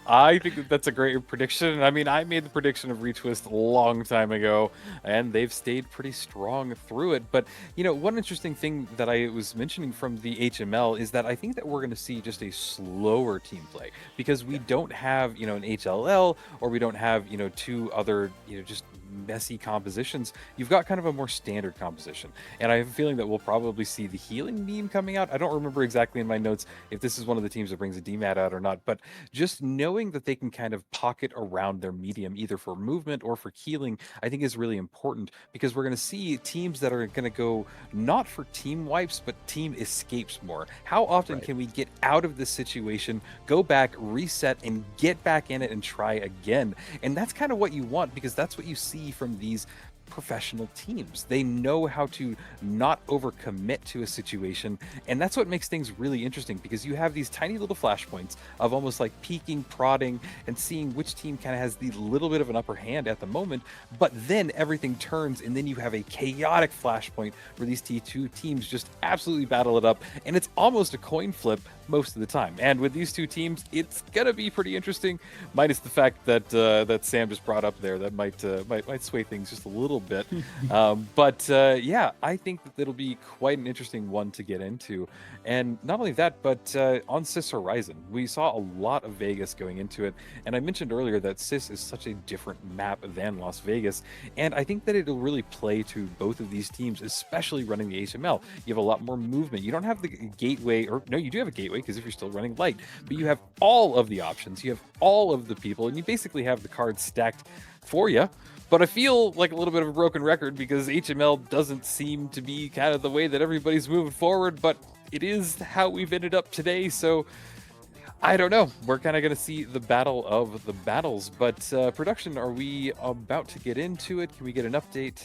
Speaker 2: I think that's a great prediction. I mean, I made the prediction of Retwist a long time ago, and they've stayed pretty strong through it. But, you know, one interesting thing that I was mentioning from the HML is that I think that we're going to see just a slower team play, because we don't have, you know, an HLL, or we don't have, you know, two other, you know, just messy compositions. You've got kind of a more standard composition, and I have a feeling that we'll probably see the healing meme coming out. I don't remember exactly in my notes if this is one of the teams that brings a DMAT out or not, but just knowing that they can kind of pocket around their medium either for movement or for healing, I think is really important, because we're going to see teams that are going to go not for team wipes but team escapes more. How often can we get out of this situation, go back, reset, and get back in it and try again? And that's kind of what you want, because that's what you see from these professional teams. They know how to not overcommit to a situation, and that's what makes things really interesting, because you have these tiny little flashpoints of almost like peeking, prodding, and seeing which team kind of has the little bit of an upper hand at the moment, but then everything turns, and then you have a chaotic flashpoint where these two teams just absolutely battle it up, and it's almost a coin flip most of the time. And with these two teams, it's gonna be pretty interesting, minus the fact that that Sam just brought up there that might sway things just a little bit. But yeah, I think that it'll be quite an interesting one to get into. And not only that, but on Sis Horizon, we saw a lot of Vegas going into it, and I mentioned earlier that Sis is such a different map than Las Vegas, and I think that it'll really play to both of these teams, especially running the HML. You have a lot more movement. You don't have the gateway, or no, you do have a gateway, because if you're still running light, but you have all of the options, you have all of the people, and you basically have the cards stacked for you. But I feel like a little bit of a broken record, because HML doesn't seem to be kind of the way that everybody's moving forward, but it is how we've ended up today. So I don't know. We're kind of going to see the battle of the battles. But production, are we about to get into it? Can we get an update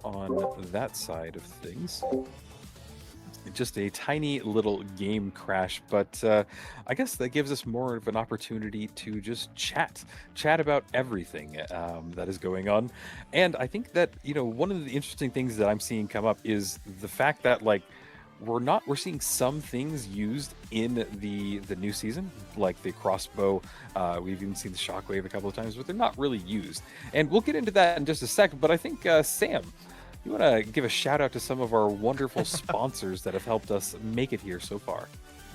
Speaker 2: on that side of things? Just a tiny little game crash, but I guess that gives us more of an opportunity to just chat about everything that is going on. And I think that, you know, one of the interesting things that I'm seeing come up is the fact that, like, we're seeing some things used in the new season, like the crossbow. We've even seen the shockwave a couple of times, but they're not really used. And we'll get into that in just a second. But I think Sam, you want to give a shout out to some of our wonderful sponsors that have helped us make it here so far.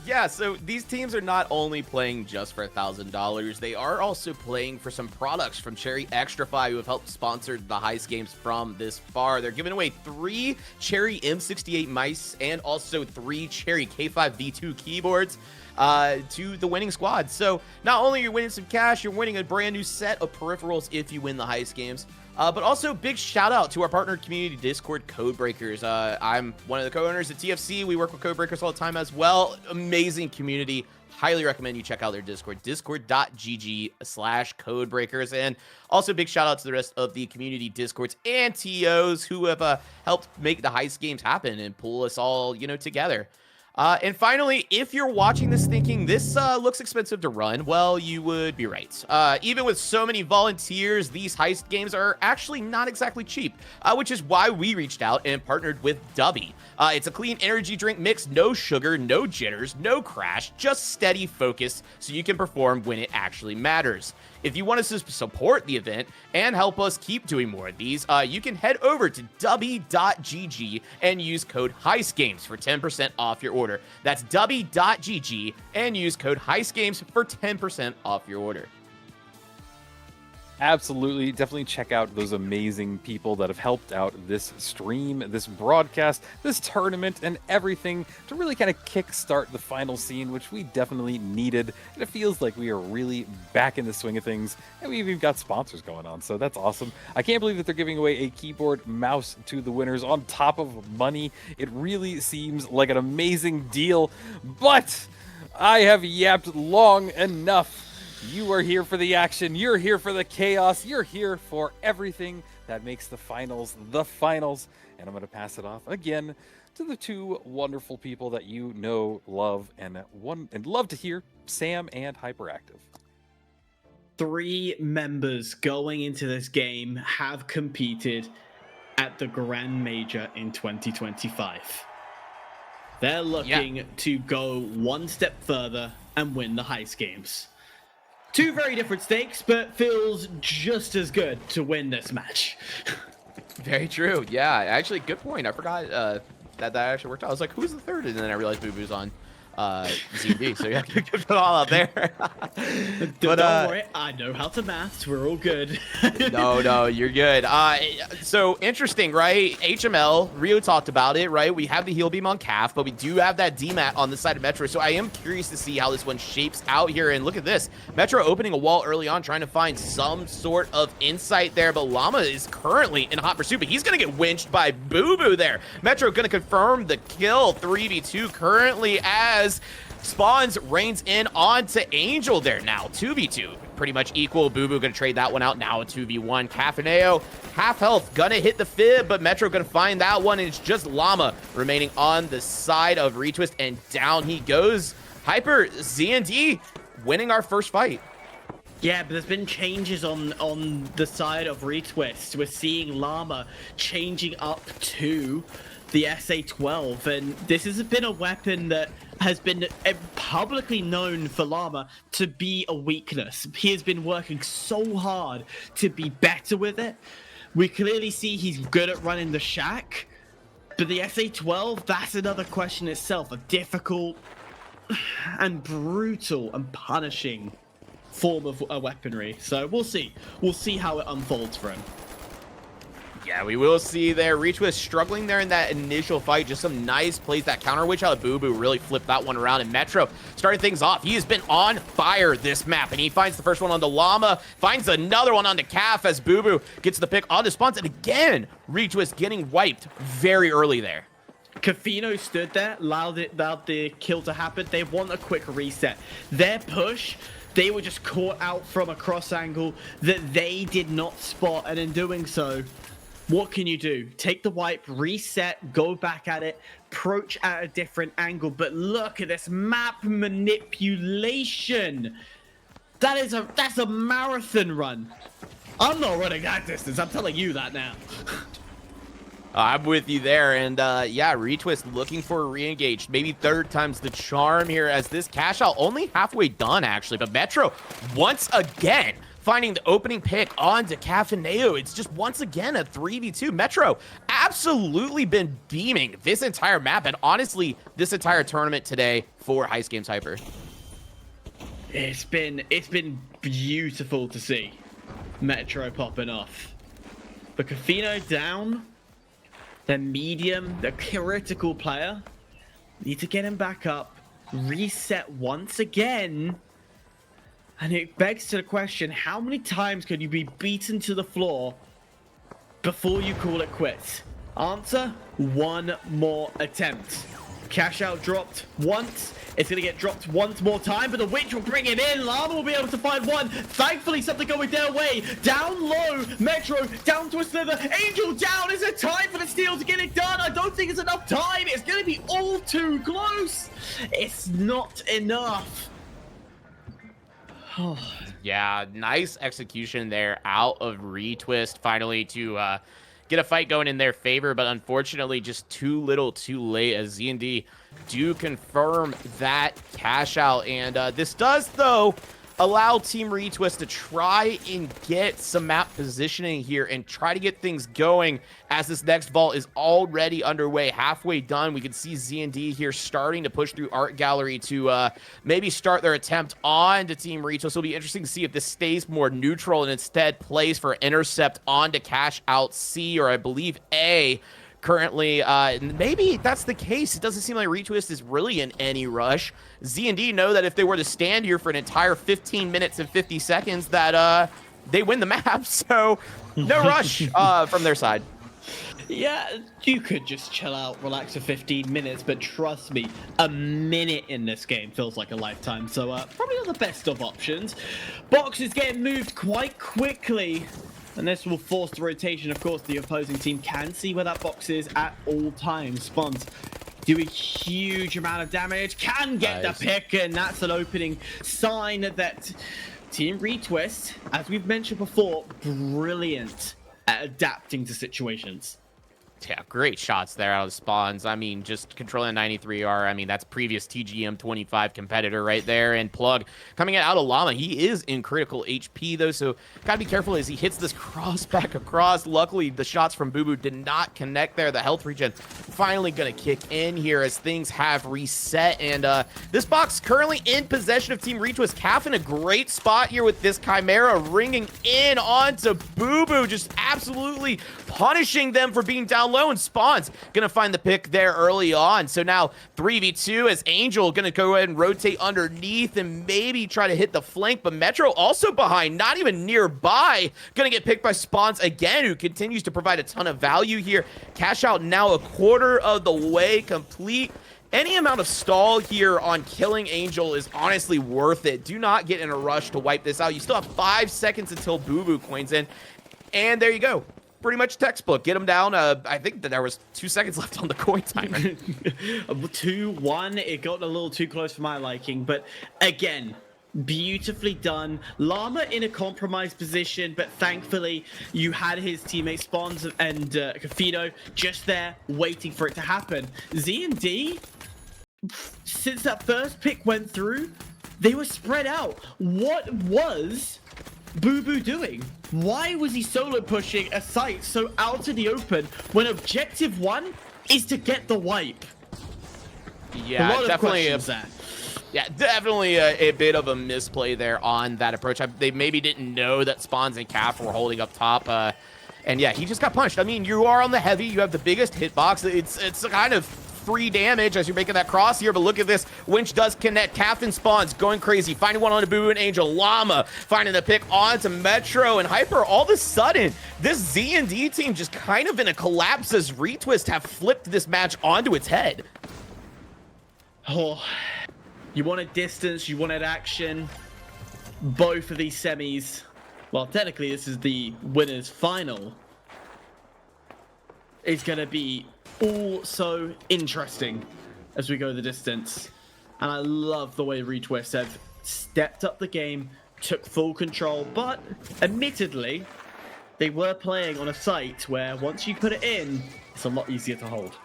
Speaker 3: Yeah, so these teams are not only playing just for $1,000, they are also playing for some products from Cherry Extrafy, who have helped sponsor the Heist games from this far. They're giving away 3 Cherry M68 mice and also 3 Cherry K5 V2 keyboards to the winning squad. So not only are you winning some cash, you're winning a brand new set of peripherals if you win the Heist games. But also, big shout out to our partner community Discord, Codebreakers. I'm one of the co-owners at TFC. We work with Codebreakers all the time as well. Amazing community. Highly recommend you check out their Discord, discord.gg/codebreakers. And also, big shout out to the rest of the community Discords and TOs who have helped make the Heist games happen and pull us all, together. And finally, if you're watching this thinking this looks expensive to run, well, you would be right. Even with so many volunteers, these Heist games are actually not exactly cheap, which is why we reached out and partnered with Dubby. It's a clean energy drink mix, no sugar, no jitters, no crash, just steady focus so you can perform when it actually matters. If you want us to support the event and help us keep doing more of these, you can head over to dubby.gg and use code HEISTGAMES for 10% off your order. That's dubby.gg and use code HEISTGAMES for 10% off your order.
Speaker 2: Absolutely. Definitely check out those amazing people that have helped out this stream, this broadcast, this tournament, and everything to really kind of kickstart the final scene, which we definitely needed. And it feels like we are really back in the swing of things, and we've even got sponsors going on, so that's awesome. I can't believe that they're giving away a keyboard mouse to the winners on top of money. It really seems like an amazing deal, but I have yapped long enough. You are here for the action, you're here for the chaos, you're here for everything that makes the finals, and I'm going to pass it off again to the two wonderful people that you know, love, and love to hear, Sam and Hyperactive.
Speaker 1: 3 members going into this game have competed at the Grand Major in 2025. They're looking to go one step further and win the Heist games. 2 very different stakes, but feels just as good to win this match.
Speaker 3: Very true. Yeah, actually, good point. I forgot that actually worked out. I was like, who's the third? And then I realized Boo Boo's on Z&D. So yeah, put it all out there.
Speaker 1: But don't worry, I know how to maths. We're all good.
Speaker 3: No, you're good. So interesting, right? HML, Rio talked about it, right? We have the heal beam on Calf, but we do have that DMAT on the side of Metro. So I am curious to see how this one shapes out here. And look at this. Metro opening a wall early on, trying to find some sort of insight there. But Llama is currently in hot pursuit, but he's going to get winched by Boo Boo there. Metro going to confirm the kill. 3v2 currently as Spawns reigns in onto Angel there now. 2v2, pretty much equal. Boo Boo gonna trade that one out. Now a 2v1. Cafaneo, half health, gonna hit the fib, but Metro gonna find that one, and it's just Llama remaining on the side of Retwist, and down he goes. Hyper, Z&D winning our first fight.
Speaker 1: Yeah, but there's been changes on the side of Retwist. We're seeing Llama changing up to the SA-12, and this has been a weapon that has been publicly known for Llama to be a weakness. He has been working so hard to be better with it. We clearly see he's good at running the shack, but the SA-12, that's another question itself. A difficult and brutal and punishing form of weaponry. So we'll see. We'll see how it unfolds for him.
Speaker 3: Yeah, we will see there. Retwist struggling there in that initial fight. Just some nice plays. That counter witch out of Boo Boo really flipped that one around. And Metro started things off. He has been on fire this map. And he finds the first one on the Llama. Finds another one on the Calf as Boo Boo gets the pick on the spawns. And again, Retwist getting wiped very early there.
Speaker 1: Cafino stood there, allowed the kill to happen. They want a quick reset. Their push, they were just caught out from a cross angle that they did not spot. And in doing so, what can you do? Take the wipe, reset, go back at it, approach at a different angle. But look at this map manipulation. That's a marathon run. I'm not running that distance. I'm telling you that now.
Speaker 3: I'm with you there. And yeah, Retwist looking for a re-engage. Maybe third time's the charm here as this cash out only halfway done, actually. But Metro, once again, finding the opening pick onto Cafaneo. It's just once again a 3v2. Metro absolutely been beaming this entire map, and honestly, this entire tournament today for Heist Games Hyper.
Speaker 1: It's been beautiful to see Metro popping off. But Cafino down, the medium, the critical player. Need to get him back up, reset once again. And it begs to the question, how many times can you be beaten to the floor before you call it quits. Answer, one more attempt. Cash out dropped once. It's going to get dropped once more time, but the Witch will bring it in. Llama will be able to find one. Thankfully, something going their way. Down low, Metro down to a slither. Angel down. Is it time for the steal to get it done? I don't think it's enough time. It's going to be all too close. It's not enough.
Speaker 3: Yeah, nice execution there out of Retwist finally to get a fight going in their favor, but unfortunately just too little too late as Z&D do confirm that cash out. And this does, though, allow Team Retwist to try and get some map positioning here and try to get things going as this next vault is already underway, halfway done. We can see Z&D here starting to push through Art Gallery to maybe start their attempt on to Team Retwist. It'll be interesting to see if this stays more neutral and instead plays for intercept on to cash out C, or I believe A. Currently, maybe that's the case. It doesn't seem like Retwist is really in any rush. Z&D know that if they were to stand here for an entire 15 minutes and 50 seconds, that they win the map. So no rush from their side.
Speaker 1: Yeah, you could just chill out, relax for 15 minutes, but trust me, a minute in this game feels like a lifetime. So probably not the best of options. Box is getting moved quite quickly. And this will force the rotation. Of course, the opposing team can see where that box is at all times. Spawns do a huge amount of damage. Can get the pick, and that's an opening sign that Team Retwist, as we've mentioned before, brilliant at adapting to situations.
Speaker 3: Yeah, great shots there out of Spawns. I mean, just controlling 93R. I mean, that's previous TGM 25 competitor right there. And Plug coming out of Llama. He is in critical HP, though, so gotta be careful as he hits this cross back across. Luckily, the shots from Boo Boo did not connect there. The health regen finally gonna kick in here as things have reset. And this box currently in possession of Team Retwist. Calf in a great spot here with this Chimera ringing in onto Boo Boo, just absolutely punishing them for being down low, and Spawn's gonna find the pick there early on. So now 3v2 as Angel gonna go ahead and rotate underneath and maybe try to hit the flank, but Metro also behind, not even nearby, gonna get picked by Spawns again, who continues to provide a ton of value here. Cash out now a quarter of the way complete. Any amount of stall here on killing Angel is honestly worth it. Do not get in a rush to wipe this out. You still have 5 seconds until Boo Boo coins in, and there you go. Pretty much textbook. Get him down. I think that there was 2 seconds left on the coin timer.
Speaker 1: 2-1. It got a little too close for my liking, but again, beautifully done. Llama in a compromised position, but thankfully you had his teammate Spawns and Confido just there waiting for it to happen. Z&D, since that first pick went through, they were spread out. What was Boo Boo doing? Why was he solo pushing a site so out to the open when objective 1 is to get the wipe?
Speaker 3: Yeah, definitely. Yeah, definitely a bit of a misplay there on that approach. They maybe didn't know that Spawns and Calf were holding up top. And yeah, he just got punched. I mean, you are on the heavy. You have the biggest hitbox. It's kind of free damage as you're making that cross here, but look at this. Winch does connect. Calf and Spawns going crazy. Finding one on Boo Boo and Angel. Llama finding the pick onto Metro and Hyper. All of a sudden, this Z&D team just kind of in a collapse as Retwist have flipped this match onto its head.
Speaker 1: Oh, you wanted distance, you wanted action. Both of these semis, well, technically this is the winner's final, is going to be all so interesting as we go the distance. And I love the way Retwist have stepped up the game, took full control, but admittedly, they were playing on a site where once you put it in, it's a lot easier to hold.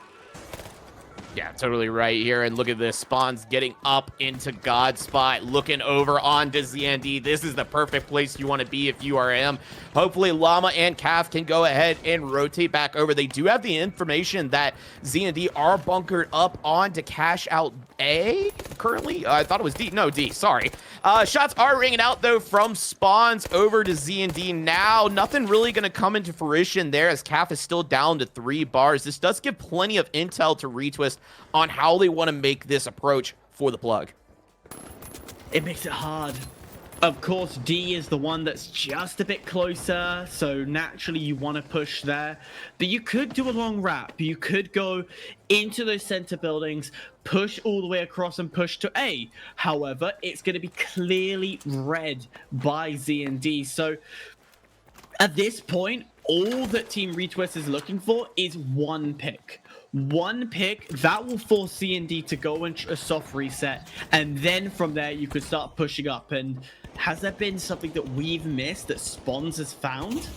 Speaker 3: Yeah, totally right here. And look at this. Spawns getting up into God spot, looking over onto Z&D. This is the perfect place you want to be if you are him. Hopefully, Llama and Calf can go ahead and rotate back over. They do have the information that Z&D are bunkered up onto Cash Out A currently. I thought it was D. No, D. Sorry. Shots are ringing out, though, from Spawns over to Z&D now. Nothing really going to come into fruition there as Calf is still down to 3 bars. This does give plenty of intel to Retwist on how they want to make this approach for the plug.
Speaker 1: It makes it hard. Of course, D is the one that's just a bit closer, so naturally you want to push there. But you could do a long wrap. You could go into those center buildings, push all the way across and push to A. However, it's going to be clearly read by Z and D. So at this point, all that Team Retwist is looking for is one pick. One pick that will force C&D to go in a soft reset, and then from there you could start pushing up. And has there been something that we've missed that Spons has found?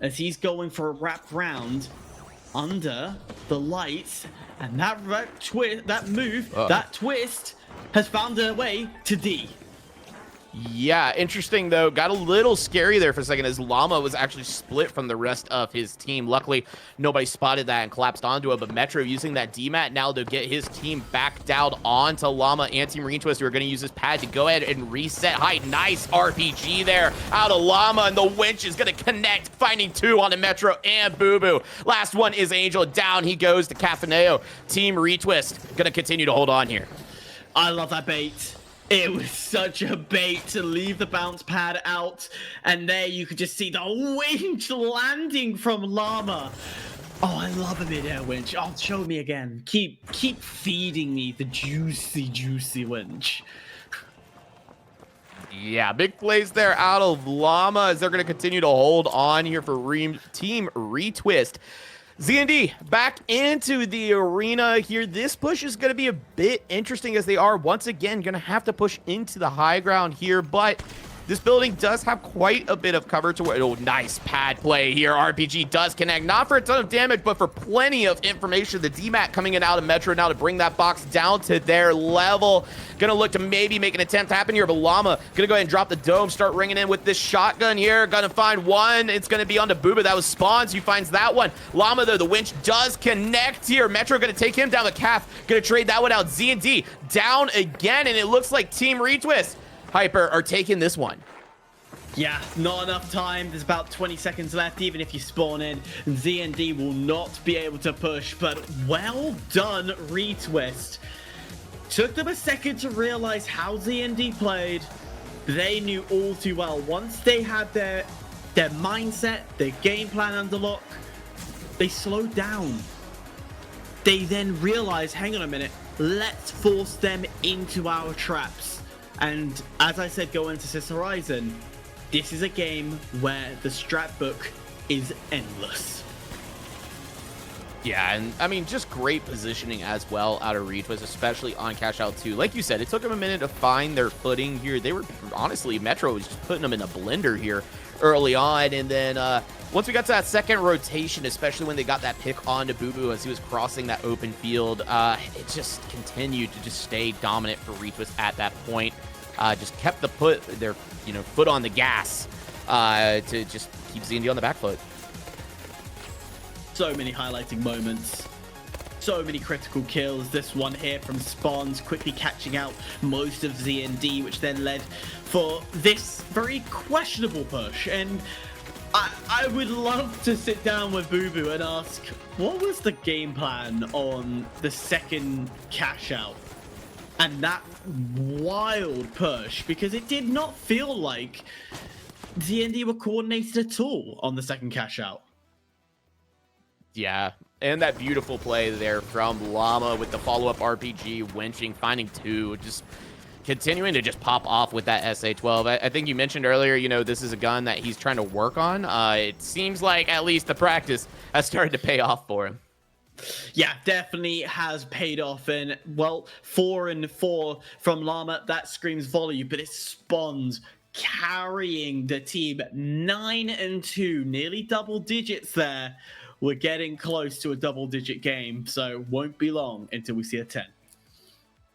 Speaker 1: As he's going for a wrap round under the lights, and that twist has found a way to D.
Speaker 3: Yeah, interesting though. Got a little scary there for a second as Llama was actually split from the rest of his team. Luckily, nobody spotted that and collapsed onto it, but Metro using that DMAT now to get his team back down onto Llama and Team Retwist, who are going to use this pad to go ahead and reset height. Nice RPG there out of Llama, and the winch is going to connect, finding two on the Metro and Boo Boo. Last one is Angel. Down he goes to Cafaneo. Team Retwist going to continue to hold on here.
Speaker 1: I love that bait. It was such a bait to leave the bounce pad out, and there you could just see the winch landing from Llama. Oh, I love a mid-air winch. Oh, show me again. Keep feeding me the juicy winch.
Speaker 3: Yeah, big plays there out of Llama as they're going to continue to hold on here for Team Retwist. Z&D back into the arena here. This push is going to be a bit interesting as they are once again going to have to push into the high ground here, but this building does have quite a bit of cover to it. Oh, nice pad play here. RPG does connect, not for a ton of damage, but for plenty of information. The DMAT coming in out of Metro now to bring that box down to their level. Gonna look to maybe make an attempt happen here, but Llama gonna go ahead and drop the dome, start ringing in with this shotgun here. Gonna find one. It's gonna be onto Booba. That was Spawns who finds that one. Llama, though, the winch does connect here. Metro gonna take him down the calf. Gonna trade that one out. Z&D down again, and it looks like Team Retwist Hyper are taking this one.
Speaker 1: Yeah, not enough time. There's about 20 seconds left. Even if you spawn in, Z&D will not be able to push. But well done, Retwist. Took them a second to realize how Z&D played. They knew all too well. Once they had their mindset, their game plan under lock, they slowed down. They then realized, hang on a minute, let's force them into our traps. And as I said, going into Sis Horizon, this is a game where the strat book is endless.
Speaker 3: Yeah, and I mean, just great positioning as well out of Retwist, especially on Cash Out 2. Like you said, it took them a minute to find their footing here. They were, honestly, Metro was just putting them in a blender here early on. And then once we got to that second rotation, especially when they got that pick onto Boo Boo as he was crossing that open field, it just continued to just stay dominant for Retwist at that point. Just kept their foot on the gas to just keep Z&D on the back foot.
Speaker 1: So many highlighting moments. So many critical kills. This one here from Spawns quickly catching out most of Z&D, which then led for this very questionable push. And I would love to sit down with Boo Boo and ask, what was the game plan on the second cash out? And that wild push, because it did not feel like Z&D were coordinated at all on the second cash out.
Speaker 3: Yeah, and that beautiful play there from Llama with the follow-up RPG, winching, finding two, just continuing to just pop off with that SA-12. I think you mentioned earlier, this is a gun that he's trying to work on. It seems like at least the practice has started to pay off for him.
Speaker 1: Yeah, definitely has paid off. And, well, 4-4 from Llama, that screams volume, but it spawns carrying the team 9-2, nearly double digits there. We're getting close to a double-digit game, so won't be long until we see a 10.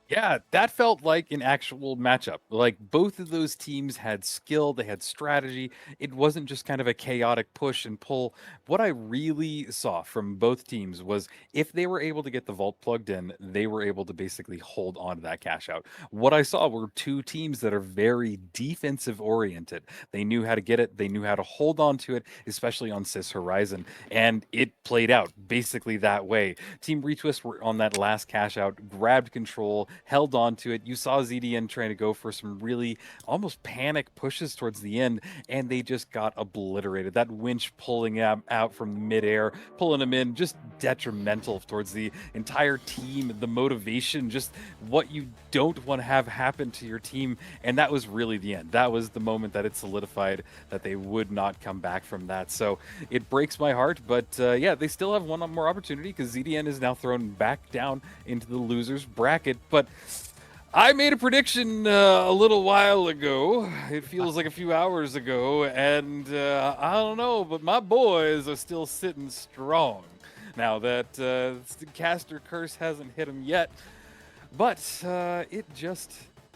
Speaker 2: Yeah, that felt like an actual matchup. Like both of those teams had skill, they had strategy. It wasn't just kind of a chaotic push and pull. What I really saw from both teams was if they were able to get the vault plugged in, they were able to basically hold on to that cash out. What I saw were two teams that are very defensive oriented. They knew how to get it, they knew how to hold on to it, especially on Sis Horizon, and it played out basically that way. Team Retwist were on that last cash out, grabbed control, held on to it. You saw ZDN trying to go for some really almost panic pushes towards the end, and they just got obliterated. That winch pulling him out from midair, pulling him in, just detrimental towards the entire team, the motivation, just what you don't want to have happen to your team. And that was really the end. That was the moment that it solidified that they would not come back from that. So it breaks my heart, but yeah, they still have one more opportunity because ZDN is now thrown back down into the losers bracket. But I made a prediction a little while ago. It feels like a few hours ago, and I don't know, but my boys are still sitting strong now that the caster curse hasn't hit them yet. But it just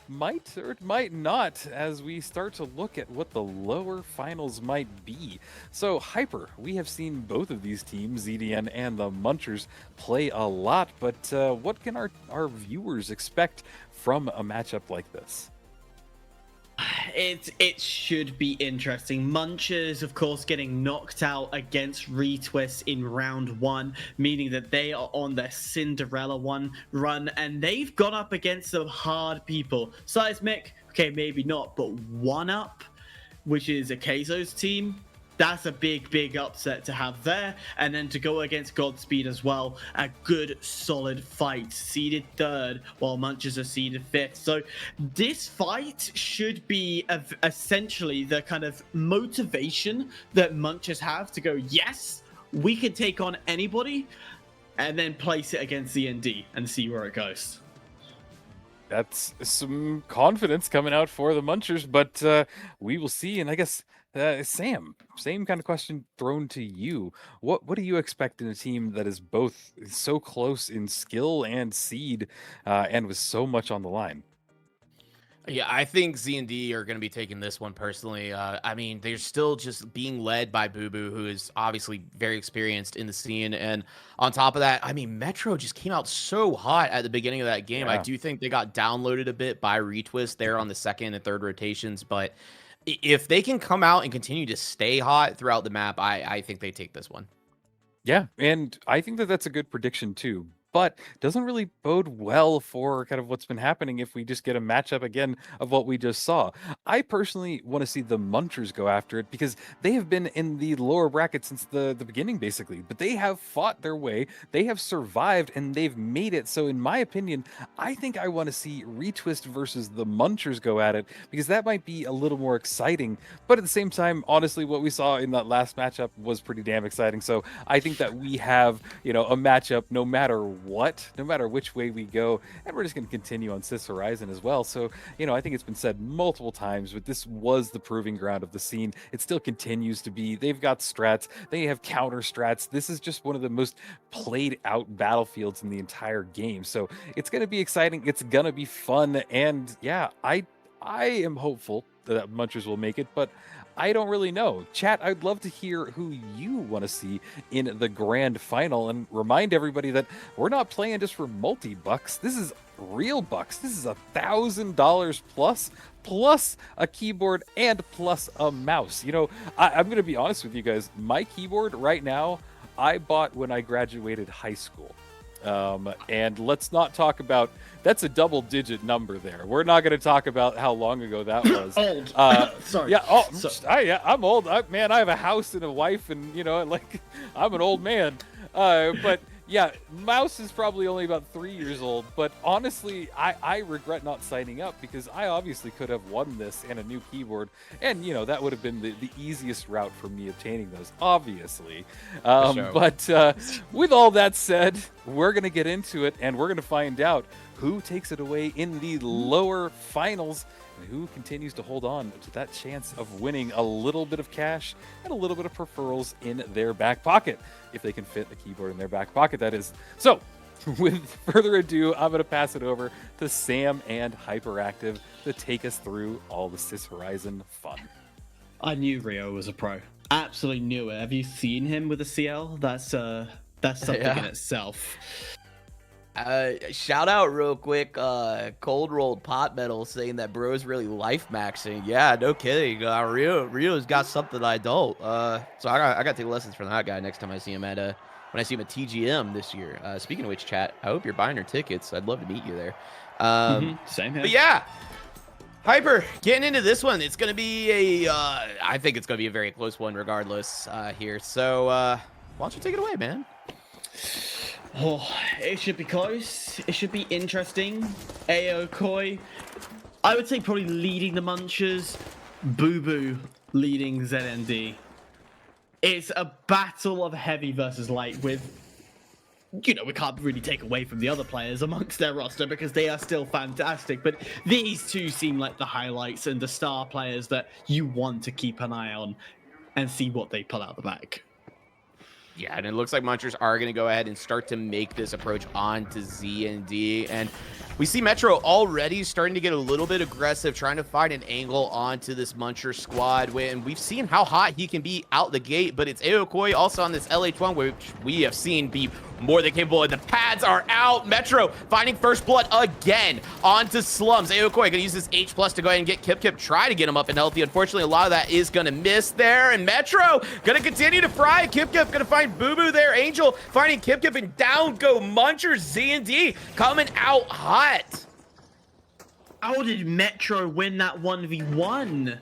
Speaker 2: might or it might not as we start to look at what the lower finals might be. So Hyper, we have seen both of these teams, ZDN and the Munchers, play a lot, but what can our viewers expect from a matchup like this?
Speaker 1: It should be interesting. Munchers, of course, getting knocked out against Retwist in round 1, meaning that they are on their Cinderella run, and they've gone up against some hard people. Seismic, okay, maybe not, but 1UP, which is a Keizo's team. That's a big upset to have there. And then to go against Godspeed as well, a good solid fight. Seeded 3rd, while Munchers are seeded 5th. So this fight should be essentially the kind of motivation that Munchers have to go, yes, we can take on anybody, and then place it against ZND and see where it goes.
Speaker 2: That's some confidence coming out for the Munchers, but we will see. And I guess Sam, same kind of question thrown to you. What do you expect in a team that is both so close in skill and seed, and with so much on the line?
Speaker 3: Yeah, I think Z and D are going to be taking this one personally. I mean, they're still just being led by Boo Boo, who is obviously very experienced in the scene. And on top of that, I mean, Metro just came out so hot at the beginning of that game.
Speaker 2: Yeah.
Speaker 3: I do think they got downloaded a bit by Retwist there on the 2nd and 3rd rotations. But if they can come out and continue to stay hot throughout the map, I think they take this one.
Speaker 2: Yeah, and I think that that's a good prediction too, but doesn't really bode well for kind of what's been happening if we just get a matchup again of what we just saw. I personally want to see the Munchers go after it because they have been in the lower bracket since the beginning, basically, but they have fought their way, they have survived, and they've made it. So in my opinion, I think I want to see Retwist versus the Munchers go at it because that might be a little more exciting. But at the same time, honestly, what we saw in that last matchup was pretty damn exciting. So I think that we have, a matchup no matter what, no matter which way we go, and we're just going to continue on Cis Horizon as well. So, I think it's been said multiple times, but this was the proving ground of the scene. It still continues to be. They've got strats, they have counter strats. This is just one of the most played out battlefields in the entire game. So it's going to be exciting. It's going to be fun. And yeah, I am hopeful that Munchers will make it, but I don't really know. Chat, I'd love to hear who you want to see in the grand final, and remind everybody that we're not playing just for multi-bucks. This is real bucks. This is $1,000 plus a keyboard and plus a mouse. I'm going to be honest with you guys. My keyboard right now, I bought when I graduated high school. And let's not talk about, that's a double-digit number there. We're not going to talk about how long ago that was.
Speaker 1: Old. Sorry.
Speaker 2: Yeah. Oh, I'm old. I have a house and a wife, and I'm an old man. But yeah, mouse is probably only about 3 years old. But honestly, I regret not signing up because I obviously could have won this and a new keyboard, and that would have been the easiest route for me obtaining those, obviously.
Speaker 3: Sure.
Speaker 2: But with all that said, we're gonna get into it, and we're gonna find out who takes it away in the lower finals, and who continues to hold on to that chance of winning a little bit of cash and a little bit of peripherals in their back pocket, if they can fit a keyboard in their back pocket, that is. So, with further ado, I'm going to pass it over to Sam and Hyperactive to take us through all the Cis Horizon fun.
Speaker 1: I knew Rio was a pro. Absolutely knew it. Have you seen him with a CL? That's something in itself.
Speaker 3: Shout out real quick, Cold Rolled Pot Metal saying that bro's really life maxing. Yeah, no kidding. Rio's got something I don't. So I got to take lessons from that guy next time I see him when I see him at TGM this year. Speaking of which, chat, I hope you're buying your tickets. I'd love to meet you there.
Speaker 1: Same here.
Speaker 3: But yeah, Hyper, getting into this one, it's going to be I think it's going to be a very close one regardless here. So why don't you take it away, man?
Speaker 1: Oh, it should be close. It should be interesting. AO Koi, I would say probably leading the Munchers. Boo Boo leading ZND. It's a battle of heavy versus light with, you know, we can't really take away from the other players amongst their roster because they are still fantastic. But these two seem like the highlights and the star players that you want to keep an eye on and see what they pull out the bag.
Speaker 3: Yeah, and it looks like Munchers are going to go ahead and start to make this approach onto ZND. And we see Metro already starting to get a little bit aggressive, trying to find an angle onto this Muncher squad. And we've seen how hot he can be out the gate, but it's Aokoi also on this LH1, which we have seen be more than capable. And the pads are out. Metro finding first blood again onto Slums. Aokoi going to use this H+ to go ahead and get Kip. Try to get him up and healthy. Unfortunately, a lot of that is going to miss there. And Metro going to continue to fry. Kip going to find Boo Boo there. Angel finding Kip, and down go Munchers. Z&D coming out hot.
Speaker 1: How did Metro win that 1v1?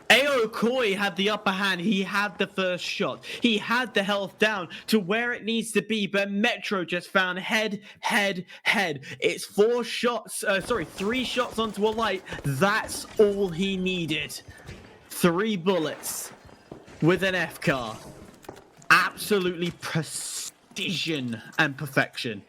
Speaker 1: Aokoi had the upper hand. He had the first shot. He had the health down to where it needs to be, but Metro just found head. It's 3 shots onto a light. That's all he needed. 3 bullets with an FCAR. Absolutely precision and perfection.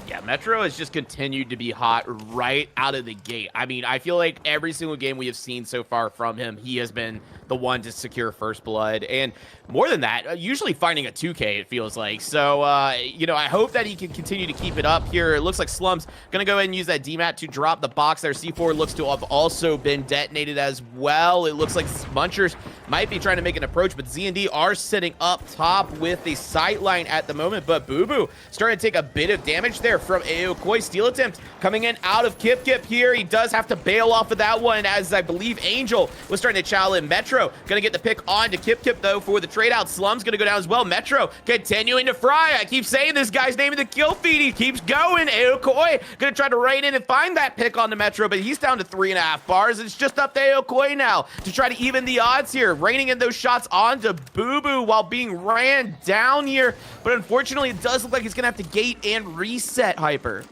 Speaker 3: Yeah, Metro has just continued to be hot right out of the gate. I mean, I feel like every single game we have seen so far from him, he has been the one to secure first blood. And more than that, usually finding a 2K, it feels like. So, you know, I hope that he can continue to keep it up here. It looks like Slum's going to go ahead and use that DMAT to drop the box there. C4 looks to have also been detonated as well. It looks like Munchers might be trying to make an approach, but Z&D are sitting up top with a sightline at the moment. But Boo Boo starting to take a bit of damage there from Aokoi. Steal attempt coming in out of Kip here. He does have to bail off of that one, as I believe Angel was starting to chow in. Metro gonna get the pick on to Kip though for the trade out. Slum's gonna go down as well. Metro continuing to fry. I keep saying this guy's name in the kill feed. He keeps going. Aokoi gonna try to raid in and find that pick on the Metro, but he's down to 3.5 bars. It's just up to Aokoi now to try to even the odds here, raining in those shots onto Boo Boo while being ran down here. But unfortunately, it does look like he's gonna have to gate and reset. Hyper.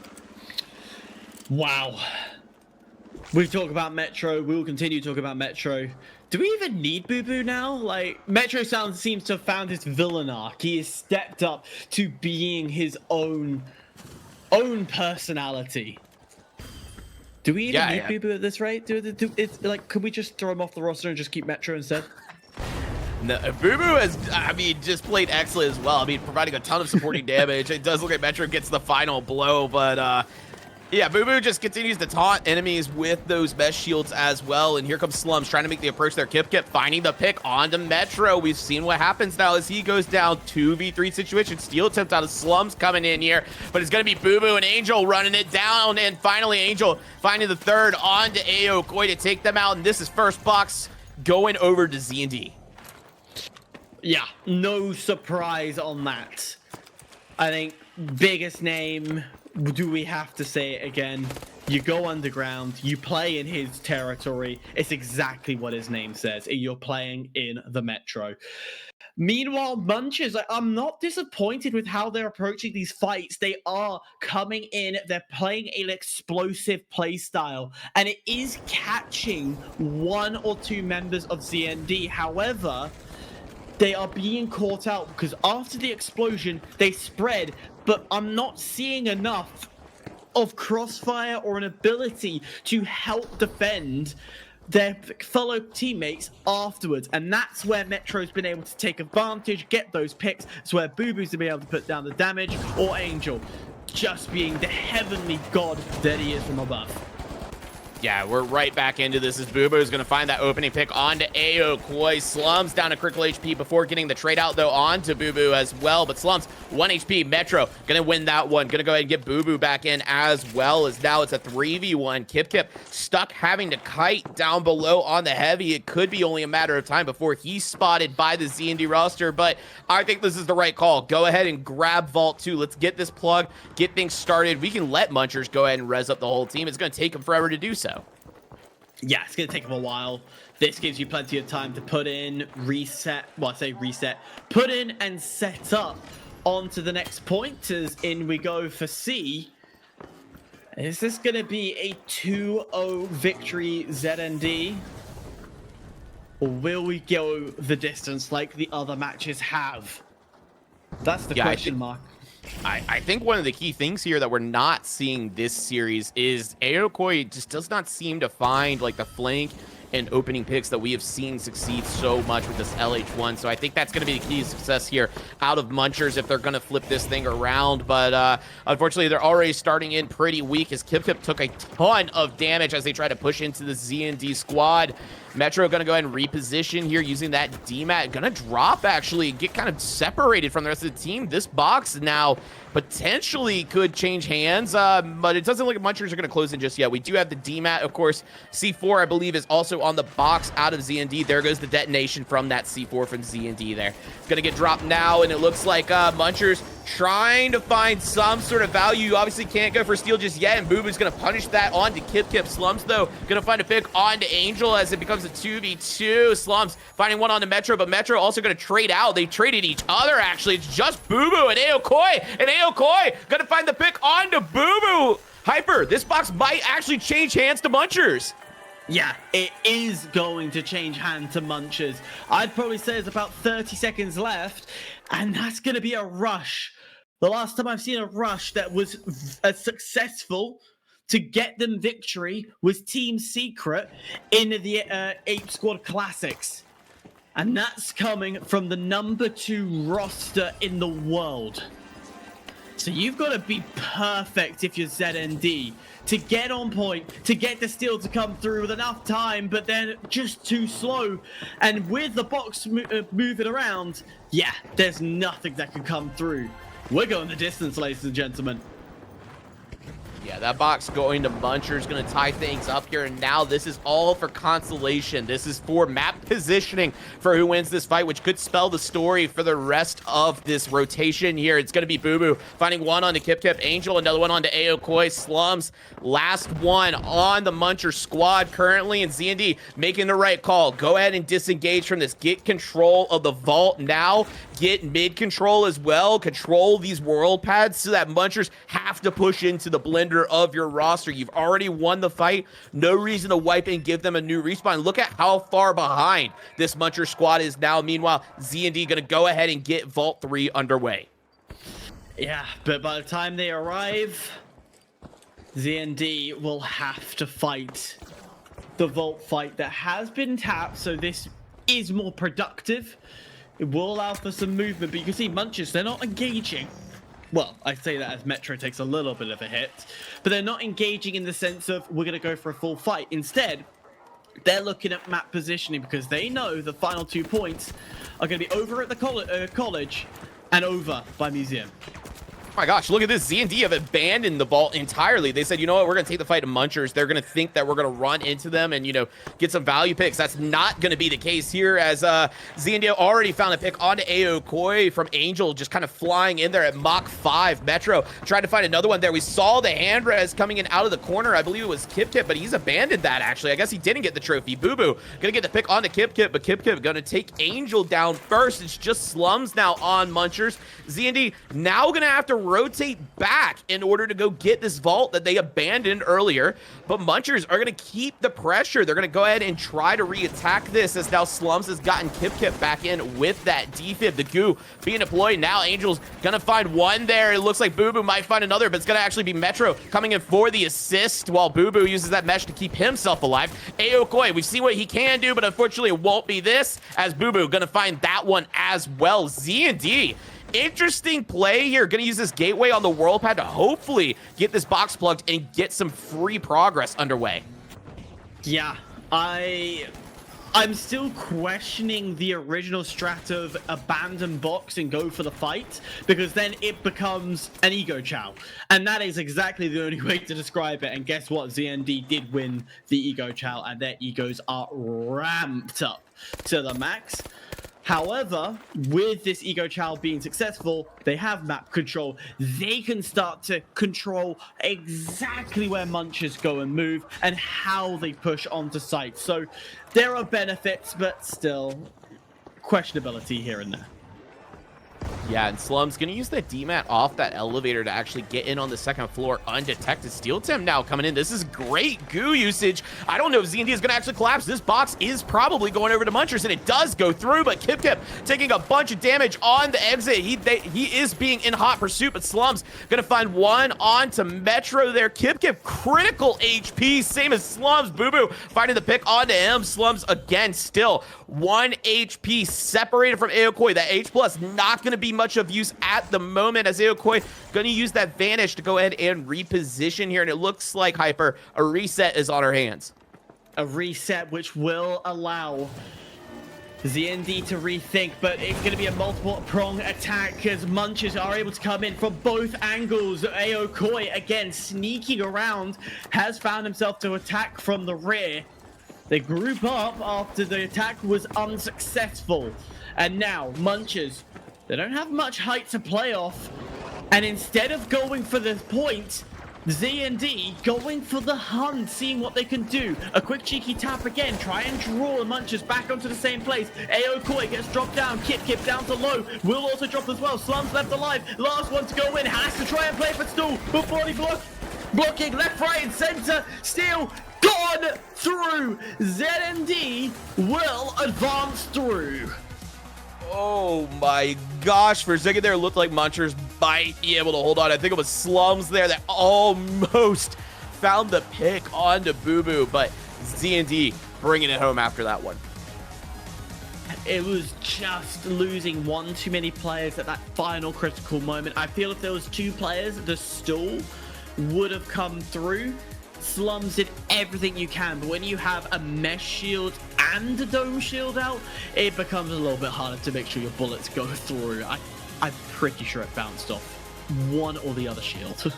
Speaker 1: Wow. We've talked about Metro. We will continue to talk about Metro. Do we even need Boo Boo now? Like, Metro seems to have found his villain arc. He has stepped up to being his own personality. Do we even need Boo Boo at this rate? It's like, could we just throw him off the roster and just keep Metro instead?
Speaker 3: No, Boo Boo has, I mean, just played excellent as well. I mean, providing a ton of supporting damage. It does look like Metro gets the final blow, but yeah, Boo Boo just continues to taunt enemies with those mesh shields as well. And here comes Slums trying to make the approach there. Kip finding the pick onto Metro. We've seen what happens now as he goes down. 2v3 situation. Steal attempt out of Slums coming in here, but it's going to be Boo Boo and Angel running it down. And finally, Angel finding the third onto Aokoi to take them out. And this is first box going over to Z&D.
Speaker 1: Yeah, no surprise on that. I think biggest name, do we have to say it again? You go underground, you play in his territory. It's exactly what his name says. You're playing in the Metro. Meanwhile, Munchers, I'm not disappointed with how they're approaching these fights. They are coming in, they're playing an explosive play style, and it is catching 1 or 2 members of ZND. However, they are being caught out because after the explosion, they spread, but I'm not seeing enough of crossfire or an ability to help defend their fellow teammates afterwards. And that's where Metro's been able to take advantage, get those picks. It's where Boo Boo's been able to put down the damage, or Angel just being the heavenly god that he is from above.
Speaker 3: Yeah, we're right back into this as Boo Boo is going to find that opening pick onto Aokoi. Slums down to critical HP before getting the trade out, though, onto Boo Boo as well. But Slums, 1 HP. Metro going to win that one. Going to go ahead and get Boo Boo back in as well, as now it's a 3v1. Kip stuck having to kite down below on the heavy. It could be only a matter of time before he's spotted by the ZND roster, but I think this is the right call. Go ahead and grab Vault 2. Let's get this plug, get things started. We can let Munchers go ahead and res up the whole team. It's going to take them forever to do so.
Speaker 1: Yeah, it's going to take them a while. This gives you plenty of time to put in, reset, well, I say reset, put in and set up onto the next point, as in we go for C. Is this going to be a 2-0 victory, ZND? Or will we go the distance like the other matches have? That's the question mark.
Speaker 3: I think one of the key things here that we're not seeing this series is Aokoi just does not seem to find like the flank and opening picks that we have seen succeed so much with this LH1. So I think that's going to be the key to success here out of Munchers if they're going to flip this thing around. But unfortunately, they're already starting in pretty weak as Kip took a ton of damage as they try to push into the ZND squad. Metro going to go ahead and reposition here using that DMAT. Going to drop, actually, get kind of separated from the rest of the team. This box now potentially could change hands, but it doesn't look like Munchers are going to close in just yet. We do have the DMAT, of course. C4, I believe, is also on the box out of ZND. There goes the detonation from that C4 from ZND there. It's going to get dropped now, and it looks like Munchers trying to find some sort of value. You obviously can't go for steal just yet, and Boo Boo's going to punish that onto Kip. Slums, though, going to find a pick onto Angel as it becomes a 2v2. Slums finding one onto Metro, but Metro also going to trade out. They traded each other, actually. It's just Boo Boo and Aokoi, going to find the pick onto Boo Boo. Hyper, this box might actually change hands to Munchers.
Speaker 1: Yeah, it is going to change hand to Munchers. I'd probably say there's about 30 seconds left, and that's going to be a rush. The last time I've seen a rush that was successful to get them victory was Team Secret in the Ape Squad Classics. And that's coming from the #2 roster in the world. So you've got to be perfect if you're ZND to get on point, to get the steal to come through with enough time, but then just too slow. And with the box moving around, yeah, there's nothing that can come through. We're going the distance, ladies and gentlemen.
Speaker 3: Yeah, that box going to Munchers, going to tie things up here, and now this is all for consolation. This is for map positioning for who wins this fight, which could spell the story for the rest of this rotation here. It's going to be Boo Boo finding one onto Kip, Angel, another one onto Aokoi. Slums, last one on the Muncher squad currently, and ZND making the right call. Go ahead and disengage from this. Get control of the vault now. Get mid control as well. Control these world pads so that Munchers have to push into the blender of your roster. You've already won the fight. No reason to wipe and give them a new respawn. Look at how far behind this Muncher squad is now. Meanwhile, ZND going to go ahead and get Vault 3 underway.
Speaker 1: Yeah, but by the time they arrive, ZND will have to fight the Vault fight that has been tapped, so this is more productive. It will allow for some movement, but you can see Munchers, they're not engaging. Well, I say that as Metro takes a little bit of a hit, but they're not engaging in the sense of we're going to go for a full fight. Instead, they're looking at map positioning because they know the final 2 points are going to be over at the college and over by Museum.
Speaker 3: Oh my gosh, look at this. ZND have abandoned the vault entirely. They said, you know what, we're going to take the fight to Munchers. They're going to think that we're going to run into them and, you know, get some value picks. That's not going to be the case here, as ZND already found a pick onto Aokoi from Angel, just kind of flying in there at Mach 5. Metro tried to find another one there. We saw the hand res coming in out of the corner. I believe it was Kip, but he's abandoned that, actually. I guess he didn't get the trophy. Boo Boo going to get the pick onto Kip, but Kip going to take Angel down first. It's just Slums now on Munchers. ZND now going to have to rotate back in order to go get this vault that they abandoned earlier, but Munchers are going to keep the pressure. They're going to go ahead and try to re-attack this, as now Slums has gotten Kip back in with that defib. The goo being deployed now. Angel's going to find one there. It looks like Boo Boo might find another, but it's going to actually be Metro coming in for the assist while Boo Boo uses that mesh to keep himself alive. Aokoi, we've seen what he can do, but unfortunately it won't be this, as Boo Boo going to find that one as well. Z&D, interesting play here. Going to use this gateway on the world pad to hopefully get this box plugged and get some free progress underway.
Speaker 1: Yeah, I'm still questioning the original strat of abandon box and go for the fight, because then it becomes an ego chow. And that is exactly the only way to describe it. And guess what? ZND did win the ego chow, and their egos are ramped up to the max. However, with this Ego Chow being successful, they have map control. They can start to control exactly where Munchers go and move and how they push onto site. So there are benefits, but still questionability here and there.
Speaker 3: Yeah, and Slum's going to use that DMAT off that elevator to actually get in on the second floor undetected. Steel Tim now coming in. This is great goo usage. I don't know if ZND is going to actually collapse. This box is probably going over to Munchers, and it does go through, but Kip taking a bunch of damage on the exit. He is being in hot pursuit, but Slum's going to find one onto Metro there. Kip critical HP, same as Slums. Boo Boo finding the pick onto him. Slums again still 1 HP separated from Aokoi. That H+ not going to be much of use at the moment, as Aokoi going to use that Vanish to go ahead and reposition here, and it looks like, Hyper, a reset is on our hands.
Speaker 1: A reset which will allow ZND to rethink, but it's going to be a multiple prong attack as Munchers are able to come in from both angles. Aokoi again sneaking around, has found himself to attack from the rear. They group up after the attack was unsuccessful, and now Munchers, they don't have much height to play off, and instead of going for the point, ZND going for the hunt, seeing what they can do. A quick cheeky tap again, try and draw the Munchers back onto the same place. Aokoi gets dropped down, Kip down to low, will also drop as well. Slums left alive, last one to go in, has to try and play for Stool before he blocking left, right, and center. Steel gone through. ZND will advance through.
Speaker 3: Oh my gosh, for a second there, it looked like Munchers might be able to hold on. I think it was Slums there that almost found the pick onto Boo Boo, but ZND bringing it home after that one.
Speaker 1: It was just losing one too many players at that final critical moment. I feel if there was 2 players, the stall would have come through. Slums did everything you can, but when you have a mesh shield and a dome shield out, it becomes a little bit harder to make sure your bullets go through. I'm pretty sure it bounced off one or the other shield.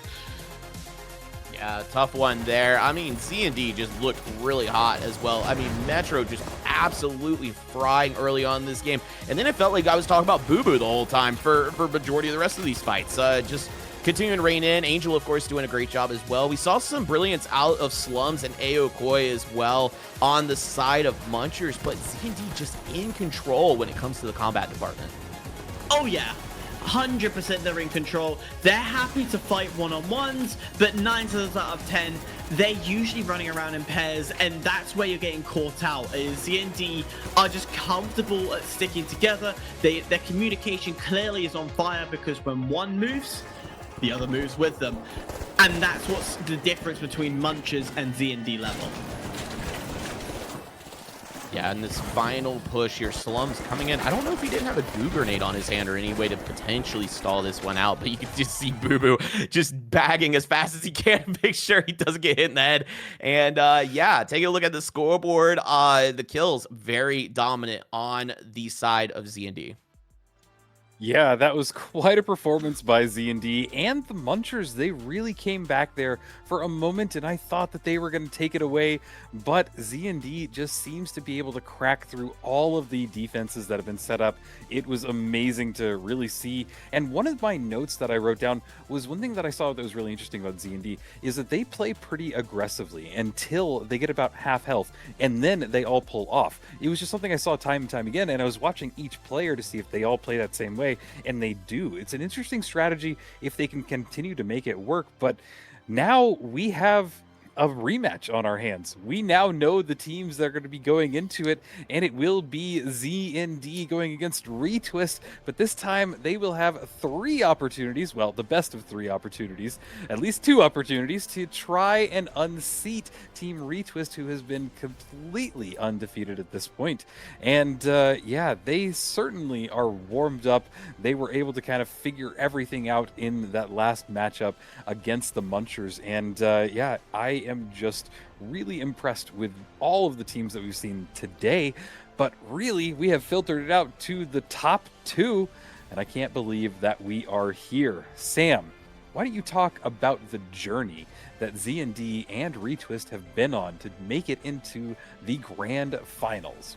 Speaker 3: Yeah, tough one there. I mean, ZND just looked really hot as well. I mean, Metro just absolutely frying early on in this game. And then it felt like I was talking about Boo Boo the whole time for majority of the rest of these fights. Just continuing to rein in. Angel, of course, doing a great job as well. We saw some brilliance out of Slums and Aokoi as well on the side of Munchers, but ZND just in control when it comes to the combat department.
Speaker 1: Oh yeah, 100% they're in control. They're happy to fight one-on-ones, but 9 times out of 10, they're usually running around in pairs, and that's where you're getting caught out. Is ZND are just comfortable at sticking together. Their communication clearly is on fire, because when one moves, the other moves with them. And that's what's the difference between Munchers and ZND level.
Speaker 3: Yeah, and this final push here, Slums coming in. I don't know if he didn't have a goo grenade on his hand or any way to potentially stall this one out, but you can just see Boo Boo just bagging as fast as he can to make sure he doesn't get hit in the head. And yeah, taking a look at the scoreboard, the kills very dominant on the side of ZND.
Speaker 2: Yeah, that was quite a performance by ZND, and the Munchers, they really came back there for a moment, and I thought that they were going to take it away, but ZND just seems to be able to crack through all of the defenses that have been set up. It was amazing to really see, and one of my notes that I wrote down was one thing that I saw that was really interesting about ZND is that they play pretty aggressively until they get about half health, and then they all pull off. It was just something I saw time and time again, and I was watching each player to see if they all play that same way, and they do. It's an interesting strategy if they can continue to make it work, but now we have a rematch on our hands. We now know the teams that are going to be going into it, and it will be ZND going against Retwist, but this time they will have 3 opportunities, well, the best of 3 opportunities, at least 2 opportunities to try and unseat Team Retwist, who has been completely undefeated at this point. And yeah, they certainly are warmed up. They were able to kind of figure everything out in that last matchup against the Munchers, and yeah, I am just really impressed with all of the teams that we've seen today. But really, we have filtered it out to the top 2, and I can't believe that we are here. Sam, why don't you talk about the journey that Z&D and Retwist have been on to make it into the grand finals?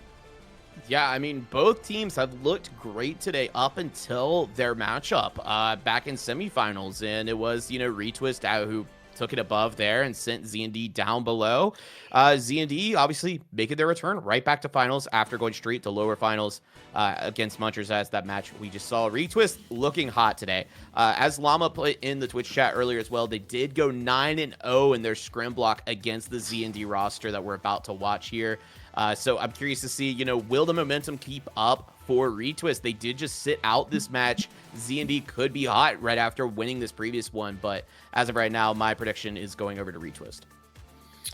Speaker 3: Yeah, I mean, both teams have looked great today up until their matchup back in semifinals. And it was, Retwist out who took it above there and sent Z&D down below. Z&D obviously making their return right back to finals after going straight to lower finals against Munchers as that match we just saw. Retwist looking hot today. As Llama put in the Twitch chat earlier as well, they did go 9-0 in their scrim block against the Z&D roster that we're about to watch here. So I'm curious to see, will the momentum keep up for Retwist? They did just sit out this match. Z&D could be hot right after winning this previous one, but as of right now, my prediction is going over to Retwist.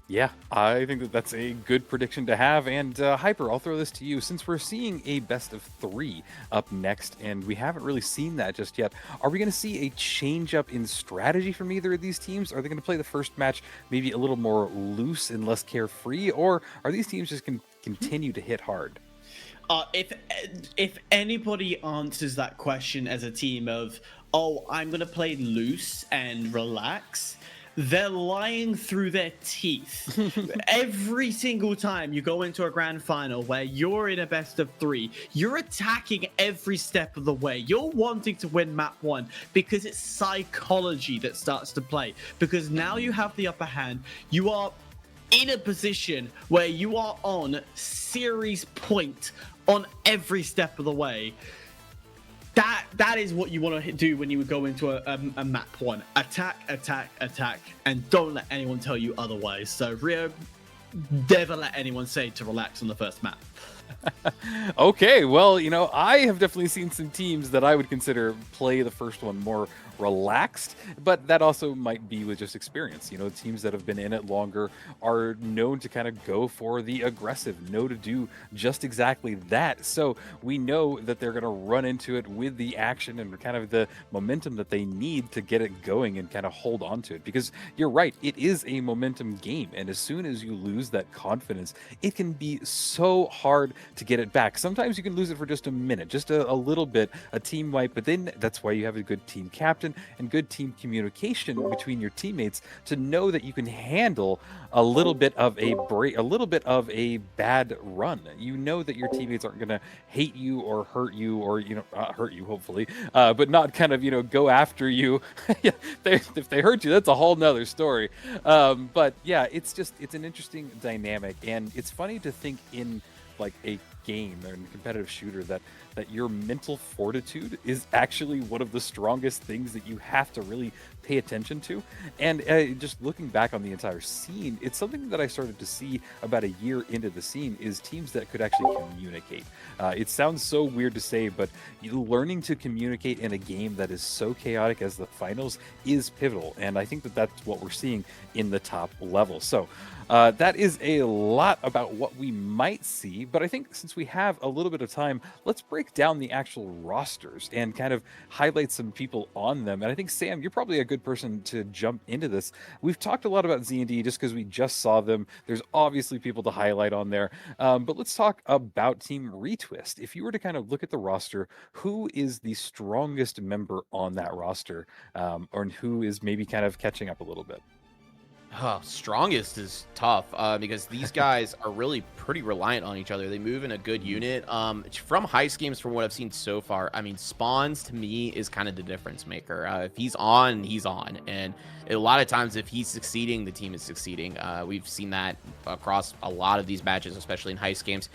Speaker 2: Yeah, I think that that's a good prediction to have. And Hyper, I'll throw this to you. Since we're seeing a best of 3 up next, and we haven't really seen that just yet, are we going to see a change up in strategy from either of these teams? Are they going to play the first match maybe a little more loose and less carefree, or are these teams just going to continue to hit hard?
Speaker 1: If anybody answers that question as a team of, oh, I'm going to play loose and relax, they're lying through their teeth. Every single time you go into a grand final where you're in a best of 3, you're attacking every step of the way. You're wanting to win map 1 because it's psychology that starts to play. Because now you have the upper hand. You are in a position where you are on series point on every step of the way. That is what you want to do when you go into a map 1. Attack, attack, attack, and don't let anyone tell you otherwise. So Rio, never let anyone say to relax on the first map.
Speaker 2: Okay, well, I have definitely seen some teams that I would consider play the first one more relaxed, but that also might be with just experience. Teams that have been in it longer are known to kind of go for the aggressive, know to do just exactly that. So we know that they're going to run into it with the action and kind of the momentum that they need to get it going and kind of hold on to it. Because you're right, it is a momentum game. And as soon as you lose that confidence, it can be so hard to get it back. Sometimes you can lose it for just a minute, just a little bit, a team wipe, but then that's why you have a good team captain and good team communication between your teammates to know that you can handle a little bit of a break, a little bit of a bad run. You know that your teammates aren't going to hate you or hurt you, or not hurt you hopefully, but not kind of go after you. If they hurt you, that's a whole nother story. But yeah, it's an interesting dynamic, and it's funny to think in like a game or in a competitive shooter that your mental fortitude is actually one of the strongest things that you have to really pay attention to. And just looking back on the entire scene, it's something that I started to see about a year into the scene is teams that could actually communicate. It sounds so weird to say, but learning to communicate in a game that is so chaotic as the finals is pivotal. And I think that that's what we're seeing in the top level. So that is a lot about what we might see, but I think since we have a little bit of time, let's break down the actual rosters and kind of highlight some people on them. And I think, Sam, you're probably a good person to jump into this. We've talked a lot about Z&D just because we just saw them. There's obviously people to highlight on there, but let's talk about Team Retwist. If you were to kind of look at the roster, who is the strongest member on that roster, or who is maybe kind of catching up a little bit?
Speaker 3: Oh, strongest is tough because these guys are really pretty reliant on each other. They move in a good unit. From Heist games, from what I've seen so far, I mean, Spawns to me is kind of the difference maker. If he's on, he's on. And a lot of times if he's succeeding, the team is succeeding. We've seen that across a lot of these matches, especially in Heist games.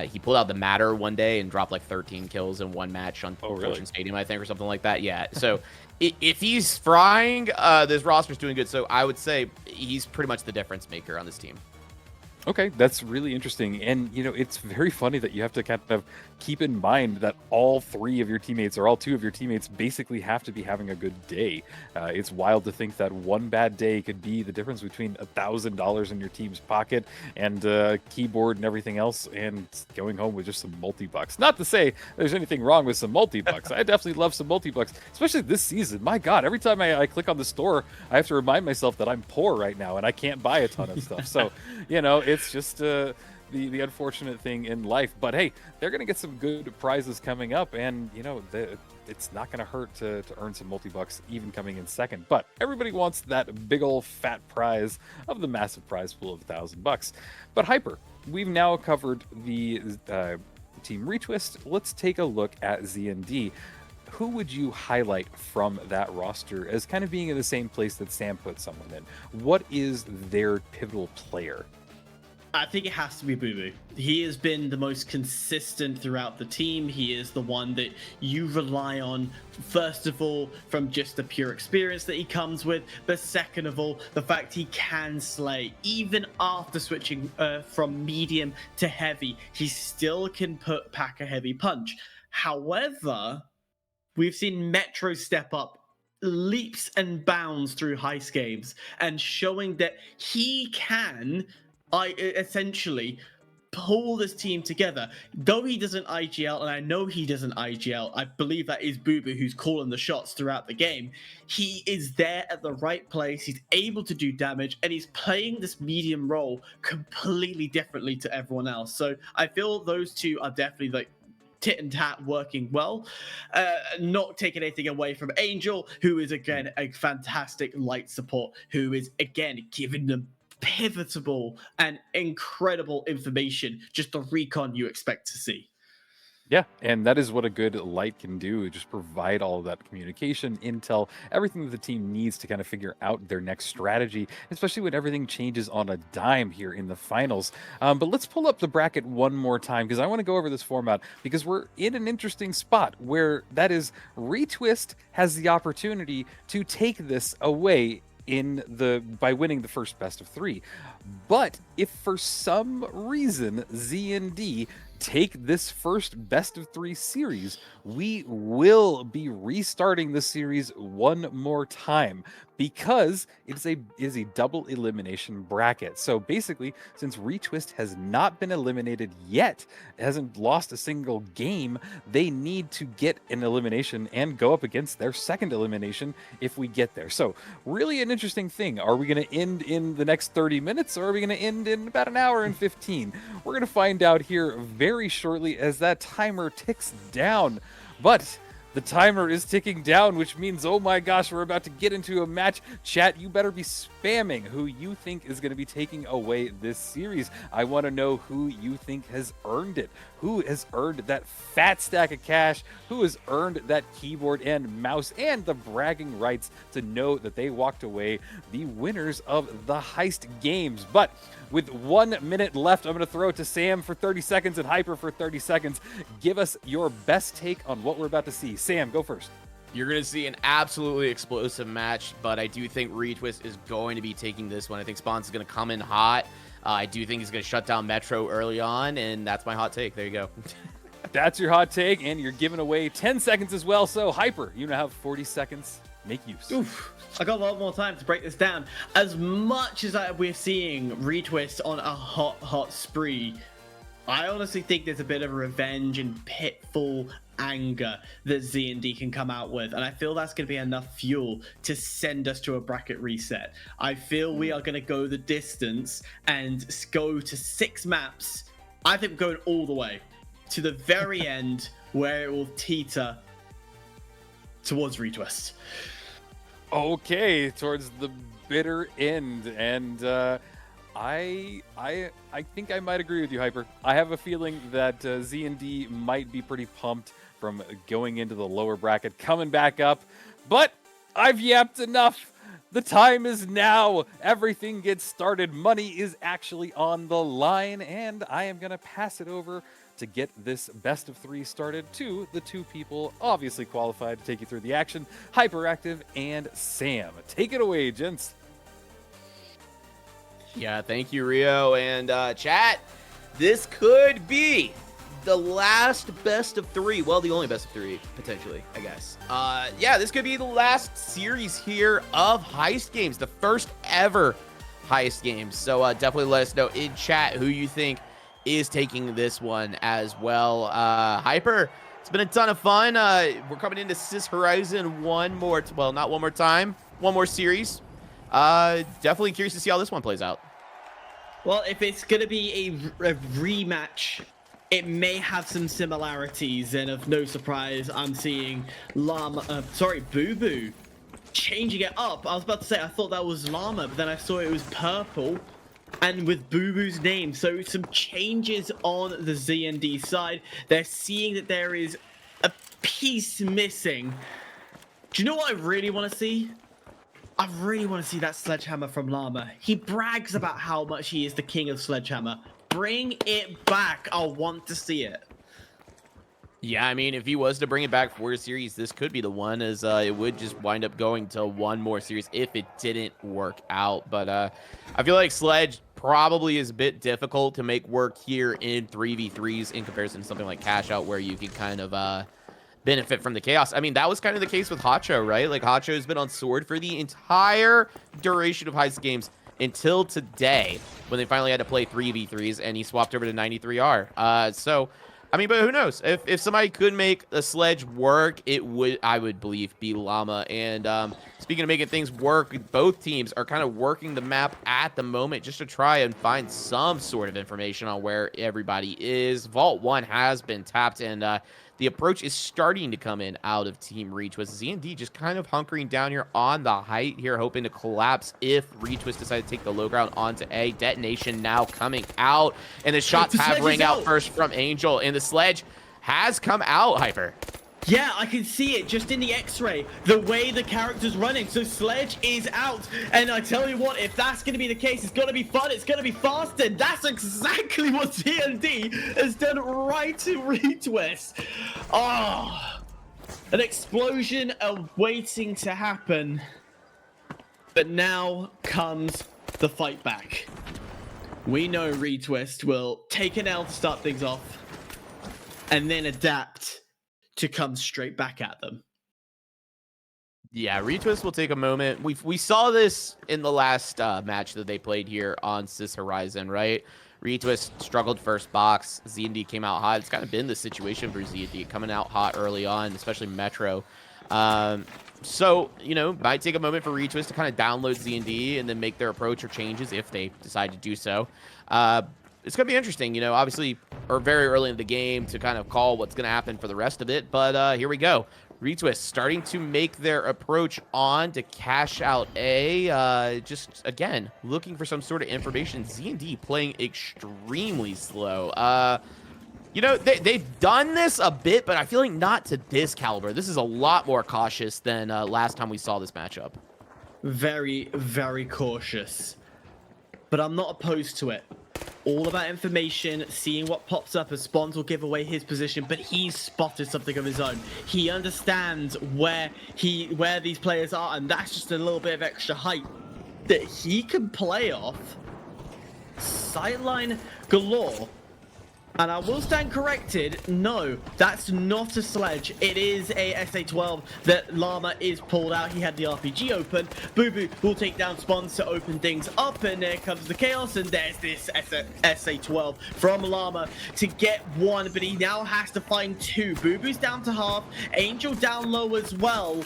Speaker 3: He pulled out the Matter one day and dropped like 13 kills in one match on Fortune Stadium, I think, or something like that. Yeah, so if he's frying, this roster's doing good. So I would say he's pretty much the difference maker on this team.
Speaker 2: Okay, that's really interesting. And, it's very funny that you have to kind of keep in mind that all three of your teammates or all two of your teammates basically have to be having a good day. It's wild to think that one bad day could be the difference between $1,000 in your team's pocket and keyboard and everything else and going home with just some multi-bucks. Not to say there's anything wrong with some multi-bucks. I definitely love some multi-bucks, especially this season. My God, every time I click on the store, I have to remind myself that I'm poor right now and I can't buy a ton of stuff. So, it's just the unfortunate thing in life. But hey, they're going to get some good prizes coming up, and it's not going to hurt to earn some multi-bucks even coming in second. But everybody wants that big old fat prize of the massive prize pool of $1,000. But Hyper, we've now covered the Team Retwist. Let's take a look at ZND. Who would you highlight from that roster as kind of being in the same place that Sam put someone in? What is their pivotal player?
Speaker 1: I think it has to be Boo Boo. He has been the most consistent throughout the team. He is the one that you rely on, first of all, from just the pure experience that he comes with, but second of all, the fact he can slay. Even after switching from medium to heavy, he still can pack a heavy punch. However, we've seen Metro step up leaps and bounds through Heist games and showing that he can essentially pull this team together. Though he doesn't IGL, and I know he doesn't IGL, I believe that is Boo Boo who's calling the shots throughout the game. He is there at the right place, he's able to do damage, and he's playing this medium role completely differently to everyone else. So I feel those two are definitely like tit and tat working well. Not taking anything away from Angel, who is again a fantastic light support, who is again giving them pivotal and incredible information, just the recon you expect to see.
Speaker 2: Yeah, and that is what a good light can do, just provide all of that communication, intel, everything that the team needs to kind of figure out their next strategy, especially when everything changes on a dime here in the finals. But let's pull up the bracket one more time, because I want to go over this format, because we're in an interesting spot where that is Retwist has the opportunity to take this away by winning the first best of three. But if for some reason Z&D take this first best of three series, we will be restarting the series one more time because it is a double elimination bracket. So basically, since Retwist has not been eliminated yet, hasn't lost a single game, they need to get an elimination and go up against their second elimination if we get there. So really an interesting thing. Are we going to end in the next 30 minutes or are we going to end in about an hour and 15? We're going to find out here very shortly as that timer ticks down. But the timer is ticking down, which means, oh my gosh, we're about to get into a match. Chat, you better be spamming who you think is going to be taking away this series. I want to know who you think has earned it. Who has earned that fat stack of cash? Who has earned that keyboard and mouse and the bragging rights to know that they walked away the winners of the Heist games? But with 1 minute left, I'm going to throw it to Sam for 30 seconds and Hyper for 30 seconds. Give us your best take on what we're about to see. Sam, go first.
Speaker 3: You're going to see an absolutely explosive match, but I do think Retwist is going to be taking this one. I think Spawns is going to come in hot. I do think he's going to shut down Metro early on, and that's my hot take. There you go.
Speaker 2: That's your hot take, and you're giving away 10 seconds as well. So, Hyper, you now have 40 seconds. Make use.
Speaker 1: Oof. I got a lot more time to break this down. As much as we're seeing Retwist on a hot spree, I honestly think there's a bit of revenge and pitfall anger that Z&D can come out with, and I feel that's going to be enough fuel to send us to a bracket reset. I feel we are going to go the distance and go to 6 maps. I think we're going all the way to the very end where it will teeter towards Retwist.
Speaker 2: Okay, towards the bitter end, and I think I might agree with you, Hyper. I have a feeling that Z&D might be pretty pumped from going into the lower bracket, coming back up, but I've yapped enough. The time is now. Everything gets started. Money is actually on the line, and I am going to pass it over to get this best of 3 started to the 2 people obviously qualified to take you through the action, Hyperactive and Sam. Take it away, gents.
Speaker 3: Yeah, thank you, Rio. And chat, this could be the last best of 3. Well, the only best of 3, potentially, I guess. Yeah, this could be the last series here of Heist games, the first ever Heist games. So definitely let us know in chat who you think is taking this one as well. Hyper, it's been a ton of fun. We're coming into Sis Horizon one more series. Definitely curious to see how this one plays out.
Speaker 1: Well, if it's going to be a rematch, it may have some similarities, and of no surprise, I'm seeing Boo Boo changing it up. I was about to say I thought that was Llama, but then I saw it was purple and with Boo Boo's name. So some changes on the ZND side. They're seeing that there is a piece missing. Do you know what I really want to see? I really want to see that sledgehammer from Llama. He brags about how much he is the king of sledgehammer. Bring it back. I want to see it.
Speaker 3: Yeah, I mean, if he was to bring it back for a series, this could be the one, as it would just wind up going to one more series if it didn't work out. But I feel like Sledge probably is a bit difficult to make work here in 3v3s in comparison to something like Cash Out, where you can kind of benefit from the chaos. I mean, that was kind of the case with Hacho, right? Like, Hacho has been on Sword for the entire duration of Heist games until today, when they finally had to play 3v3s, and he swapped over to 93R. So, I mean, but who knows? If somebody could make a Sledge work, I would believe, be Llama. And speaking of making things work, both teams are kind of working the map at the moment just to try and find some sort of information on where everybody is. Vault 1 has been tapped, and the approach is starting to come in out of Team Retwist. ZND just kind of hunkering down here on the height here, hoping to collapse if Retwist decide to take the low ground onto A. Detonation now coming out, and the shots have rang out first from Angel, and the Sledge has come out, Hyper.
Speaker 1: Yeah, I can see it just in the X-ray, the way the character's running. So Sledge is out, and I tell you what, if that's going to be the case, it's going to be fun, it's going to be fast, and that's exactly what ZND has done right to Retwist. Oh, an explosion awaiting to happen, but now comes the fight back. We know Retwist will take an L to start things off, and then adapt to come straight back at them.
Speaker 3: Yeah, Retwist will take a moment. We saw this in the last match that they played here on Sis Horizon, right? Retwist struggled first box. ZND came out hot. It's kind of been the situation for ZND, coming out hot early on, especially Metro. So, you know, might take a moment for Retwist to kind of download ZND and then make their approach or changes if they decide to do so. It's going to be interesting, you know, obviously, or very early in the game to kind of call what's going to happen for the rest of it. But here we go. Retwist starting to make their approach on to Cash Out A. Just, again, looking for some sort of information. ZND playing extremely slow. You know, they've done this a bit, but I feel like not to this caliber. This is a lot more cautious than last time we saw this matchup.
Speaker 1: Very, very cautious. But I'm not opposed to it. All about information, seeing what pops up, as Spawns will give away his position, but he's spotted something of his own. He understands where these players are, and that's just a little bit of extra height that he can play off. Sightline galore. And I will stand corrected. No, that's not a Sledge. It is a SA-12 that Llama is pulled out. He had the RPG open. Boo Boo will take down Spawns to open things up. And there comes the chaos. And there's this SA-12 from Llama to get one. But he now has to find two. Boo Boo's down to half. Angel down low as well.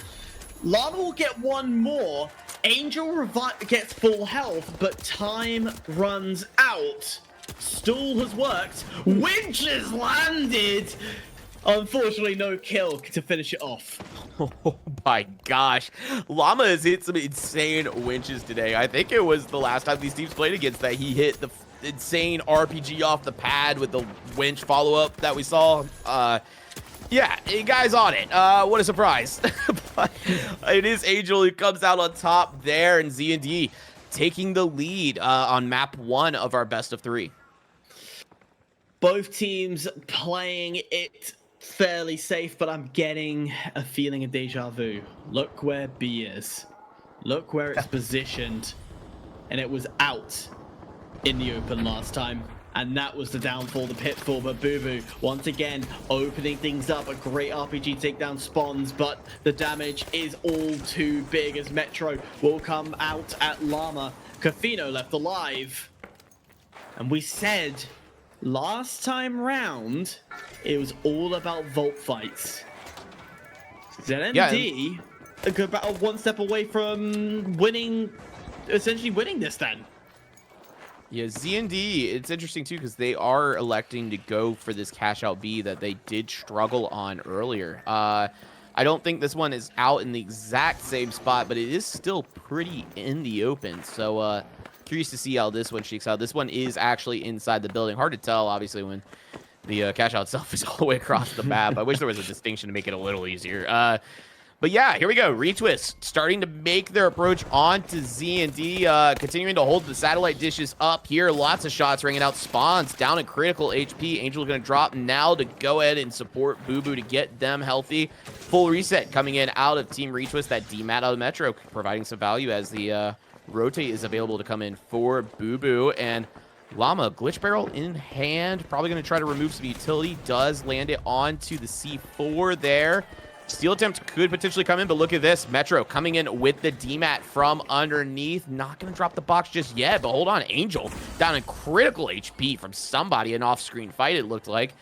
Speaker 1: Llama will get one more. Angel gets full health. But time runs out. Stall has worked. Winch has landed. Unfortunately, no kill to finish it off.
Speaker 3: Oh my gosh. Llama has hit some insane winches today. I think it was the last time these teams played against that he hit the insane RPG off the pad with the winch follow-up that we saw. Yeah, guy's on it. What a surprise. But it is Angel who comes out on top there, and ZND taking the lead on map 1 of our best of 3.
Speaker 1: Both teams playing it fairly safe, but I'm getting a feeling of deja vu. Look where B is. Look where it's positioned. And it was out in the open last time. And that was the downfall, the pitfall. But Boo once again opening things up. A great RPG takedown spawns, but the damage is all too big as Metro will come out at Llama. Cafino left alive. And we said last time round, it was all about vault fights. ZMD about one step away from winning, essentially winning this then.
Speaker 3: Yeah, Z&D, it's interesting too because they are electing to go for this cash out B that they did struggle on earlier. I don't think this one is out in the exact same spot, but it is still pretty in the open. So curious to see how this one shakes out. This one is actually inside the building. Hard to tell, obviously, when the cash out itself is all the way across the map. I wish there was a distinction to make it a little easier. But yeah, here we go. Retwist starting to make their approach onto Z&D, continuing to hold the satellite dishes up here. Lots of shots ringing out. Spawns down at critical HP. Angel going to drop now to go ahead and support Boo to get them healthy. Full reset coming in out of Team Retwist. That DMAT out of Metro providing some value as the rotate is available to come in for Boo. And Llama, glitch barrel in hand. Probably going to try to remove some utility. Does land it onto the C4 there. Steal attempt could potentially come in, but look at this. Metro coming in with the DMAT from underneath. Not going to drop the box just yet, but hold on. Angel down in critical HP from somebody. An off-screen fight, it looked like.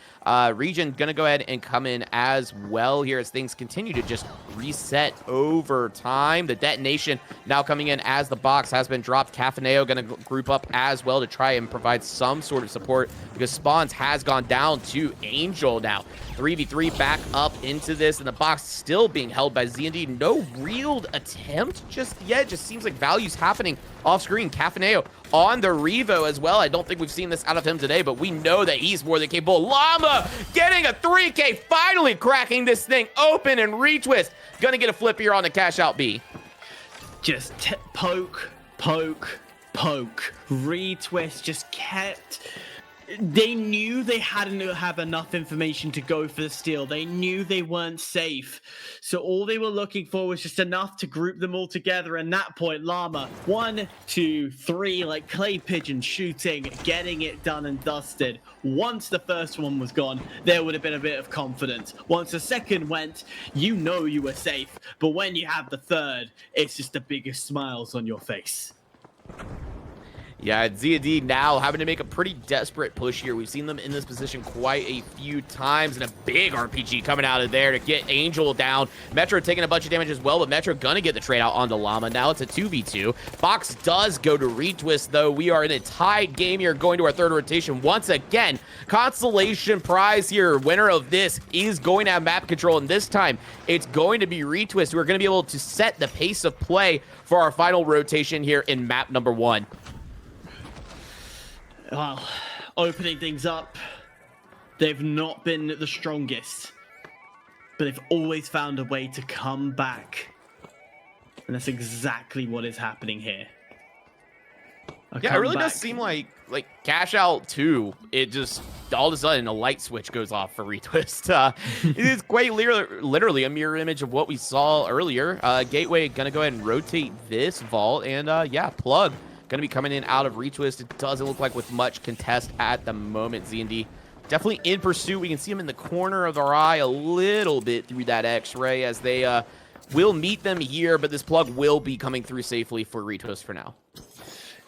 Speaker 3: Region going to go ahead and come in as well here as things continue to just reset over time. The detonation now coming in as the box has been dropped. Cafaneo going to group up as well to try and provide some sort of support because Spawns has gone down to Angel now. 3v3 back up into this, and the box still being held by Z&D. No real attempt just yet. Just seems like value's happening off screen. Cafaneo on the Revo as well. I don't think we've seen this out of him today, but we know that he's more than capable. Llama getting a 3K, finally cracking this thing open, and Retwist gonna get a flip here on the cash out B.
Speaker 1: Just poke. Retwist just kept... They knew they hadn't have enough information to go for the steal. They knew they weren't safe. So all they were looking for was just enough to group them all together. And that point, Llama, 1, 2, 3, like clay pigeon shooting, getting it done and dusted. Once the first one was gone, there would have been a bit of confidence. Once the second went, you know you were safe. But when you have the third, it's just the biggest smiles on your face.
Speaker 3: Yeah, Z&D now having to make a pretty desperate push here. We've seen them in this position quite a few times, and a big RPG coming out of there to get Angel down. Metro taking a bunch of damage as well, but Metro gonna get the trade out onto Llama. Now it's a 2v2. Box does go to Retwist, though. We are in a tied game here going to our third rotation. Once again, consolation prize here. Winner of this is going to have map control, and this time it's going to be Retwist who are going to be able to set the pace of play for our final rotation here in map number 1.
Speaker 1: Well, opening things up, they've not been the strongest, but they've always found a way to come back. And that's exactly what is happening here.
Speaker 3: Yeah, it really does seem like Cash Out 2, it just, all of a sudden, a light switch goes off for Retwist. It is quite literally a mirror image of what we saw earlier. Gateway going to go ahead and rotate this vault, and yeah, Plug going to be coming in out of Retwist. It doesn't look like with much contest at the moment. Z&D definitely in pursuit. We can see him in the corner of our eye a little bit through that X-ray as they will meet them here, but this Plug will be coming through safely for Retwist for now.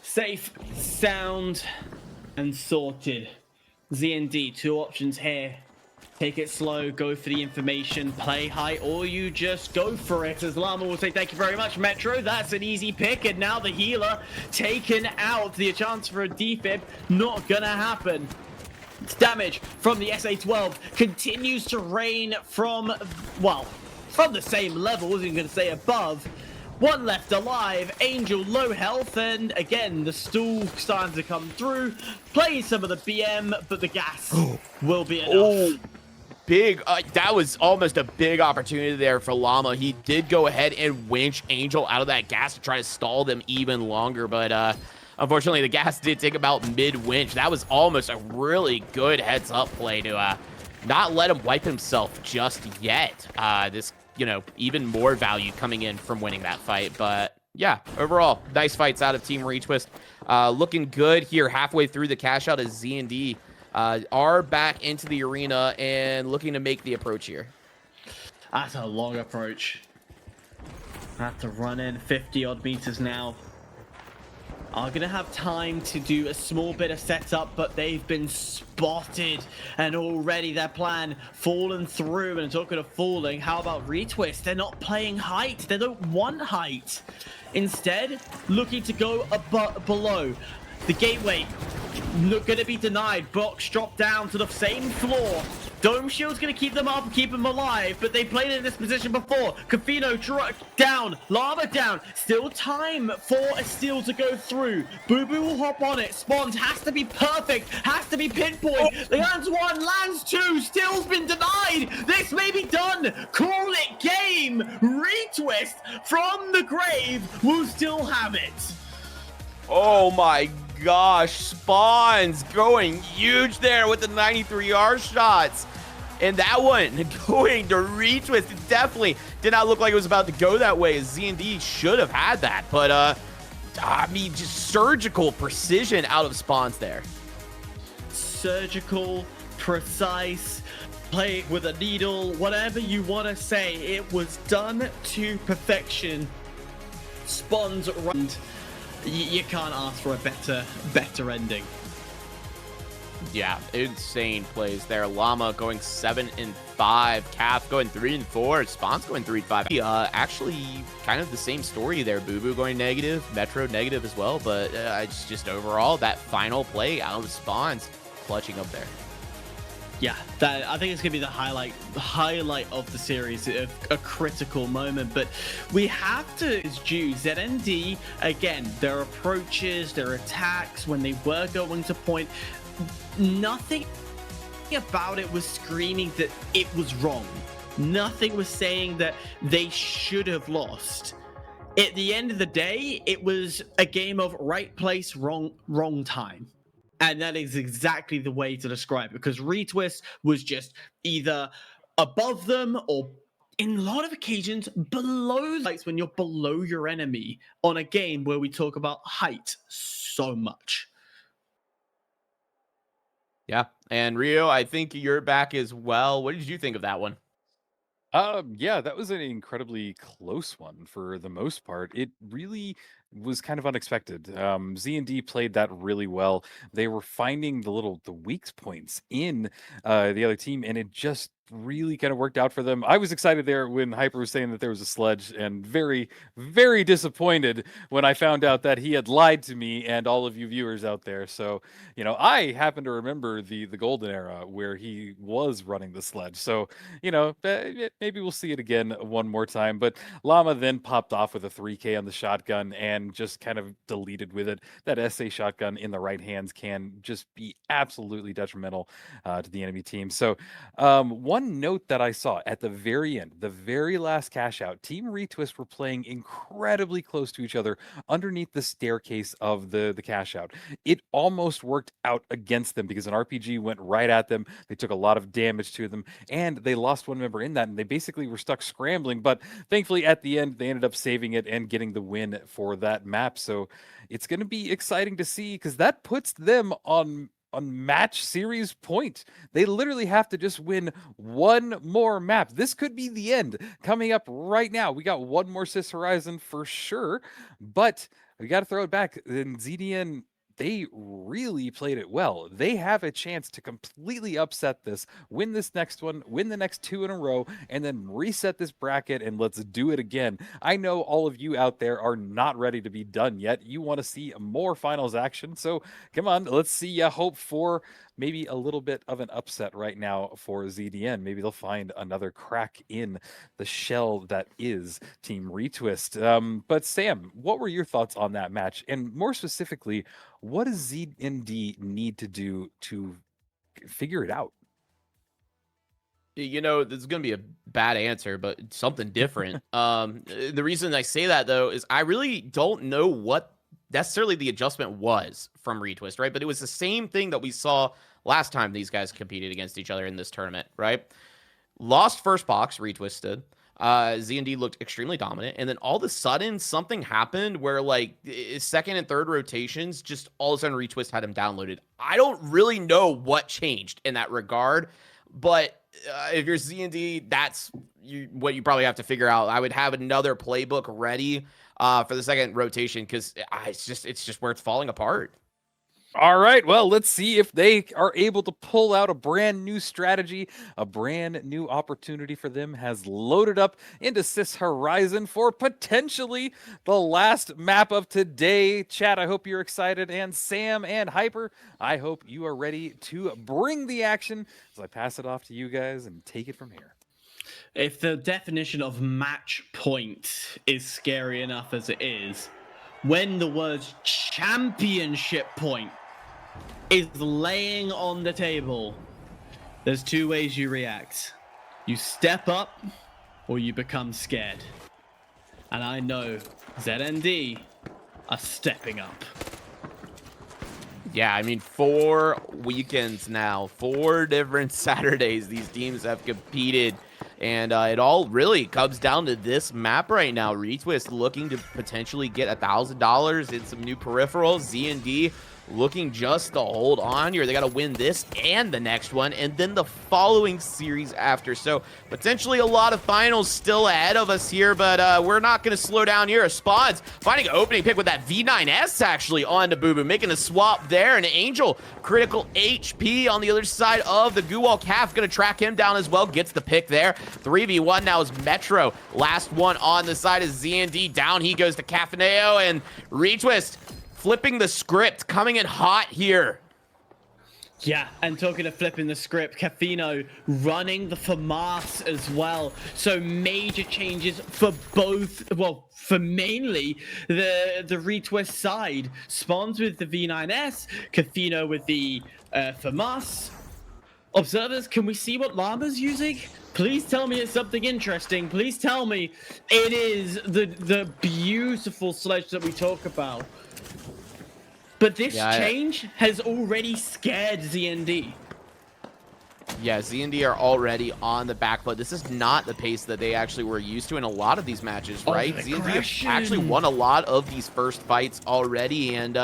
Speaker 1: Safe, sound, and sorted. Z&D, 2 options here. Take it slow, go for the information, play high, or you just go for it. As Llama will say, thank you very much, Metro. That's an easy pick. And now the healer taken out. The chance for a defib, not gonna happen. Damage from the SA-12 continues to rain from, well, from the same level, wasn't gonna say above. 1 left alive, Angel low health, and again, the stool starting to come through. Plays some of the BM, but the gas will be enough.
Speaker 3: Oh. Big, that was almost a big opportunity there for Llama. He did go ahead and winch Angel out of that gas to try to stall them even longer, but unfortunately the gas did take about mid-winch. That was almost a really good heads-up play to not let him wipe himself just yet. This, you know, even more value coming in from winning that fight, but yeah, overall, nice fights out of Team Retwist. Looking good here halfway through the cash out as Z&D are back into the arena and looking to make the approach here.
Speaker 1: That's a long approach. I have to run in 50 odd meters now. Are going to have time to do a small bit of setup, but they've been spotted and already their plan fallen through. And talking of falling, how about Retwist? They're not playing height. They don't want height. Instead, looking to go below. The gateway going to be denied. Box dropped down to the same floor. Dome Shield's going to keep them up and keep them alive, but they played in this position before. Cafino down, Llama down. Still time for a steal to go through. Boo Boo will hop on it. Spawns has to be perfect, has to be pinpoint. Lands one, lands two, still's been denied. This may be done. Call it game. Retwist from the grave will still have it.
Speaker 3: Oh my gosh, Spawns going huge there with the 93R shots. And that one going to Retwist. It definitely did not look like it was about to go that way. Z&D should have had that. But, I mean, just surgical precision out of Spawns there.
Speaker 1: Surgical, precise, play with a needle, whatever you want to say. It was done to perfection. Spawns run. You can't ask for a better ending.
Speaker 3: Yeah, insane plays there. Llama going 7 and 5, Calf going 3 and 4, Spawns going 3 and 5. Actually, kind of the same story there. Boo Boo going negative, Metro negative as well, but it's just overall that final play out of Spawns clutching up there.
Speaker 1: Yeah, I think it's gonna be the highlight of the series, a critical moment. But we have to due ZND again. Their approaches, their attacks when they were going to point, nothing about it was screaming that it was wrong. Nothing was saying that they should have lost. At the end of the day, it was a game of right place, wrong time. And that is exactly the way to describe it, because Retwist was just either above them or, in a lot of occasions, below. Like when you're below your enemy on a game where we talk about height so much.
Speaker 3: Yeah, and Rio, I think you're back as well. What did you think of that one?
Speaker 2: Yeah, that was an incredibly close one for the most part. It really was kind of unexpected. Z&D played that really well. They were finding the weak points in the other team, and it just really kind of worked out for them. I was excited there when Hyper was saying that there was a sledge, and very, very disappointed when I found out that he had lied to me and all of you viewers out there. So, I happen to remember the golden era where he was running the sledge. So, maybe we'll see it again one more time. But Llama then popped off with a 3K on the shotgun and just kind of deleted with it. That SA shotgun in the right hands can just be absolutely detrimental to the enemy team. So, one note that I saw at the very end, the very last cash out, Team Retwist were playing incredibly close to each other underneath the staircase of the cash out. It almost worked out against them because an RPG went right at them. They took a lot of damage to them, and they lost one member in that, and they basically were stuck scrambling. But thankfully, at the end, they ended up saving it and getting the win for that map. So it's going to be exciting to see, because that puts them on match series point. They literally have to just win one more map. This could be the end coming up right now. We got one more Sis Horizon for sure, but we got to throw it back. Then ZDN, they really played it well. They have a chance to completely upset this, win this next one, win the next 2 in a row, and then reset this bracket, and let's do it again. I know all of you out there are not ready to be done yet. You want to see more finals action, so come on, let's see. Hope for maybe a little bit of an upset right now for ZDN. Maybe they'll find another crack in the shell that is Team Retwist. But Sam, what were your thoughts on that match? And more specifically, what does ZND need to do to figure it out?
Speaker 3: This is going to be a bad answer, but something different. The reason I say that, though, is I really don't know what necessarily the adjustment was from Retwist, right? But it was the same thing that we saw last time these guys competed against each other in this tournament, right? Lost first box, Retwist did. Z&D looked extremely dominant, and then all of a sudden something happened where like second and third rotations, just all of a sudden Retwist had him downloaded. I don't really know what changed in that regard, but if you're Z&D, that's what you probably have to figure out. I would have another playbook ready for the second rotation, because it's just where it's falling apart.
Speaker 2: All right, well, let's see if they are able to pull out a brand new strategy. A brand new opportunity for them has loaded up into Sis Horizon for potentially the last map of today. Chat, I hope you're excited, and Sam and Hyper, I hope you are ready to bring the action as I pass it off to you guys and take it from here.
Speaker 1: If the definition of match point is scary enough as it is, when the word championship point is laying on the table, there's two ways you react. You step up or you become scared. And I know ZND are stepping up.
Speaker 3: Yeah, I mean, 4 weekends now, 4 different Saturdays these teams have competed. And it all really comes down to this map right now. Retwist looking to potentially get $1,000 in some new peripherals. Z&D looking just to hold on here. They got to win this and the next one, and then the following series after. So potentially a lot of finals still ahead of us here, but we're not going to slow down here. Spawns finding an opening pick with that V9S actually on to Boo, making a swap there. And Angel, critical HP on the other side of the goo wall. Calf going to track him down as well, gets the pick there. 3v1 now is Metro. Last one on the side is Z&D. Down he goes to Cafaneo, and Retwist flipping the script, coming in hot here.
Speaker 1: Yeah, and talking of flipping the script, Cafino running the FAMAS as well. So major changes for both, well, for mainly the Retwist side. Spawns with the V9S, Cafino with the FAMAS. Observers, can we see what Llama's using? Please tell me it's something interesting. Please tell me it is the beautiful sledge that we talk about. But this change has already scared ZND.
Speaker 3: Yeah, Z&D are already on the back foot. This is not the pace that they actually were used to in a lot of these matches, right? Z&D have actually won a lot of these first fights already, and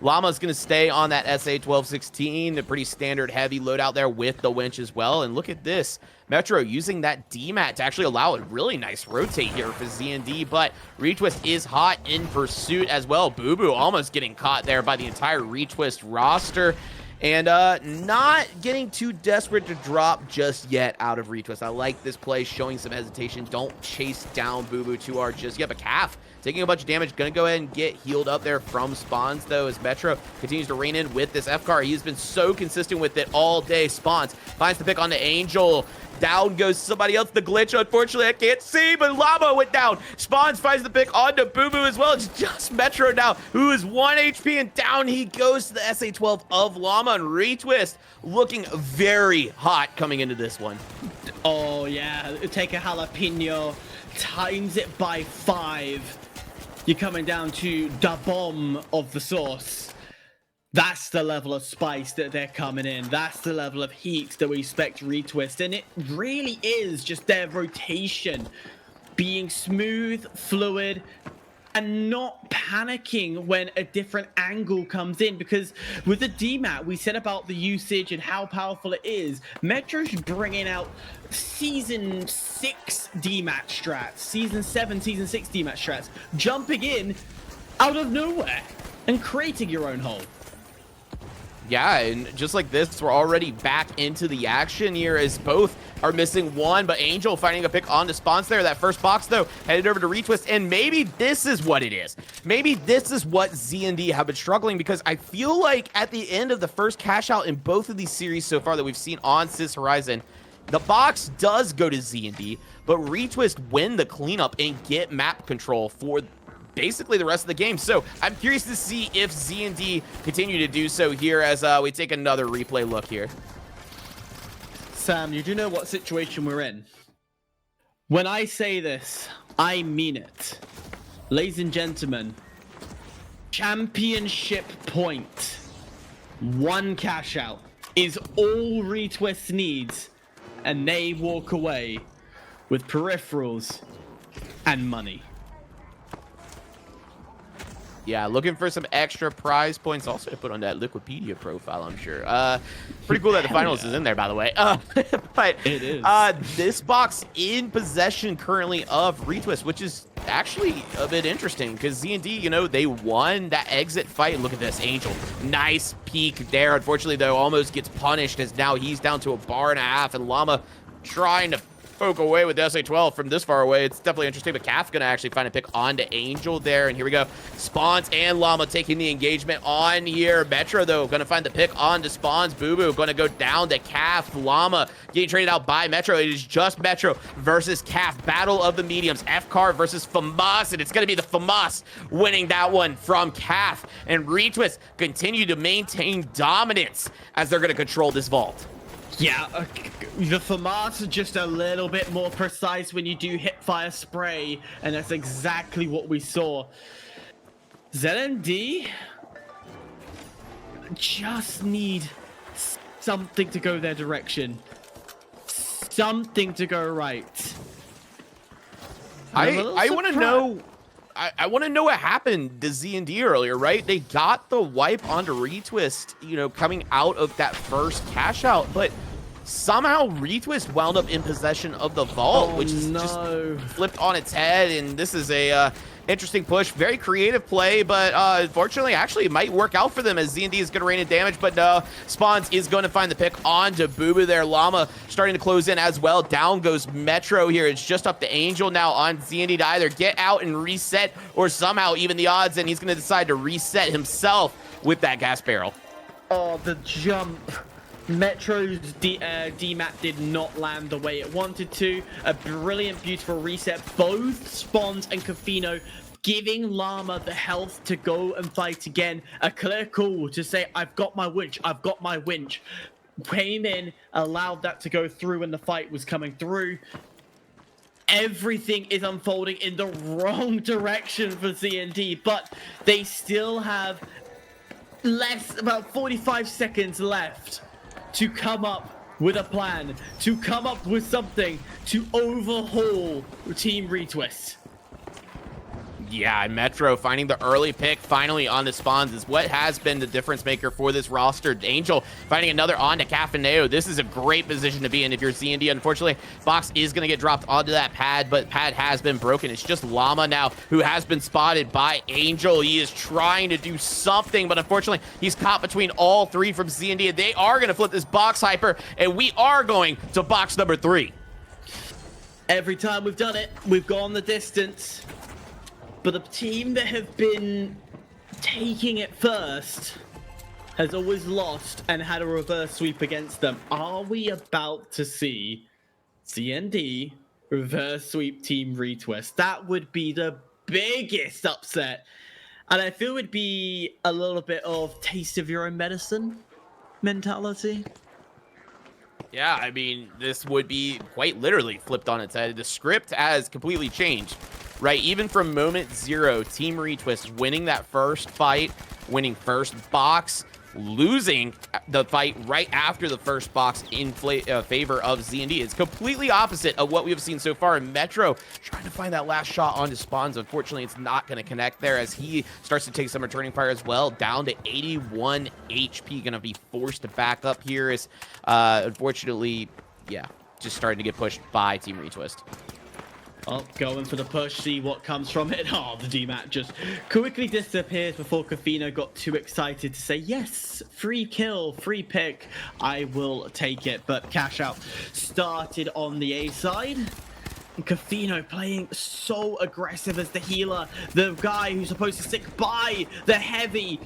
Speaker 3: Llama's going to stay on that SA-1216, a pretty standard heavy loadout there with the winch as well. And look at this. Metro using that DMAT to actually allow a really nice rotate here for Z&D, but Retwist is hot in pursuit as well. Boo almost getting caught there by the entire Retwist roster. And not getting too desperate to drop just yet out of Retwist. I like this play, showing some hesitation. Don't chase down Boo too hard just yet. But Calf taking a bunch of damage, gonna go ahead and get healed up there from Spawns, though, as Metro continues to rein in with this FCAR. He's been so consistent with it all day. Spawns finds the pick on the Angel. Down goes somebody else. The glitch, unfortunately, I can't see, but Llama went down. Spawns finds the pick onto Boo as well. It's just Metro now, who is 1 HP, and down he goes to the SA-12 of Llama. And Retwist looking very hot coming into this one.
Speaker 1: Oh, yeah. Take a jalapeno, times it by 5. You're coming down to the bomb of the sauce. That's the level of spice that they're coming in. That's the level of heat that we expect Retwist. And it really is just their rotation being smooth, fluid, and not panicking when a different angle comes in. Because with the DMAT, we said about the usage and how powerful it is. Metro's bringing out Season 6 DMAT strats, Season 7, Season 6 DMAT strats, jumping in out of nowhere and creating your own hole.
Speaker 3: Yeah, and just like this, we're already back into the action here as both are missing one, but Angel finding a pick on the spawns there. That first box, though, headed over to Retwist, and maybe this is what it is. Maybe this is what Z&D have been struggling, because I feel like at the end of the first cash out in both of these series so far that we've seen on Sis Horizon, the box does go to Z&D, but Retwist win the cleanup and get map control for basically the rest of the game. So I'm curious to see if Z&D continue to do so here as we take another replay look here.
Speaker 1: Sam, you do know what situation we're in. When I say this, I mean it. Ladies and gentlemen, championship point, 1 cash out is all Retwist needs, and they walk away with peripherals and money.
Speaker 3: Yeah, looking for some extra prize points. Also to put on that Liquipedia profile, I'm sure. Pretty cool that the finals is in there, by the way. But
Speaker 1: it is.
Speaker 3: This box in possession currently of Retwist, which is actually a bit interesting because Z&D, you know, they won that exit fight. Look at this, Angel. Nice peek there. Unfortunately, though, almost gets punished as now he's down to a bar and a half, and Llama trying to poke away with the SA-12 from this far away. It's definitely interesting, but Calf's gonna actually find a pick onto Angel there, and here we go. Spawns and Llama taking the engagement on here. Metro, though, gonna find the pick onto Spawns. Boo Boo gonna go down to Calf. Llama getting traded out by Metro. It is just Metro versus Calf. Battle of the mediums. FCAR versus FAMAS, and it's gonna be the FAMAS winning that one from Calf. And Retwist continue to maintain dominance as they're gonna control this vault.
Speaker 1: Yeah, the FAMAS are just a little bit more precise when you do hip fire spray, and that's exactly what we saw. ZMD just need something to go their direction. Something to go right.
Speaker 3: I want to know. I want to know what happened to Z&D earlier, right? They got the wipe onto Retwist, you know, coming out of that first cash out, but somehow Retwist wound up in possession of the vault, which is just flipped on its head. And this is a interesting push, very creative play, but unfortunately, actually, it might work out for them as Z&D is going to rain in damage. But no, Spawns is going to find the pick onto Boo Boo there. Llama starting to close in as well. Down goes Metro here. It's just up to Angel now on Z&D to either get out and reset or somehow even the odds, and he's going to decide to reset himself with that gas barrel.
Speaker 1: Oh, the jump. Metro's DMAT did not land the way it wanted to. A brilliant, beautiful reset. Both Spawns and Cafino giving Llama the health to go and fight again. A clear call to say, I've got my winch, I've got my winch. Came in, allowed that to go through when the fight was coming through. Everything is unfolding in the wrong direction for ZND, but they still have about 45 seconds left to come up with a plan, to come up with something to overhaul Team Retwist.
Speaker 3: Yeah, and Metro finding the early pick finally on the Spawns is what has been the difference maker for this roster. Angel finding another on to Cafaneo. This is a great position to be in if you're Z&D. Unfortunately, box is going to get dropped onto that pad, but pad has been broken. It's just Llama now who has been spotted by Angel. He is trying to do something, but unfortunately, he's caught between all three from Z&D, and they are going to flip this box hyper, and we are going to box number 3.
Speaker 1: Every time we've done it, we've gone the distance. But the team that have been taking it first has always lost and had a reverse sweep against them. Are we about to see CND reverse sweep Team Retwist? That would be the biggest upset. And I feel it would be a little bit of taste of your own medicine mentality.
Speaker 3: Yeah, I mean, this would be quite literally flipped on its head. The script has completely changed. Right, even from moment 0, Team Retwist winning that first fight, winning first box, losing the fight right after the first box in favor of Z&D. It's completely opposite of what we've seen so far. In Metro trying to find that last shot onto Spawns. Unfortunately, it's not going to connect there as he starts to take some returning fire as well. Down to 81 HP, going to be forced to back up here. Is unfortunately, yeah, just starting to get pushed by Team Retwist.
Speaker 1: Oh, going for the push, see what comes from it. Oh, the DMAT just quickly disappears before Cafino got too excited to say, yes, free kill, free pick, I will take it. But cash out started on the A side. And Cafino playing so aggressive as the healer, the guy who's supposed to stick by the heavy,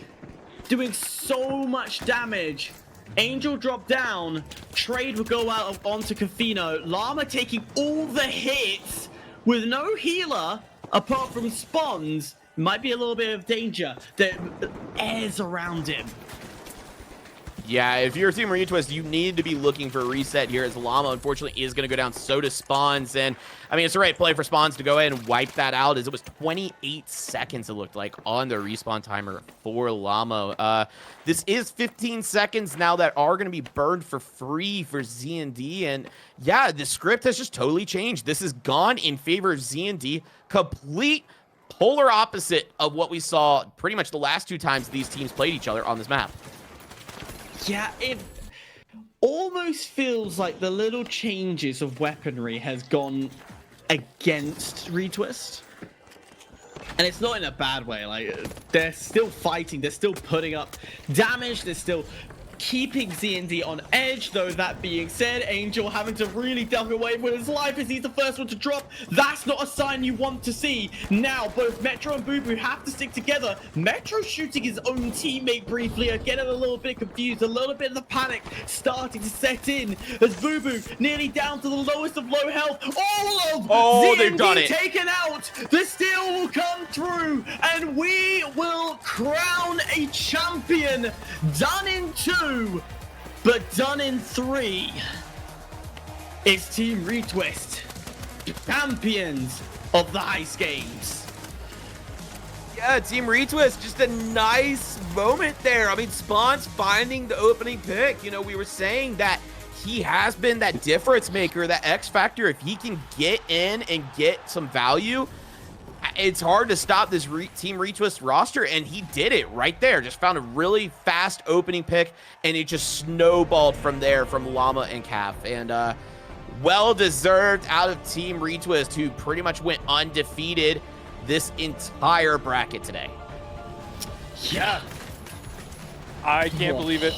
Speaker 1: doing so much damage. Angel dropped down, trade will go out onto Cafino. Llama taking all the hits with no healer apart from Spawns. Might be a little bit of danger. The air's around him.
Speaker 3: Yeah, if you're Team Retwist, you need to be looking for a reset here, as Llama, unfortunately, is going to go down. So does Spawns. And, I mean, it's the right play for Spawns to go ahead and wipe that out, as it was 28 seconds, it looked like, on the respawn timer for Llama. This is 15 seconds now that are going to be burned for free for Z&D. And, yeah, the script has just totally changed. This has gone in favor of Z&D. Complete polar opposite of what we saw pretty much the last 2 times these teams played each other on this map.
Speaker 1: Yeah, it almost feels like the little changes of weaponry has gone against Retwist. And it's not in a bad way. Like, they're still fighting, they're still putting up damage, they're still keeping Z&D on edge. Though that being said, Angel having to really duck away with his life as he's the first one to drop. That's not a sign you want to see. Now both Metro and Boo Boo have to stick together. Metro shooting his own teammate briefly, getting a little bit confused, a little bit of the panic starting to set in as Boo Boo nearly down to the lowest of low health. All of
Speaker 3: they've done
Speaker 1: Z&D
Speaker 3: it.
Speaker 1: taken out. The steal will come through and we will crown a champion. Done in 2. But done in 3. It's Team Retwist, champions of the Heist Games.
Speaker 3: Yeah, Team Retwist, just a nice moment there. I mean, Spawns finding the opening pick. You know, we were saying that he has been that difference maker, that X factor. If he can get in and get some value, it's hard to stop this Team Retwist roster, and he did it right there. Just found a really fast opening pick, and it just snowballed from there from Llama and Calf. And well-deserved out of Team Retwist, who pretty much went undefeated this entire bracket today.
Speaker 1: Yeah.
Speaker 2: I can't believe it.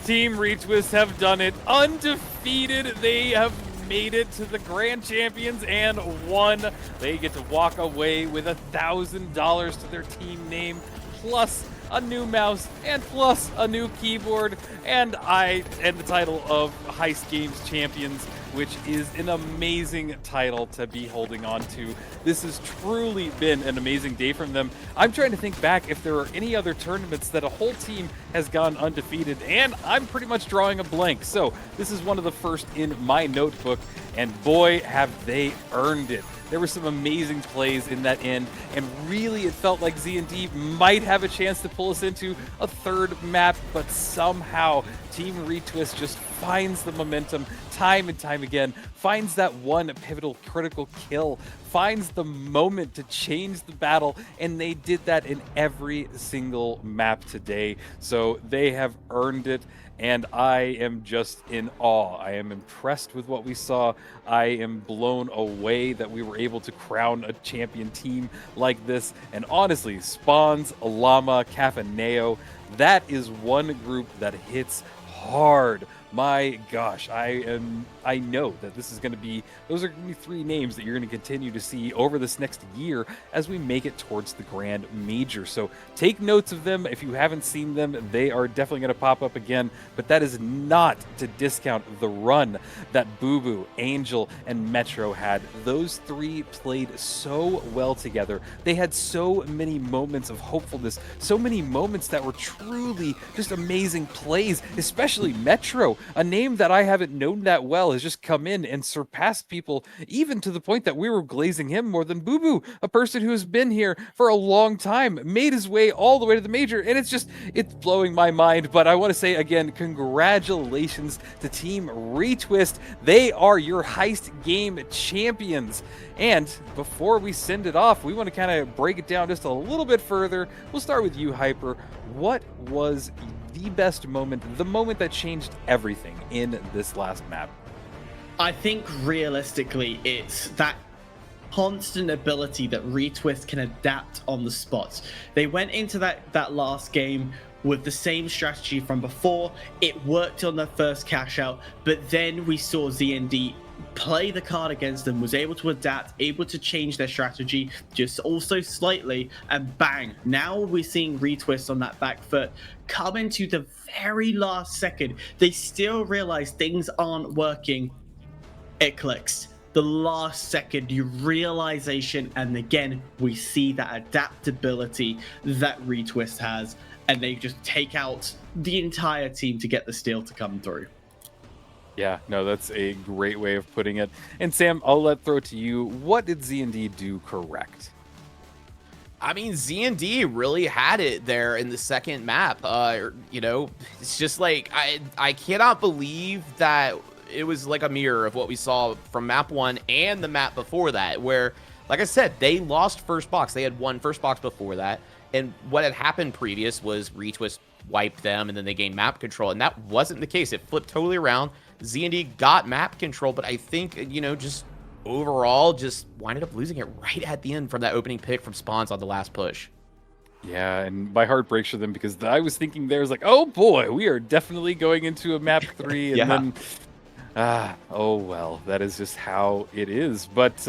Speaker 2: Team Retwist have done it. Undefeated. They have made it to the Grand Champions and won. They get to walk away with $1,000 to their team name, plus a new mouse, and plus a new keyboard, and the title of Heist Games Champions, which is an amazing title to be holding on to. This has truly been an amazing day from them. I'm trying to think back if there are any other tournaments that a whole team has gone undefeated, and I'm pretty much drawing a blank. So this is one of the first in my notebook, and boy, have they earned it. There were some amazing plays in that end, and really it felt like Z&D might have a chance to pull us into a third map, but somehow Team Retwist just finds the momentum time and time again, finds that one pivotal critical kill, finds the moment to change the battle, and they did that in every single map today. So they have earned it, and I am just in awe. I am impressed with what we saw. I am blown away that we were able to crown a champion team like this. And honestly, Spawns, Llama, Calf, and Neo, that is one group that hits hard. My gosh, I know that this is going to be, those are going to be 3 names that you're going to continue to see over this next year as we make it towards the Grand Major. So take notes of them. If you haven't seen them, they are definitely going to pop up again, but that is not to discount the run that Boo Boo, Angel, and Metro had. Those 3 played so well together. They had so many moments of hopefulness, so many moments that were truly just amazing plays, especially Metro. A name that I haven't known that well has just come in and surpassed people, even to the point that we were glazing him more than Boo Boo, a person who has been here for a long time, made his way all the way to the major, and it's blowing my mind. But I want to say again, congratulations to Team Retwist. They are your Heist Game champions. And before we send it off, we want to kind of break it down just a little bit further. We'll start with you, Hyper. What was the best moment, the moment that changed everything in this last map?
Speaker 1: I think realistically, it's that constant ability that Retwist can adapt on the spot. They went into that last game with the same strategy from before. It worked on the first cash out, but then we saw Z&D play the card against them, was able to adapt, able to change their strategy just also slightly, and bang, now we're seeing Retwist on that back foot come into the very last second. They still realize things aren't working. It clicks. The last second, you realization, and again, we see that adaptability that Retwist has. and they just take out the entire team to get the steal to come through.
Speaker 2: Yeah, no, that's a great way of putting it. And Sam, I'll throw it to you. What did Z&D do correct?
Speaker 3: I mean, Z&D really had it there in the second map. You know, it's just like, I cannot believe that it was like a mirror of what we saw from map 1 and the map before that, where, like I said, they lost first box. They had won first box before that. And what had happened previous was Retwist wiped them, and then they gained map control. And that wasn't the case. It flipped totally around. Z&D got map control, but I think, you know, just overall just winded up losing it right at the end from that opening pick from Spawns on the last push.
Speaker 2: Yeah, and my heart breaks for them because I was thinking there's like, oh boy, we are definitely going into a map 3, and
Speaker 3: Yeah.
Speaker 2: then, oh well, that is just how it is. But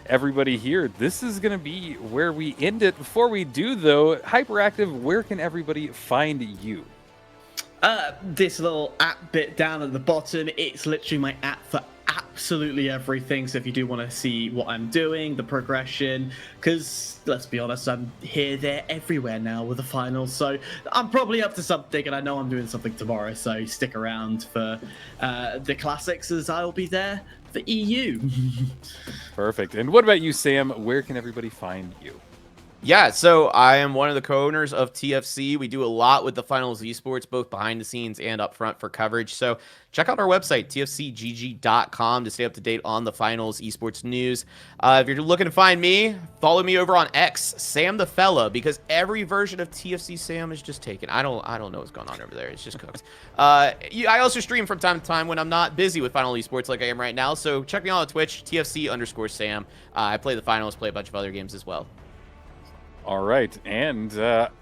Speaker 2: everybody here, this is going to be where we end it. Before we do, though, Hyperactive, where can everybody find you?
Speaker 1: This little app bit down at the bottom, it's literally my app for absolutely everything. So if you do want to see what I'm doing, the progression, because let's be honest, I'm here, there, everywhere now with the finals. So I'm probably up to something, and I know I'm doing something tomorrow. So stick around for the classics, as I'll be there for EU.
Speaker 2: Perfect. And what about you, Sam? Where can everybody find you?
Speaker 3: Yeah, so I am one of the co-owners of TFC. We do a lot with the finals esports, both behind the scenes and up front for coverage. So check out our website, tfcgg.com, to stay up to date on the finals esports news. If you're looking to find me, follow me over on X, Sam the Fella, because every version of TFC Sam is just taken. I don't know what's going on over there. It's just cooked. I also stream from time to time when I'm not busy with final esports like I am right now. So check me out on Twitch, TFC_Sam. I play the finals, play a bunch of other games as well.
Speaker 2: All right, and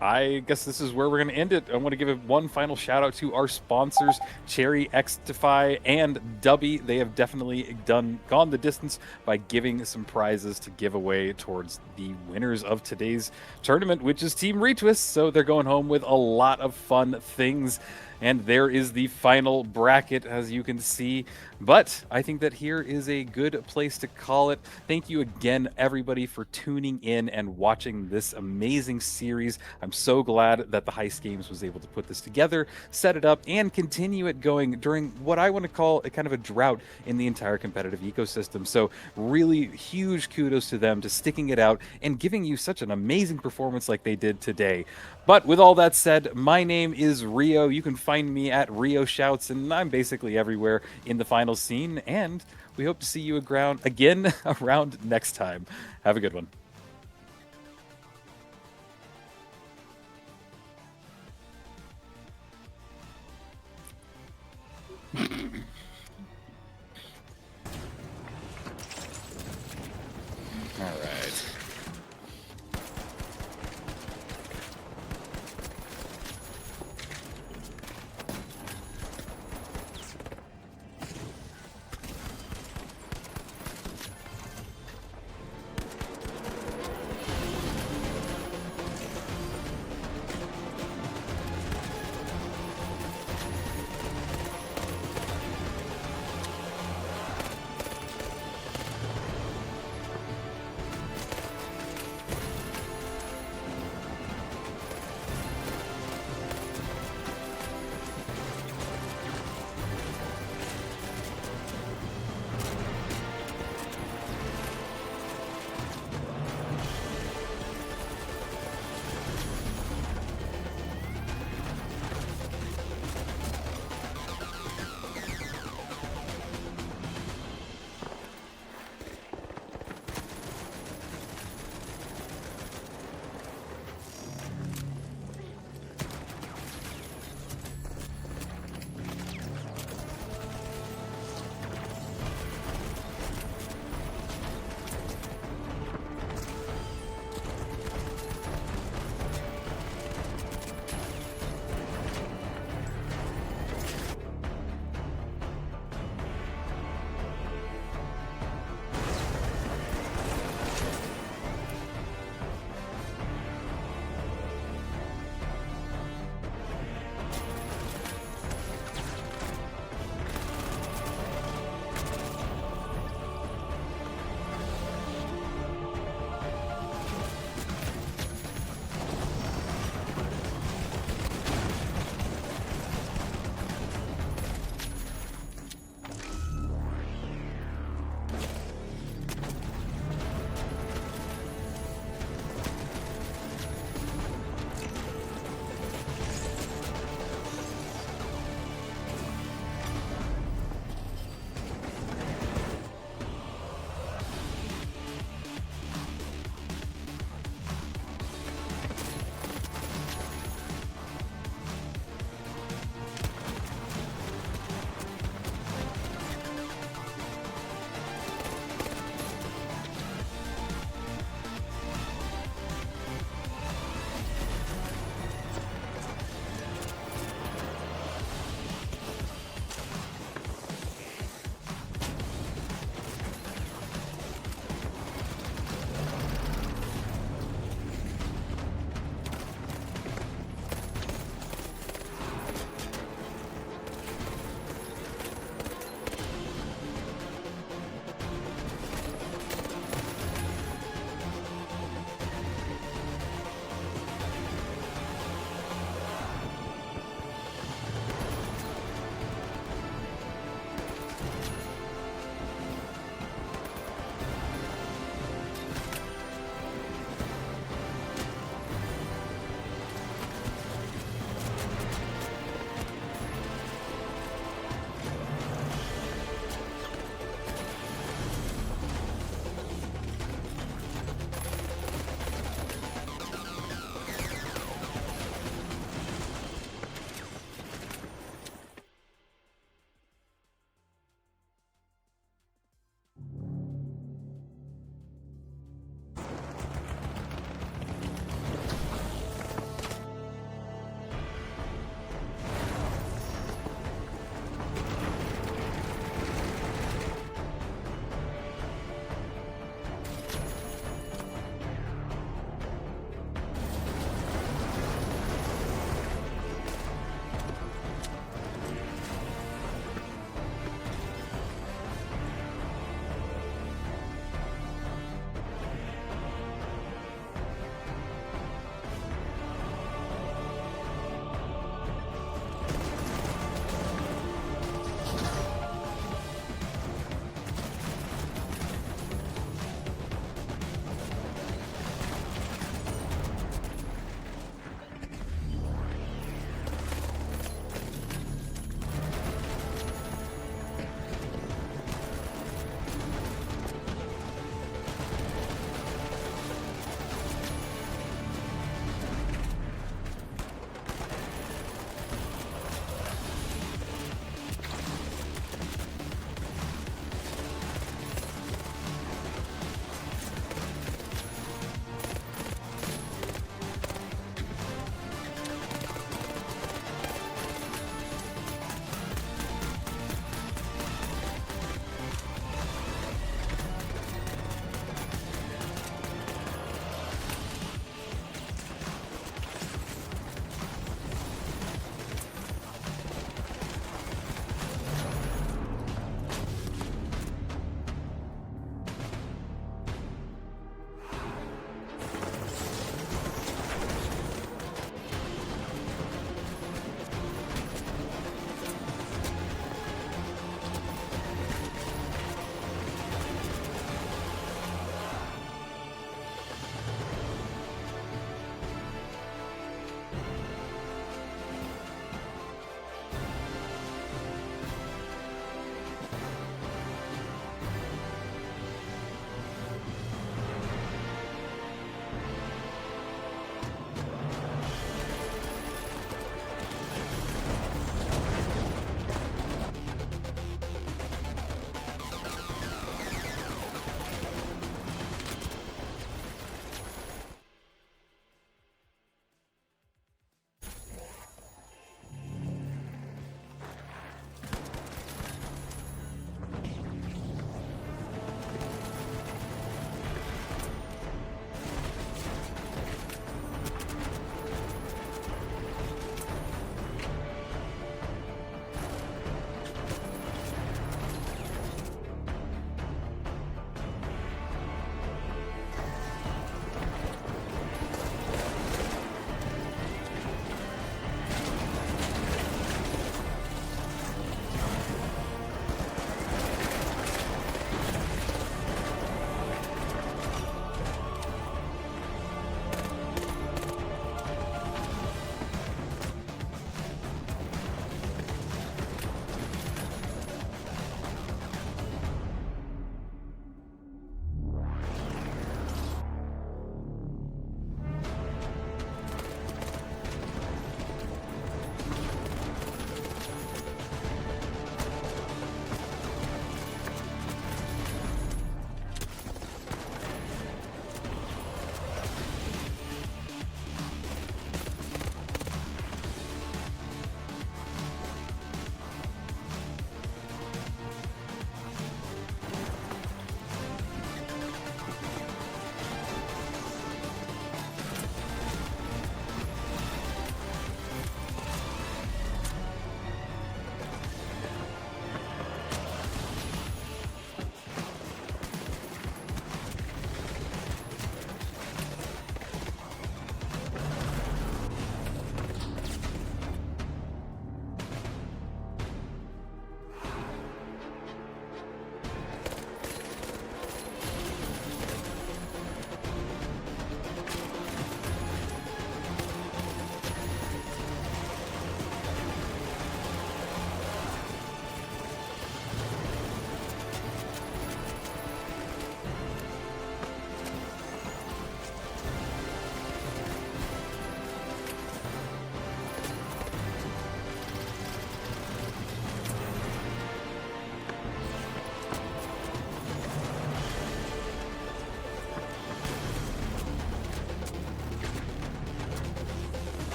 Speaker 2: I guess this is where we're going to end it. I want to give one final shout out to our sponsors, Cherry, Xtify, and Dubby. They have definitely gone the distance by giving some prizes to give away towards the winners of today's tournament, which is Team Retwist. So they're going home with a lot of fun things. And there is the final bracket, as you can see. But I think that here is a good place to call it. Thank you again, everybody, for tuning in and watching this amazing series. I'm so glad that the Heist Games was able to put this together, set it up, and continue it going during what I want to call a kind of a drought in the entire competitive ecosystem. So really huge kudos to them to sticking it out and giving you such an amazing performance like they did today. But with all that said, my name is Rio. You can find me at Rio Shouts, and I'm basically everywhere in the final scene. And we hope to see you again around next time. Have a good one.